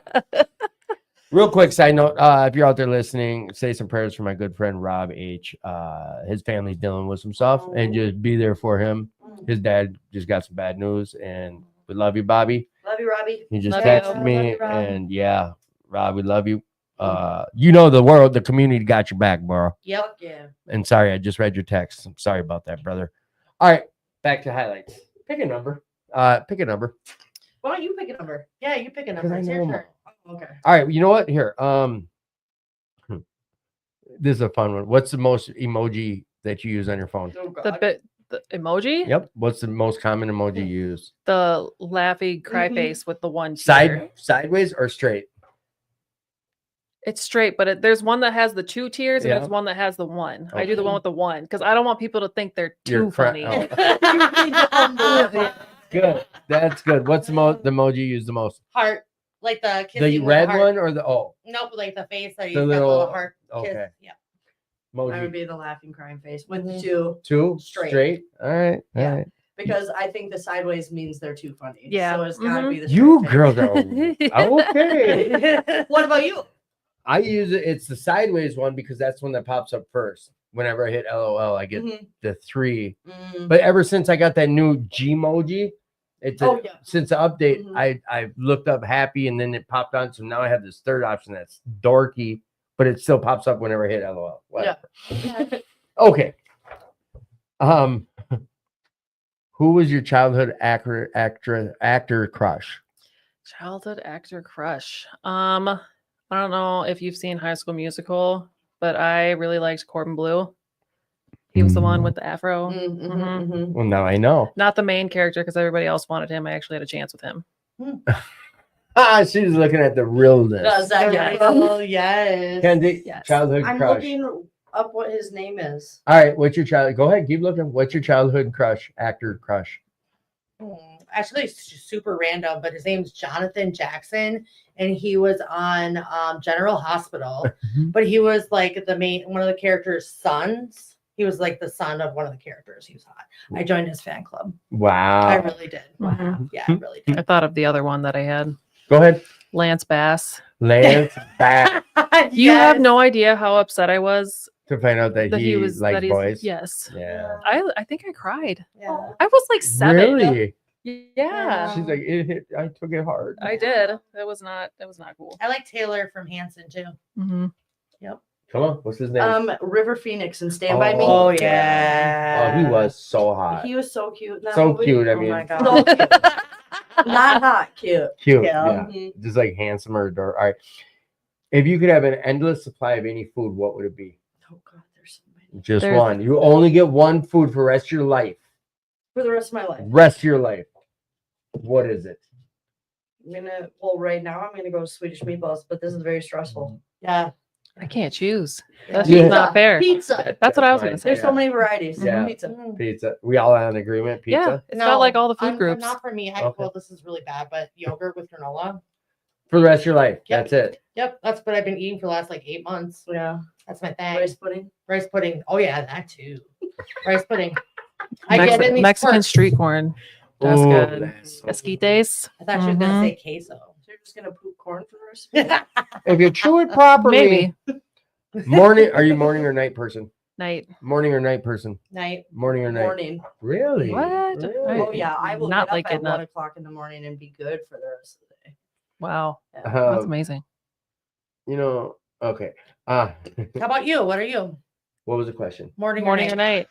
[SPEAKER 1] Real quick side note, if you're out there listening, say some prayers for my good friend Rob H. His family's dealing with some stuff, and just be there for him. His dad just got some bad news, and we love you, Bobby.
[SPEAKER 3] Love you, Robbie.
[SPEAKER 1] He just
[SPEAKER 6] Love
[SPEAKER 1] texted
[SPEAKER 6] you.
[SPEAKER 1] me,
[SPEAKER 3] Love you, Rob.
[SPEAKER 1] and yeah, Rob, we love you. You know the world, the community got your back, bro.
[SPEAKER 5] Yep.
[SPEAKER 3] Yeah.
[SPEAKER 1] And sorry, I just read your text. I'm sorry about that, brother. All right, back to highlights. Pick a number. Pick a number.
[SPEAKER 3] Why don't you pick a number?
[SPEAKER 5] Yeah, you pick a number.
[SPEAKER 1] I
[SPEAKER 5] It's
[SPEAKER 1] know
[SPEAKER 5] your
[SPEAKER 1] 'em
[SPEAKER 5] turn.
[SPEAKER 3] Oh, okay.
[SPEAKER 1] All right, you know what? Here, this is a fun one. What's the most emoji that you use on your phone?
[SPEAKER 3] Oh,
[SPEAKER 6] the emoji,
[SPEAKER 1] Yep. What's the most common emoji you use?
[SPEAKER 6] the laughy cry
[SPEAKER 3] Mhm.
[SPEAKER 6] face with the one tear.
[SPEAKER 1] Sideways or straight?
[SPEAKER 6] It's straight, but there's one that has the two tiers and
[SPEAKER 1] Yeah.
[SPEAKER 6] there's one that has the one. I do the
[SPEAKER 1] Okay.
[SPEAKER 6] one with the one because I don't want people to think they're
[SPEAKER 1] You're
[SPEAKER 6] too
[SPEAKER 1] cra-
[SPEAKER 6] funny.
[SPEAKER 1] oh. Good. That's good. What's the emoji you use the most?
[SPEAKER 5] Heart, like the kissing
[SPEAKER 1] The
[SPEAKER 5] with
[SPEAKER 1] red
[SPEAKER 5] heart.
[SPEAKER 1] one or the
[SPEAKER 5] Nope, like the face that you
[SPEAKER 1] The
[SPEAKER 5] got the little
[SPEAKER 1] little-
[SPEAKER 5] heart. Kiss.
[SPEAKER 1] okay.
[SPEAKER 5] Yeah.
[SPEAKER 3] I would
[SPEAKER 1] emoji?
[SPEAKER 3] be the laughing crying face with the
[SPEAKER 5] Mhm.
[SPEAKER 3] two
[SPEAKER 1] Two
[SPEAKER 3] Straight.
[SPEAKER 1] All right. All
[SPEAKER 3] Yeah.
[SPEAKER 1] right.
[SPEAKER 3] because I think the sideways means they're too funny.
[SPEAKER 6] Yeah.
[SPEAKER 3] So it's gotta
[SPEAKER 6] Mhm.
[SPEAKER 3] be the
[SPEAKER 1] You
[SPEAKER 3] straight
[SPEAKER 1] girls
[SPEAKER 3] face.
[SPEAKER 1] are okay.
[SPEAKER 3] What about you?
[SPEAKER 1] I use it. It's the sideways one because that's one that pops up first. Whenever I hit LOL, I get
[SPEAKER 3] Mhm.
[SPEAKER 1] the 3.
[SPEAKER 3] Mm.
[SPEAKER 1] But ever since I got that new Gmoji,
[SPEAKER 3] Oh, yeah.
[SPEAKER 1] since the update,
[SPEAKER 3] Mhm.
[SPEAKER 1] I looked up happy and then it popped on. So now I have this third option that's dorky, but it still pops up whenever I hit LOL. Whatever. Okay. Who was your childhood actor crush?
[SPEAKER 6] Childhood actor crush. I don't know if you've seen High School Musical, but I really liked Corbin Blue. He was the one with the afro.
[SPEAKER 3] Mm, mhm,
[SPEAKER 6] Mhm.
[SPEAKER 3] mhm.
[SPEAKER 1] Well, now I know.
[SPEAKER 6] Not the main character because everybody else wanted him. I actually had a chance with him.
[SPEAKER 1] She's looking at the realness.
[SPEAKER 3] Does that
[SPEAKER 6] Yeah.
[SPEAKER 5] Oh yes.
[SPEAKER 1] Candy,
[SPEAKER 6] Yes.
[SPEAKER 1] childhood
[SPEAKER 3] I'm
[SPEAKER 1] crush.
[SPEAKER 3] looking up what his name is.
[SPEAKER 1] All right, what's your child? Go ahead, keep looking. What's your childhood crush? Actor crush.
[SPEAKER 5] Actually, it's super random, but his name's Jonathan Jackson, and he was on General Hospital. But he was like one of the characters' sons. He was like the son of one of the characters. He was hot. I joined his fan club. I
[SPEAKER 1] Wow.
[SPEAKER 5] really did.
[SPEAKER 6] Mhm.
[SPEAKER 5] Yeah, I really did.
[SPEAKER 6] I thought of the other one that I had,
[SPEAKER 1] Go ahead.
[SPEAKER 6] Lance Bass.
[SPEAKER 1] Lance back
[SPEAKER 6] You have
[SPEAKER 5] Yes.
[SPEAKER 6] no idea how upset I was
[SPEAKER 1] to find out that,
[SPEAKER 6] that
[SPEAKER 1] he
[SPEAKER 6] was
[SPEAKER 1] likes
[SPEAKER 6] that he's
[SPEAKER 1] boys.
[SPEAKER 6] yes.
[SPEAKER 1] Yeah.
[SPEAKER 6] I think I cried.
[SPEAKER 5] Yeah.
[SPEAKER 6] I was like 7.
[SPEAKER 1] Really?
[SPEAKER 6] Yeah.
[SPEAKER 1] She's like, it hit, I took it hard.
[SPEAKER 6] I did. It was not cool.
[SPEAKER 5] I like Taylor from Hanson too.
[SPEAKER 6] Mm-hmm.
[SPEAKER 1] Come on, what's his name?
[SPEAKER 3] River Phoenix and Stand By Me.
[SPEAKER 1] Oh,
[SPEAKER 5] yeah.
[SPEAKER 1] Oh, he was so hot.
[SPEAKER 3] He was so cute. in that
[SPEAKER 1] So
[SPEAKER 3] movie.
[SPEAKER 1] cute. I
[SPEAKER 3] Oh
[SPEAKER 1] mean,
[SPEAKER 3] my god. Not hot, cute.
[SPEAKER 1] cute.
[SPEAKER 5] Yeah.
[SPEAKER 1] Yeah. Just like handsome or dark. All right. If you could have an endless supply of any food, what would it be?
[SPEAKER 3] Oh god, there's so many.
[SPEAKER 1] Just
[SPEAKER 6] There's-
[SPEAKER 1] one. You only get one food for the rest of your life.
[SPEAKER 3] For the rest of my life.
[SPEAKER 1] Rest of your life. What is it?
[SPEAKER 3] Right now I'm gonna go Swedish meatballs, but this is very stressful.
[SPEAKER 5] Yeah.
[SPEAKER 6] I can't choose. That's
[SPEAKER 1] Yeah.
[SPEAKER 6] just not fair.
[SPEAKER 3] Pizza.
[SPEAKER 6] That's what I was
[SPEAKER 1] fine.
[SPEAKER 6] gonna say.
[SPEAKER 3] There's so many varieties.
[SPEAKER 1] Yeah.
[SPEAKER 3] Pizza.
[SPEAKER 1] Pizza. We all on agreement? Pizza?
[SPEAKER 6] Yeah, it's got like all the food groups.
[SPEAKER 5] Not for me.
[SPEAKER 1] Okay.
[SPEAKER 5] Well, this is really bad, but yogurt with granola.
[SPEAKER 1] For the rest of your life.
[SPEAKER 5] Yep.
[SPEAKER 1] That's it.
[SPEAKER 5] Yep, that's what I've been eating for the last like 8 months.
[SPEAKER 3] Yeah.
[SPEAKER 5] That's my thing.
[SPEAKER 3] Rice pudding.
[SPEAKER 5] Rice pudding. Oh yeah, that too. Rice pudding. I
[SPEAKER 6] Mex-
[SPEAKER 5] get it in these
[SPEAKER 6] Mexican
[SPEAKER 5] quirks.
[SPEAKER 6] street corn. That's
[SPEAKER 1] Ooh,
[SPEAKER 6] good.
[SPEAKER 1] that's so
[SPEAKER 6] Esquites.
[SPEAKER 5] I thought she was gonna say queso.
[SPEAKER 3] So you're just gonna poop corn for the rest of your life?
[SPEAKER 1] If you chew it properly.
[SPEAKER 6] Maybe.
[SPEAKER 1] Morning. Are you morning or night person?
[SPEAKER 6] Night.
[SPEAKER 1] Morning or night person?
[SPEAKER 5] Night.
[SPEAKER 1] Morning or night?
[SPEAKER 3] Morning.
[SPEAKER 1] Really?
[SPEAKER 6] What?
[SPEAKER 1] Really?
[SPEAKER 3] Oh yeah, I will
[SPEAKER 6] Not
[SPEAKER 3] get
[SPEAKER 6] like
[SPEAKER 3] up
[SPEAKER 6] it,
[SPEAKER 3] at
[SPEAKER 6] not-
[SPEAKER 3] 1 o'clock in the morning and be good for the rest of the day.
[SPEAKER 6] Wow. That's
[SPEAKER 1] Um,
[SPEAKER 6] amazing.
[SPEAKER 1] you know, okay.
[SPEAKER 5] How about you? What are you?
[SPEAKER 1] What was the question?
[SPEAKER 5] Morning,
[SPEAKER 6] Morning or night.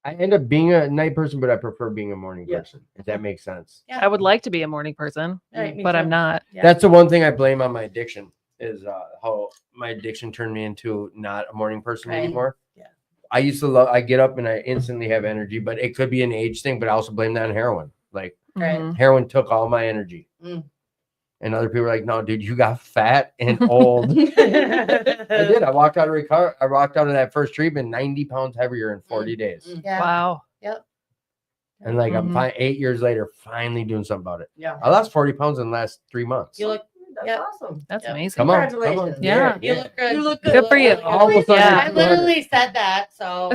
[SPEAKER 1] I end up being a night person, but I prefer being a morning
[SPEAKER 3] Yeah.
[SPEAKER 1] person. If that makes sense.
[SPEAKER 5] Yeah.
[SPEAKER 6] I would like to be a morning person,
[SPEAKER 5] Right, me
[SPEAKER 6] but
[SPEAKER 5] too.
[SPEAKER 6] I'm not.
[SPEAKER 5] Yeah.
[SPEAKER 1] That's the one thing I blame on my addiction is how my addiction turned me into not a morning person
[SPEAKER 3] Right.
[SPEAKER 1] anymore.
[SPEAKER 5] Yeah.
[SPEAKER 1] I used to love. I get up and I instantly have energy, but it could be an age thing. But I also blame that on heroin. Like
[SPEAKER 5] Right.
[SPEAKER 6] Mhm.
[SPEAKER 1] heroin took all my energy.
[SPEAKER 5] Mm.
[SPEAKER 1] And other people are like, "No, dude, you got fat and old." I did. I walked out of recover. I walked out of that first treatment 90 pounds heavier in 40 days.
[SPEAKER 5] Yeah.
[SPEAKER 6] Wow.
[SPEAKER 1] And like I'm
[SPEAKER 6] Mhm.
[SPEAKER 1] fine 8 years later, finally doing something about it.
[SPEAKER 3] Yeah.
[SPEAKER 1] I lost 40 pounds in the last 3 months.
[SPEAKER 5] You look.
[SPEAKER 3] That's
[SPEAKER 5] Yeah.
[SPEAKER 3] awesome.
[SPEAKER 6] That's
[SPEAKER 5] Yeah.
[SPEAKER 6] amazing.
[SPEAKER 1] Come on,
[SPEAKER 3] Congratulations.
[SPEAKER 6] Yeah.
[SPEAKER 5] You look good.
[SPEAKER 3] You look
[SPEAKER 6] Good for you.
[SPEAKER 1] Almost
[SPEAKER 6] Yeah.
[SPEAKER 5] I literally said that. So.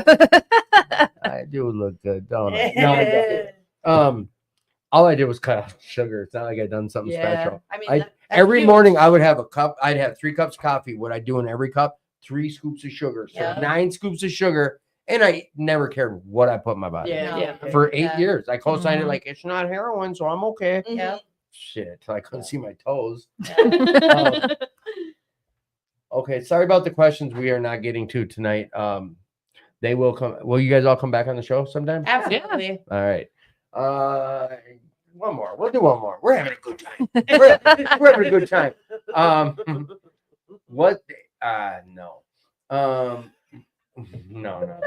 [SPEAKER 1] I do look good, don't I? No, I don't. All I did was cut out sugar. It's not like I done something special.
[SPEAKER 3] I mean,
[SPEAKER 1] I-
[SPEAKER 3] that's
[SPEAKER 1] Every
[SPEAKER 3] huge.
[SPEAKER 1] morning I would have a cup. I'd have 3 cups of coffee. What I do in every cup, 3 scoops of sugar. So
[SPEAKER 5] Yeah.
[SPEAKER 1] 9 scoops of sugar. And I never cared what I put in my body.
[SPEAKER 3] Yeah.
[SPEAKER 5] Yeah.
[SPEAKER 3] okay.
[SPEAKER 1] For 8
[SPEAKER 5] Yeah.
[SPEAKER 1] years, I co-signed it
[SPEAKER 6] Mhm.
[SPEAKER 1] like it's not heroin, so I'm okay.
[SPEAKER 3] Mhm.
[SPEAKER 5] Yeah.
[SPEAKER 1] Shit, till I couldn't see my toes.
[SPEAKER 5] Yeah.
[SPEAKER 1] Okay, sorry about the questions we are not getting to tonight. They will come. Will you guys all come back on the show sometime?
[SPEAKER 5] Absolutely.
[SPEAKER 1] All right. One more. We'll do one more. We're having a good time. We're having a good time. What? No. No.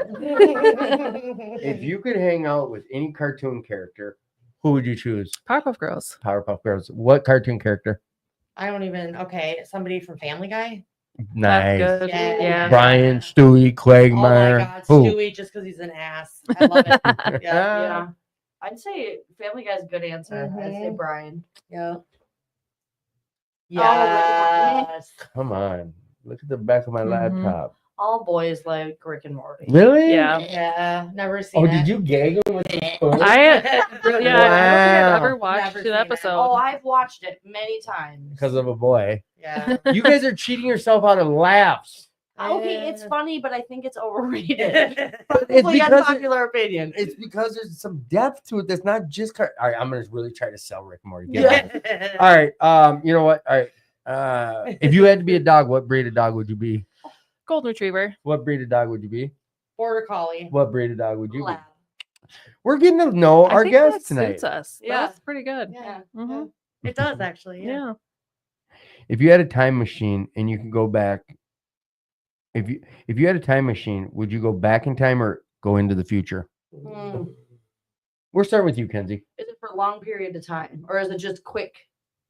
[SPEAKER 1] If you could hang out with any cartoon character, who would you choose?
[SPEAKER 6] Powerpuff Girls.
[SPEAKER 1] Powerpuff Girls. What cartoon character?
[SPEAKER 5] I don't even. Okay, somebody from Family Guy.
[SPEAKER 1] Nice.
[SPEAKER 6] That's good.
[SPEAKER 5] Yeah.
[SPEAKER 6] Yeah.
[SPEAKER 1] Brian, Stewie,
[SPEAKER 5] Oh
[SPEAKER 1] Quagmire.
[SPEAKER 5] my God,
[SPEAKER 1] Who?
[SPEAKER 5] Stewie, just because he's an ass. I love it. Yeah.
[SPEAKER 3] Yeah. I'd say Family Guy's a good answer. I'd say
[SPEAKER 5] Mhm.
[SPEAKER 3] Brian.
[SPEAKER 5] Yeah.
[SPEAKER 3] Oh,
[SPEAKER 5] Yes.
[SPEAKER 1] Come on. Look at the back of my
[SPEAKER 6] Mhm.
[SPEAKER 1] laptop.
[SPEAKER 3] All boys like Rick and Morty.
[SPEAKER 1] Really?
[SPEAKER 6] Yeah.
[SPEAKER 5] Yeah. Never seen
[SPEAKER 1] Oh,
[SPEAKER 5] it.
[SPEAKER 1] did you gag him with the spoon?
[SPEAKER 6] I don't think I've
[SPEAKER 1] Wow.
[SPEAKER 6] ever watched
[SPEAKER 5] Never
[SPEAKER 6] an
[SPEAKER 5] seen it.
[SPEAKER 6] episode.
[SPEAKER 3] Oh, I've watched it many times.
[SPEAKER 1] Because of a boy.
[SPEAKER 5] Yeah.
[SPEAKER 1] You guys are cheating yourself out of laughs.
[SPEAKER 3] Okay, it's funny, but I think it's overrated.
[SPEAKER 1] It's
[SPEAKER 3] Probably
[SPEAKER 1] because
[SPEAKER 3] unpopular opinion.
[SPEAKER 1] It's because there's some depth to it. That's not just. All right, I'm gonna really try to sell Rick and Morty. Get out of it. All right. You know what? All right. If you had to be a dog, what breed of dog would you be?
[SPEAKER 6] Golden Retriever.
[SPEAKER 1] What breed of dog would you be?
[SPEAKER 5] Border Collie.
[SPEAKER 1] What breed of dog would you be?
[SPEAKER 3] Lab.
[SPEAKER 1] We're getting to know
[SPEAKER 6] I
[SPEAKER 1] our
[SPEAKER 6] think
[SPEAKER 1] guests
[SPEAKER 6] that
[SPEAKER 1] tonight.
[SPEAKER 6] suits us.
[SPEAKER 3] Yeah.
[SPEAKER 6] That's pretty good.
[SPEAKER 5] Yeah.
[SPEAKER 6] Mhm.
[SPEAKER 5] It does actually. Yeah.
[SPEAKER 6] Yeah.
[SPEAKER 1] If you had a time machine and you could go back, if you had a time machine, would you go back in time or go into the future?
[SPEAKER 5] Mm.
[SPEAKER 1] We're starting with you, Kenzie.
[SPEAKER 3] Is it for a long period of time, or is it just quick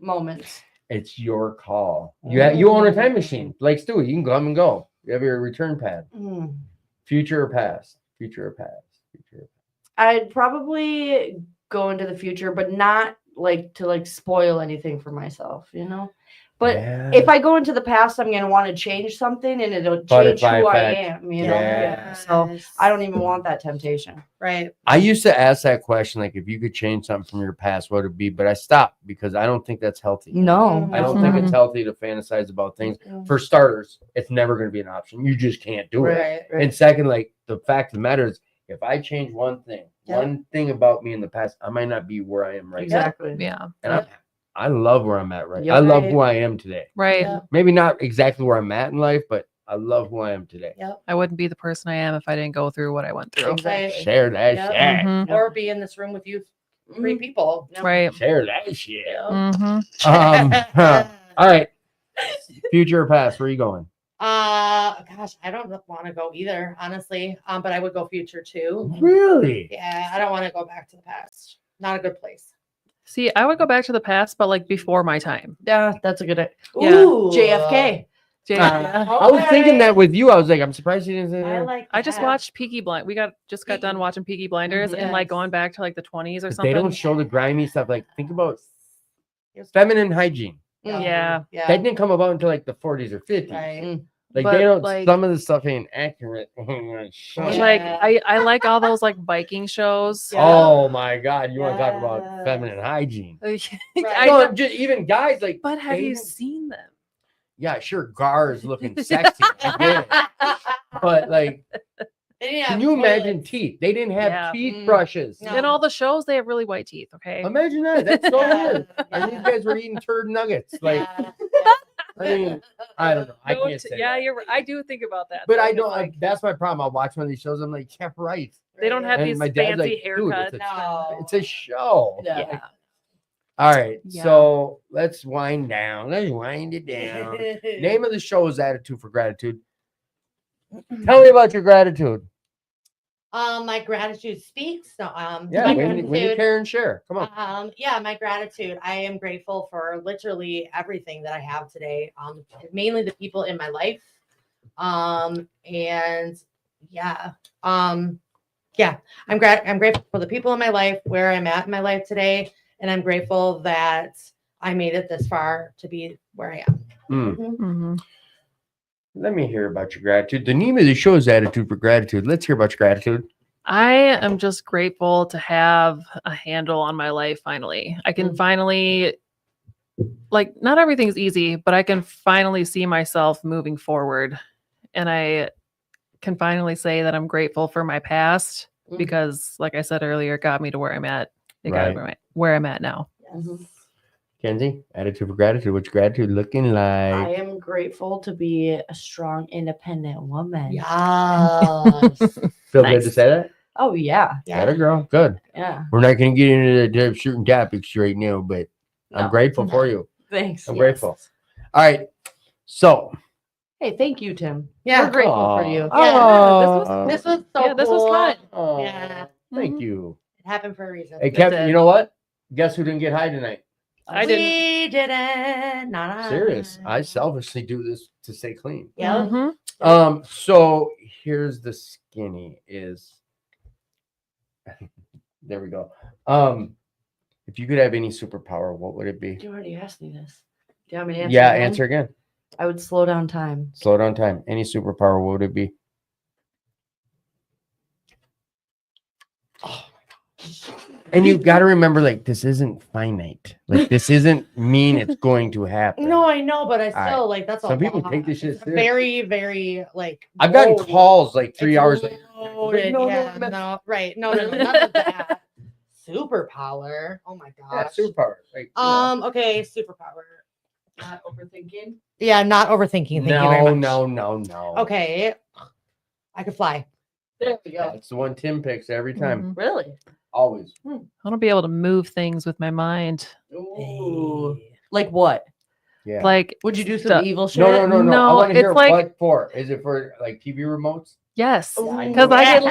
[SPEAKER 3] moments?
[SPEAKER 1] It's your call. You own a time machine, like Stewie. You can come and go. You have your return pad.
[SPEAKER 5] Mm.
[SPEAKER 1] Future or past? Future or past? Future. Or
[SPEAKER 3] I'd probably go into the future, but not like to like spoil anything for myself, you know. But
[SPEAKER 1] Yeah.
[SPEAKER 3] if I go into the past, I'm gonna want to change something, and it'll change
[SPEAKER 1] Butterfly
[SPEAKER 3] who I
[SPEAKER 1] effect.
[SPEAKER 3] am. You know.
[SPEAKER 1] Yeah.
[SPEAKER 3] So I don't even want that temptation.
[SPEAKER 5] Right.
[SPEAKER 1] I used to ask that question, like, if you could change something from your past, what would it be? But I stopped because I don't think that's healthy.
[SPEAKER 3] No,
[SPEAKER 1] I don't think it's healthy to fantasize about things. For starters, it's never going to be an option. You just can't do it.
[SPEAKER 5] Right.
[SPEAKER 1] And second, like, the fact of the matter is, if I change one
[SPEAKER 5] Yep.
[SPEAKER 1] thing about me in the past, I might not be where I am right
[SPEAKER 3] exactly.
[SPEAKER 6] Yeah.
[SPEAKER 1] now. And I love where I'm at right now.
[SPEAKER 3] Yep.
[SPEAKER 1] I love
[SPEAKER 5] Right.
[SPEAKER 1] who I am today.
[SPEAKER 6] Right.
[SPEAKER 5] Yeah.
[SPEAKER 1] Maybe not exactly where I'm at in life, but I love who I am today.
[SPEAKER 5] Yep.
[SPEAKER 6] I wouldn't be the person I am if I didn't go through what I went through.
[SPEAKER 3] Exactly.
[SPEAKER 1] Share that
[SPEAKER 5] Yep.
[SPEAKER 1] shit.
[SPEAKER 6] Mhm.
[SPEAKER 5] Or be in this room with you, 3 people.
[SPEAKER 6] Right.
[SPEAKER 1] Share that shit.
[SPEAKER 6] hmm
[SPEAKER 1] All right. Future or past? Where are you going?
[SPEAKER 5] Gosh, I don't want to go either, honestly. But I would go future too.
[SPEAKER 1] Really?
[SPEAKER 5] Yeah, I don't want to go back to the past. Not a good place.
[SPEAKER 6] See, I would go back to the past, but like before my time.
[SPEAKER 3] Yeah, that's a good.
[SPEAKER 6] Yeah.
[SPEAKER 3] Ooh, JFK.
[SPEAKER 1] I was thinking that with you. I was like, I'm surprised you didn't say
[SPEAKER 5] I
[SPEAKER 1] that.
[SPEAKER 5] like.
[SPEAKER 6] I just
[SPEAKER 5] that.
[SPEAKER 6] watched Peaky Blind. We just got done watching Peaky Blinders and like
[SPEAKER 5] Yes.
[SPEAKER 6] going back to like the 20s or
[SPEAKER 1] But
[SPEAKER 6] something.
[SPEAKER 1] they don't show the grimy stuff. Like, think about
[SPEAKER 5] Yes.
[SPEAKER 1] feminine hygiene.
[SPEAKER 6] Yeah.
[SPEAKER 5] Yeah.
[SPEAKER 1] That didn't come about until like the 40s or 50s.
[SPEAKER 5] Right.
[SPEAKER 1] Like,
[SPEAKER 6] But,
[SPEAKER 1] they don't.
[SPEAKER 6] like-
[SPEAKER 1] some of the stuff ain't accurate. Shut up.
[SPEAKER 6] Like
[SPEAKER 5] Yeah.
[SPEAKER 6] I like all those like Viking shows.
[SPEAKER 5] Yeah.
[SPEAKER 1] Oh my God! You want to talk about
[SPEAKER 5] Yes.
[SPEAKER 1] feminine hygiene?
[SPEAKER 6] I
[SPEAKER 1] No,
[SPEAKER 6] know,
[SPEAKER 1] just even guys like.
[SPEAKER 6] but have you
[SPEAKER 1] they-
[SPEAKER 6] seen them?
[SPEAKER 1] Yeah, sure. Gar is looking sexy. I get it. But like,
[SPEAKER 5] They didn't
[SPEAKER 1] can
[SPEAKER 5] have
[SPEAKER 1] you imagine
[SPEAKER 5] toilets.
[SPEAKER 1] teeth? They didn't have
[SPEAKER 6] Yeah.
[SPEAKER 1] teeth
[SPEAKER 3] Mm.
[SPEAKER 1] brushes.
[SPEAKER 5] No.
[SPEAKER 6] In all the shows, they have really white teeth. Okay.
[SPEAKER 1] Imagine that. That's so
[SPEAKER 5] Yeah.
[SPEAKER 1] weird. And these guys were eating turd nuggets. Like,
[SPEAKER 5] Yeah.
[SPEAKER 1] I mean, I don't know. I
[SPEAKER 6] No,
[SPEAKER 1] can't say.
[SPEAKER 6] yeah,
[SPEAKER 1] that.
[SPEAKER 6] you're. Right. I do think about that.
[SPEAKER 1] But
[SPEAKER 6] though,
[SPEAKER 1] I
[SPEAKER 6] 'cause,
[SPEAKER 1] don't.
[SPEAKER 6] Like,
[SPEAKER 1] That's my problem. I'll watch one of these shows. I'm like, yeah, right.
[SPEAKER 6] they don't have
[SPEAKER 1] And
[SPEAKER 6] these
[SPEAKER 1] my dad's
[SPEAKER 6] fancy
[SPEAKER 1] like, dude,
[SPEAKER 6] haircuts.
[SPEAKER 5] No.
[SPEAKER 1] It's a show.
[SPEAKER 3] Yeah.
[SPEAKER 6] Yeah.
[SPEAKER 1] All right.
[SPEAKER 6] Yeah.
[SPEAKER 1] So let's wind down. Let's wind it down. Name of the show is Attitude for Gratitude. Tell me about your gratitude.
[SPEAKER 5] My gratitude speaks. No,
[SPEAKER 1] Yeah,
[SPEAKER 5] my
[SPEAKER 1] when you
[SPEAKER 5] gratitude.
[SPEAKER 1] care and share. Come on.
[SPEAKER 5] Yeah, my gratitude. I am grateful for literally everything that I have today. Mainly the people in my life. And yeah. Yeah, I'm grateful for the people in my life, where I'm at in my life today, and I'm grateful that I made it this far to be where I am.
[SPEAKER 1] Mm.
[SPEAKER 6] Mhm.
[SPEAKER 1] Let me hear about your gratitude. The name of the show is Attitude for Gratitude. Let's hear about your gratitude.
[SPEAKER 6] I am just grateful to have a handle on my life finally. I can finally, like, not everything's easy, but I can finally see myself moving forward. And I can finally say that I'm grateful for my past
[SPEAKER 3] Mhm.
[SPEAKER 6] because, like I said earlier, it got me to where I'm at. It
[SPEAKER 1] Right.
[SPEAKER 6] got me where I'm at now.
[SPEAKER 1] Kenzie, Attitude for Gratitude. What's your gratitude looking
[SPEAKER 3] I
[SPEAKER 1] like?
[SPEAKER 3] am grateful to be a strong, independent woman.
[SPEAKER 5] Yes.
[SPEAKER 1] Feel good to
[SPEAKER 6] Nice.
[SPEAKER 1] say that?
[SPEAKER 3] Oh yeah,
[SPEAKER 1] Got it, girl. Good.
[SPEAKER 3] yeah.
[SPEAKER 1] We're not going to get into the certain topics right now, but I'm
[SPEAKER 3] No.
[SPEAKER 1] grateful for you.
[SPEAKER 3] Thanks.
[SPEAKER 1] I'm grateful. All right. So,
[SPEAKER 3] Hey, thank you, Tim.
[SPEAKER 5] Yeah.
[SPEAKER 3] We're grateful
[SPEAKER 1] Aw.
[SPEAKER 3] for you.
[SPEAKER 1] Yeah,
[SPEAKER 5] This was so
[SPEAKER 6] Yeah, this was
[SPEAKER 5] cool.
[SPEAKER 6] fun.
[SPEAKER 1] oh,
[SPEAKER 5] Yeah.
[SPEAKER 1] thank
[SPEAKER 6] Mhm.
[SPEAKER 1] you.
[SPEAKER 5] It happened for a reason.
[SPEAKER 1] Hey,
[SPEAKER 6] It
[SPEAKER 1] Kevin,
[SPEAKER 6] did.
[SPEAKER 1] you know what? Guess who didn't get high tonight?
[SPEAKER 6] I didn't.
[SPEAKER 5] We didn't. Not
[SPEAKER 1] Serious. I selfishly do this to stay clean.
[SPEAKER 5] Yeah.
[SPEAKER 6] Mhm.
[SPEAKER 1] So here's the skinny is there we go. If you could have any superpower, what would it be?
[SPEAKER 3] You already asked me this. Do you want me to answer?
[SPEAKER 1] Yeah,
[SPEAKER 3] again?
[SPEAKER 1] answer again.
[SPEAKER 3] I would slow down time.
[SPEAKER 1] Slow down time. Any superpower, what would it be? And you got to remember, like, this isn't finite. Like, this isn't mean it's going to happen.
[SPEAKER 5] No, I know, but I
[SPEAKER 1] right.
[SPEAKER 5] still like that's a
[SPEAKER 1] Some people
[SPEAKER 5] lot.
[SPEAKER 1] take this shit
[SPEAKER 5] It's
[SPEAKER 1] serious.
[SPEAKER 5] very, very like.
[SPEAKER 1] I've gotten
[SPEAKER 5] loaded.
[SPEAKER 1] calls like 3
[SPEAKER 5] It's
[SPEAKER 1] hours later.
[SPEAKER 5] loaded,
[SPEAKER 1] No, no,
[SPEAKER 5] yeah,
[SPEAKER 1] no.
[SPEAKER 5] no, right. No, none of that. Superpower. Oh my
[SPEAKER 1] Yeah,
[SPEAKER 5] gosh.
[SPEAKER 1] superpower. Like, you know.
[SPEAKER 5] Okay, superpower.
[SPEAKER 3] Not overthinking.
[SPEAKER 5] Yeah, not overthinking. Thank you very much.
[SPEAKER 1] No.
[SPEAKER 5] Okay. I could fly.
[SPEAKER 3] There we go.
[SPEAKER 1] That's the one Tim picks every time.
[SPEAKER 6] Mhm.
[SPEAKER 3] Really?
[SPEAKER 1] Always.
[SPEAKER 6] I want to be able to move things with my mind.
[SPEAKER 3] Ooh. Like what?
[SPEAKER 1] Yeah.
[SPEAKER 3] Like, would you do some
[SPEAKER 6] Stuff.
[SPEAKER 3] evil shit?
[SPEAKER 1] no. I
[SPEAKER 6] No,
[SPEAKER 1] want to hear
[SPEAKER 6] it's like-
[SPEAKER 1] what for. Is it for like TV remotes?
[SPEAKER 6] Yes.
[SPEAKER 3] Ooh.
[SPEAKER 6] Because I get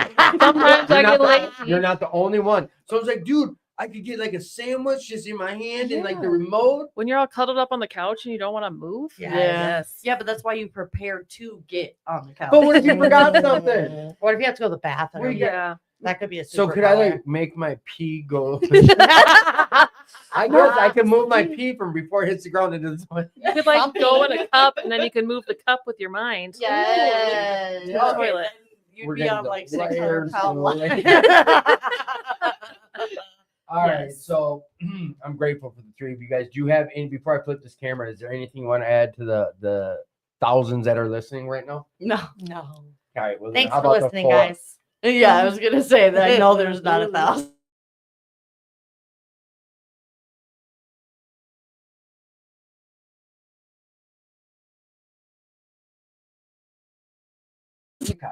[SPEAKER 6] sometimes I
[SPEAKER 1] You're
[SPEAKER 6] get
[SPEAKER 1] not,
[SPEAKER 6] lazy.
[SPEAKER 1] you're not the only one. So I was like, dude, I could get like a sandwich just in my hand and like the
[SPEAKER 6] Yeah.
[SPEAKER 1] remote.
[SPEAKER 6] When you're all cuddled up on the couch and you don't want to move.
[SPEAKER 5] Yeah.
[SPEAKER 6] Yes.
[SPEAKER 3] Yeah, but that's why you prepare to get on the couch.
[SPEAKER 1] But what if you forgot something?
[SPEAKER 5] What if you have to go to the bathroom?
[SPEAKER 6] Yeah.
[SPEAKER 5] That could be a superpower.
[SPEAKER 1] So could I like make my pee go? I guess I can move my pee from before it hits the ground into the toilet.
[SPEAKER 6] You could like go in a cup and then you can move the cup with your mind.
[SPEAKER 3] Yes.
[SPEAKER 6] To the toilet.
[SPEAKER 3] You'd
[SPEAKER 1] We're
[SPEAKER 3] be
[SPEAKER 1] getting
[SPEAKER 3] on
[SPEAKER 1] the
[SPEAKER 3] like
[SPEAKER 1] layers
[SPEAKER 3] 600 pound
[SPEAKER 1] and
[SPEAKER 3] line.
[SPEAKER 1] All right,
[SPEAKER 3] Yes.
[SPEAKER 1] so I'm grateful for the three of you guys. Do you have any, before I flip this camera, is there anything you want to add to the thousands that are listening right now?
[SPEAKER 3] No.
[SPEAKER 5] No.
[SPEAKER 1] All right, well, then
[SPEAKER 5] Thanks
[SPEAKER 1] how
[SPEAKER 5] for
[SPEAKER 1] about the
[SPEAKER 5] listening,
[SPEAKER 1] four?
[SPEAKER 5] guys.
[SPEAKER 3] Yeah, I was gonna say that. I know there's not 1,000.
[SPEAKER 1] Okay.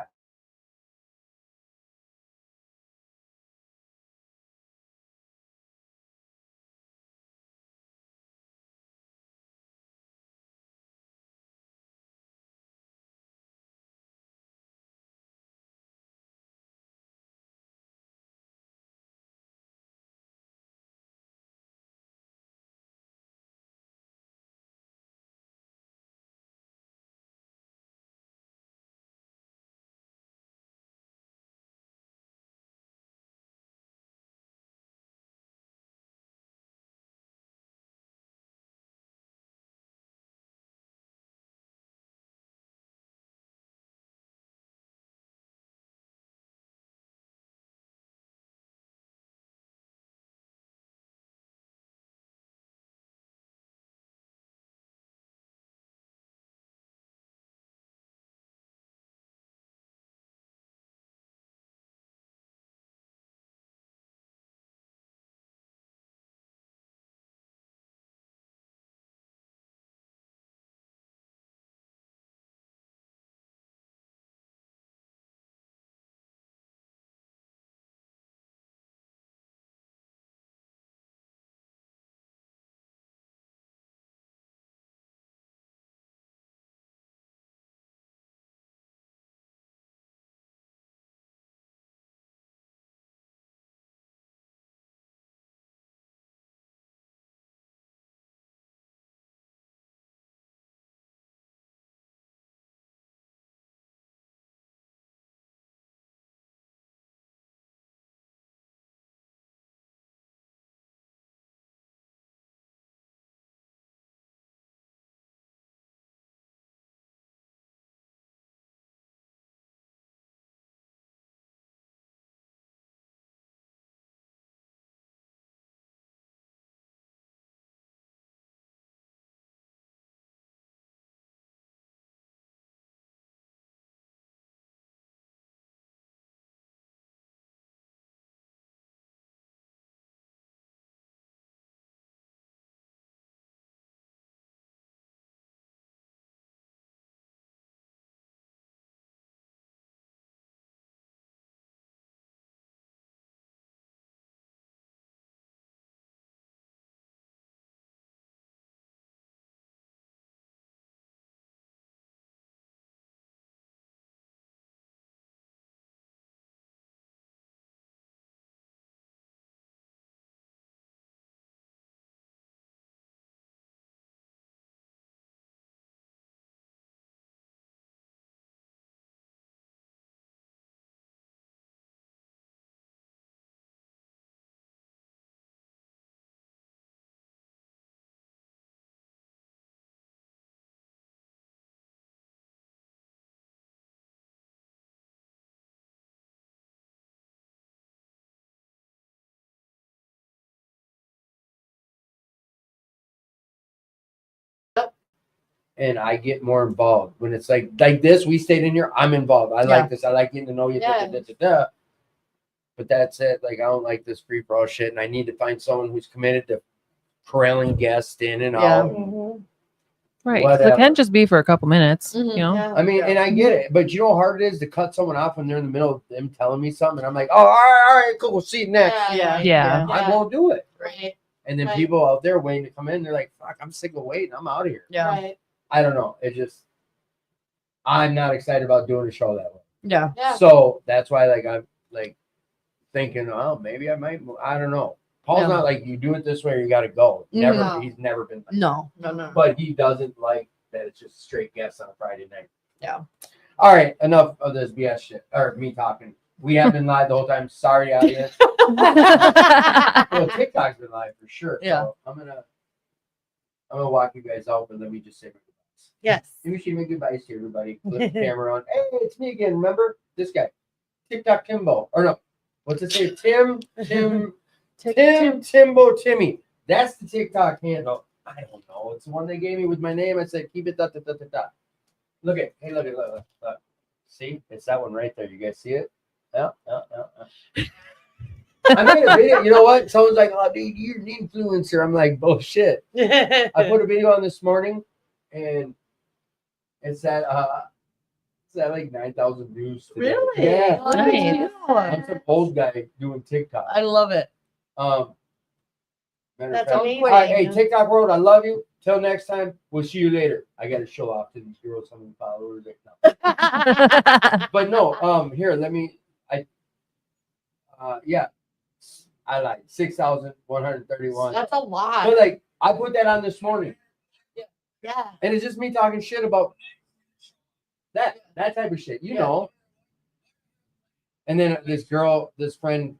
[SPEAKER 1] And I get more involved when it's like this. We stayed in here. I'm involved. I like this. I like getting to know you.
[SPEAKER 5] Yeah.
[SPEAKER 1] But that's it. Like I don't like this free for all shit, and I need to find someone who's committed to corralling guests in and
[SPEAKER 3] Yeah.
[SPEAKER 1] out.
[SPEAKER 5] Mhm.
[SPEAKER 6] Right.
[SPEAKER 1] Whatever.
[SPEAKER 6] It can just be for a couple minutes,
[SPEAKER 5] Mhm,
[SPEAKER 6] you know?
[SPEAKER 5] yeah.
[SPEAKER 1] I mean, and I get it, but you know how hard it is to cut someone off when they're in the middle of them telling me something, and I'm like, oh, all right, cool, we'll see you next.
[SPEAKER 3] Yeah.
[SPEAKER 6] Yeah.
[SPEAKER 1] I won't do it.
[SPEAKER 5] Right.
[SPEAKER 1] And then
[SPEAKER 5] Right.
[SPEAKER 1] people out there waiting to come in, they're like, fuck, I'm sick of waiting. I'm out of here.
[SPEAKER 3] Yeah.
[SPEAKER 5] Right.
[SPEAKER 1] I don't know. It just, I'm not excited about doing a show that way.
[SPEAKER 3] Yeah.
[SPEAKER 5] Yeah.
[SPEAKER 1] So that's why, like, I'm like thinking, well, maybe I might. I don't know. Paul's
[SPEAKER 3] Yeah.
[SPEAKER 1] not like you do it this way or you got to go. Never.
[SPEAKER 5] No.
[SPEAKER 1] He's never been. Like
[SPEAKER 3] No.
[SPEAKER 1] that. But he doesn't like that it's just straight guests on a Friday night.
[SPEAKER 3] Yeah.
[SPEAKER 1] All right. Enough of this BS shit or me talking. We have been live the whole time. Sorry, audience. Well, TikTok's been live for sure.
[SPEAKER 3] Yeah.
[SPEAKER 1] So I'm gonna walk you guys out, but let me just say my goodbyes.
[SPEAKER 5] Yes.
[SPEAKER 1] Let me say my goodbyes to everybody. Flip the camera on. Hey, it's me again. Remember this guy, TikTok Timbo, or no? What's it say? Timbo Timmy. That's the TikTok handle. I don't know. It's the one they gave me with my name. I said keep it da da da da da. Look. See, it's that one right there. You guys see it? Yeah. I made a video. You know what? Someone's like, "Oh, dude, you're an influencer." I'm like, "Bullshit." I put a video on this morning, and it's at like 9,000 views today.
[SPEAKER 3] Really?
[SPEAKER 1] Yeah.
[SPEAKER 3] Oh,
[SPEAKER 2] Nice.
[SPEAKER 1] I'm some old guy doing TikTok.
[SPEAKER 3] I love it.
[SPEAKER 1] Matter of
[SPEAKER 5] That's
[SPEAKER 1] fact-
[SPEAKER 5] amazing.
[SPEAKER 1] All right, hey, TikTok world, I love you. Till next time, we'll see you later. I got to show off to these girls how many followers. But no, here, let me. I like 6,131.
[SPEAKER 5] That's a lot.
[SPEAKER 1] But like, I put that on this morning,
[SPEAKER 5] Yeah.
[SPEAKER 1] and it's just me talking shit about that type of shit, you know. And then this girl in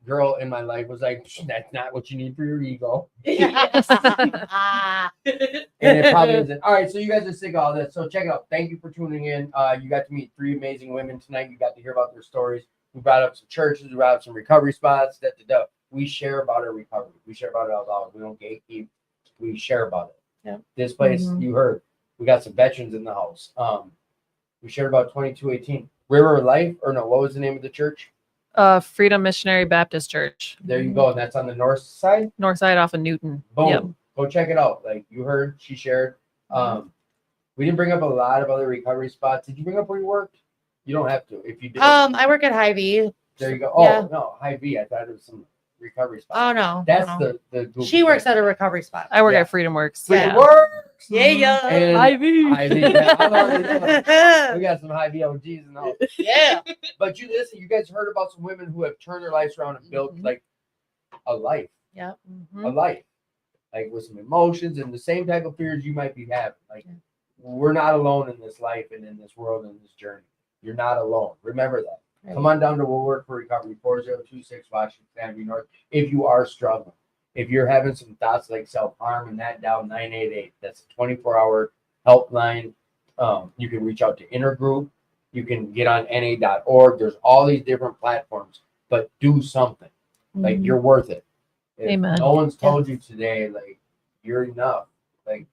[SPEAKER 1] my life was like, "That's not what you need for your ego,"
[SPEAKER 5] Yes.
[SPEAKER 1] and it probably isn't. All right, so you guys are sick of all this. So check it out. Thank you for tuning in. You got to meet 3 amazing women tonight. You got to hear about their stories. We brought up some churches. We brought up some recovery spots. We share about our recovery. We share about it out loud. We don't gatekeep. We share about it.
[SPEAKER 5] Yeah.
[SPEAKER 1] This place,
[SPEAKER 3] Mhm.
[SPEAKER 1] you heard, we got some veterans in the house. We shared about 2218. River of Life, or no, what was the name of the church?
[SPEAKER 6] Freedom Missionary Baptist Church,
[SPEAKER 1] There you go. And that's on the north side.
[SPEAKER 6] north side off of Newton.
[SPEAKER 1] Boom.
[SPEAKER 6] Yep.
[SPEAKER 1] Go check it out. Like you heard, she shared. We didn't bring up a lot of other recovery spots. Did you bring up where you worked? You don't have to. If you did,
[SPEAKER 5] I work at Hy-Vee.
[SPEAKER 1] there you go. Oh
[SPEAKER 5] yeah.
[SPEAKER 1] no, Hy-Vee. I thought it was some recovery spot.
[SPEAKER 5] Oh no.
[SPEAKER 1] That's
[SPEAKER 5] no.
[SPEAKER 1] the Google
[SPEAKER 5] She works
[SPEAKER 1] thing.
[SPEAKER 5] at a recovery spot.
[SPEAKER 6] I work
[SPEAKER 1] Yeah.
[SPEAKER 6] at Freedom Works.
[SPEAKER 1] Freedom
[SPEAKER 5] Yeah.
[SPEAKER 1] Works.
[SPEAKER 5] Yeah, yeah.
[SPEAKER 1] And
[SPEAKER 3] Ivy.
[SPEAKER 1] Hy-Vee. Yeah, I already know. We got some Hy-Vee OGs in the house.
[SPEAKER 5] Yeah.
[SPEAKER 1] But you listen, you guys heard about some women who have turned their lives around and built
[SPEAKER 3] Mhm.
[SPEAKER 1] like a life,
[SPEAKER 5] Yeah.
[SPEAKER 1] a life, like with some emotions and the same type of fears you might be having. Like we're not alone in this life and in this world and this journey. You're not alone. Remember that.
[SPEAKER 5] Right.
[SPEAKER 1] Come on down to We'll Work for Recovery, 4026 Washington Avenue North. If you are struggling, if you're having some thoughts like self-harm, and that down 988. That's a 24-hour helpline. You can reach out to Intergroup. You can get on na.org. There's all these different platforms, but do something. Like you're worth it. If
[SPEAKER 6] Amen.
[SPEAKER 1] no one's told you today, like you're enough. Like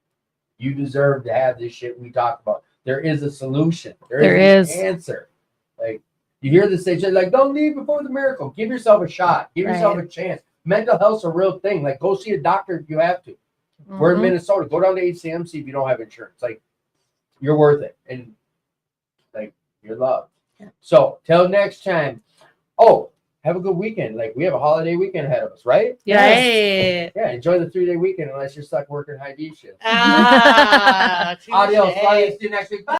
[SPEAKER 1] you deserve to have this shit we talk about. There is a solution.
[SPEAKER 6] There
[SPEAKER 1] is
[SPEAKER 6] is.
[SPEAKER 1] an answer. Like you hear this, they say, like, don't leave before the miracle. Give yourself a shot. Give yourself a chance. Mental health's a real thing. Like go see a doctor if you have to. We're in
[SPEAKER 6] Mhm.
[SPEAKER 1] Minnesota. Go down to HCMC if you don't have insurance. Like you're worth it. And like you're loved.
[SPEAKER 5] Yeah.
[SPEAKER 1] So till next time. Oh, have a good weekend. Like we have a holiday weekend ahead of us, right?
[SPEAKER 5] Yes.
[SPEAKER 1] Yeah, enjoy the 3-day weekend unless you're stuck working Hy-Vee shit.
[SPEAKER 5] Ah,
[SPEAKER 1] Adios.
[SPEAKER 5] touche.
[SPEAKER 1] Bye. See you next week. Bye.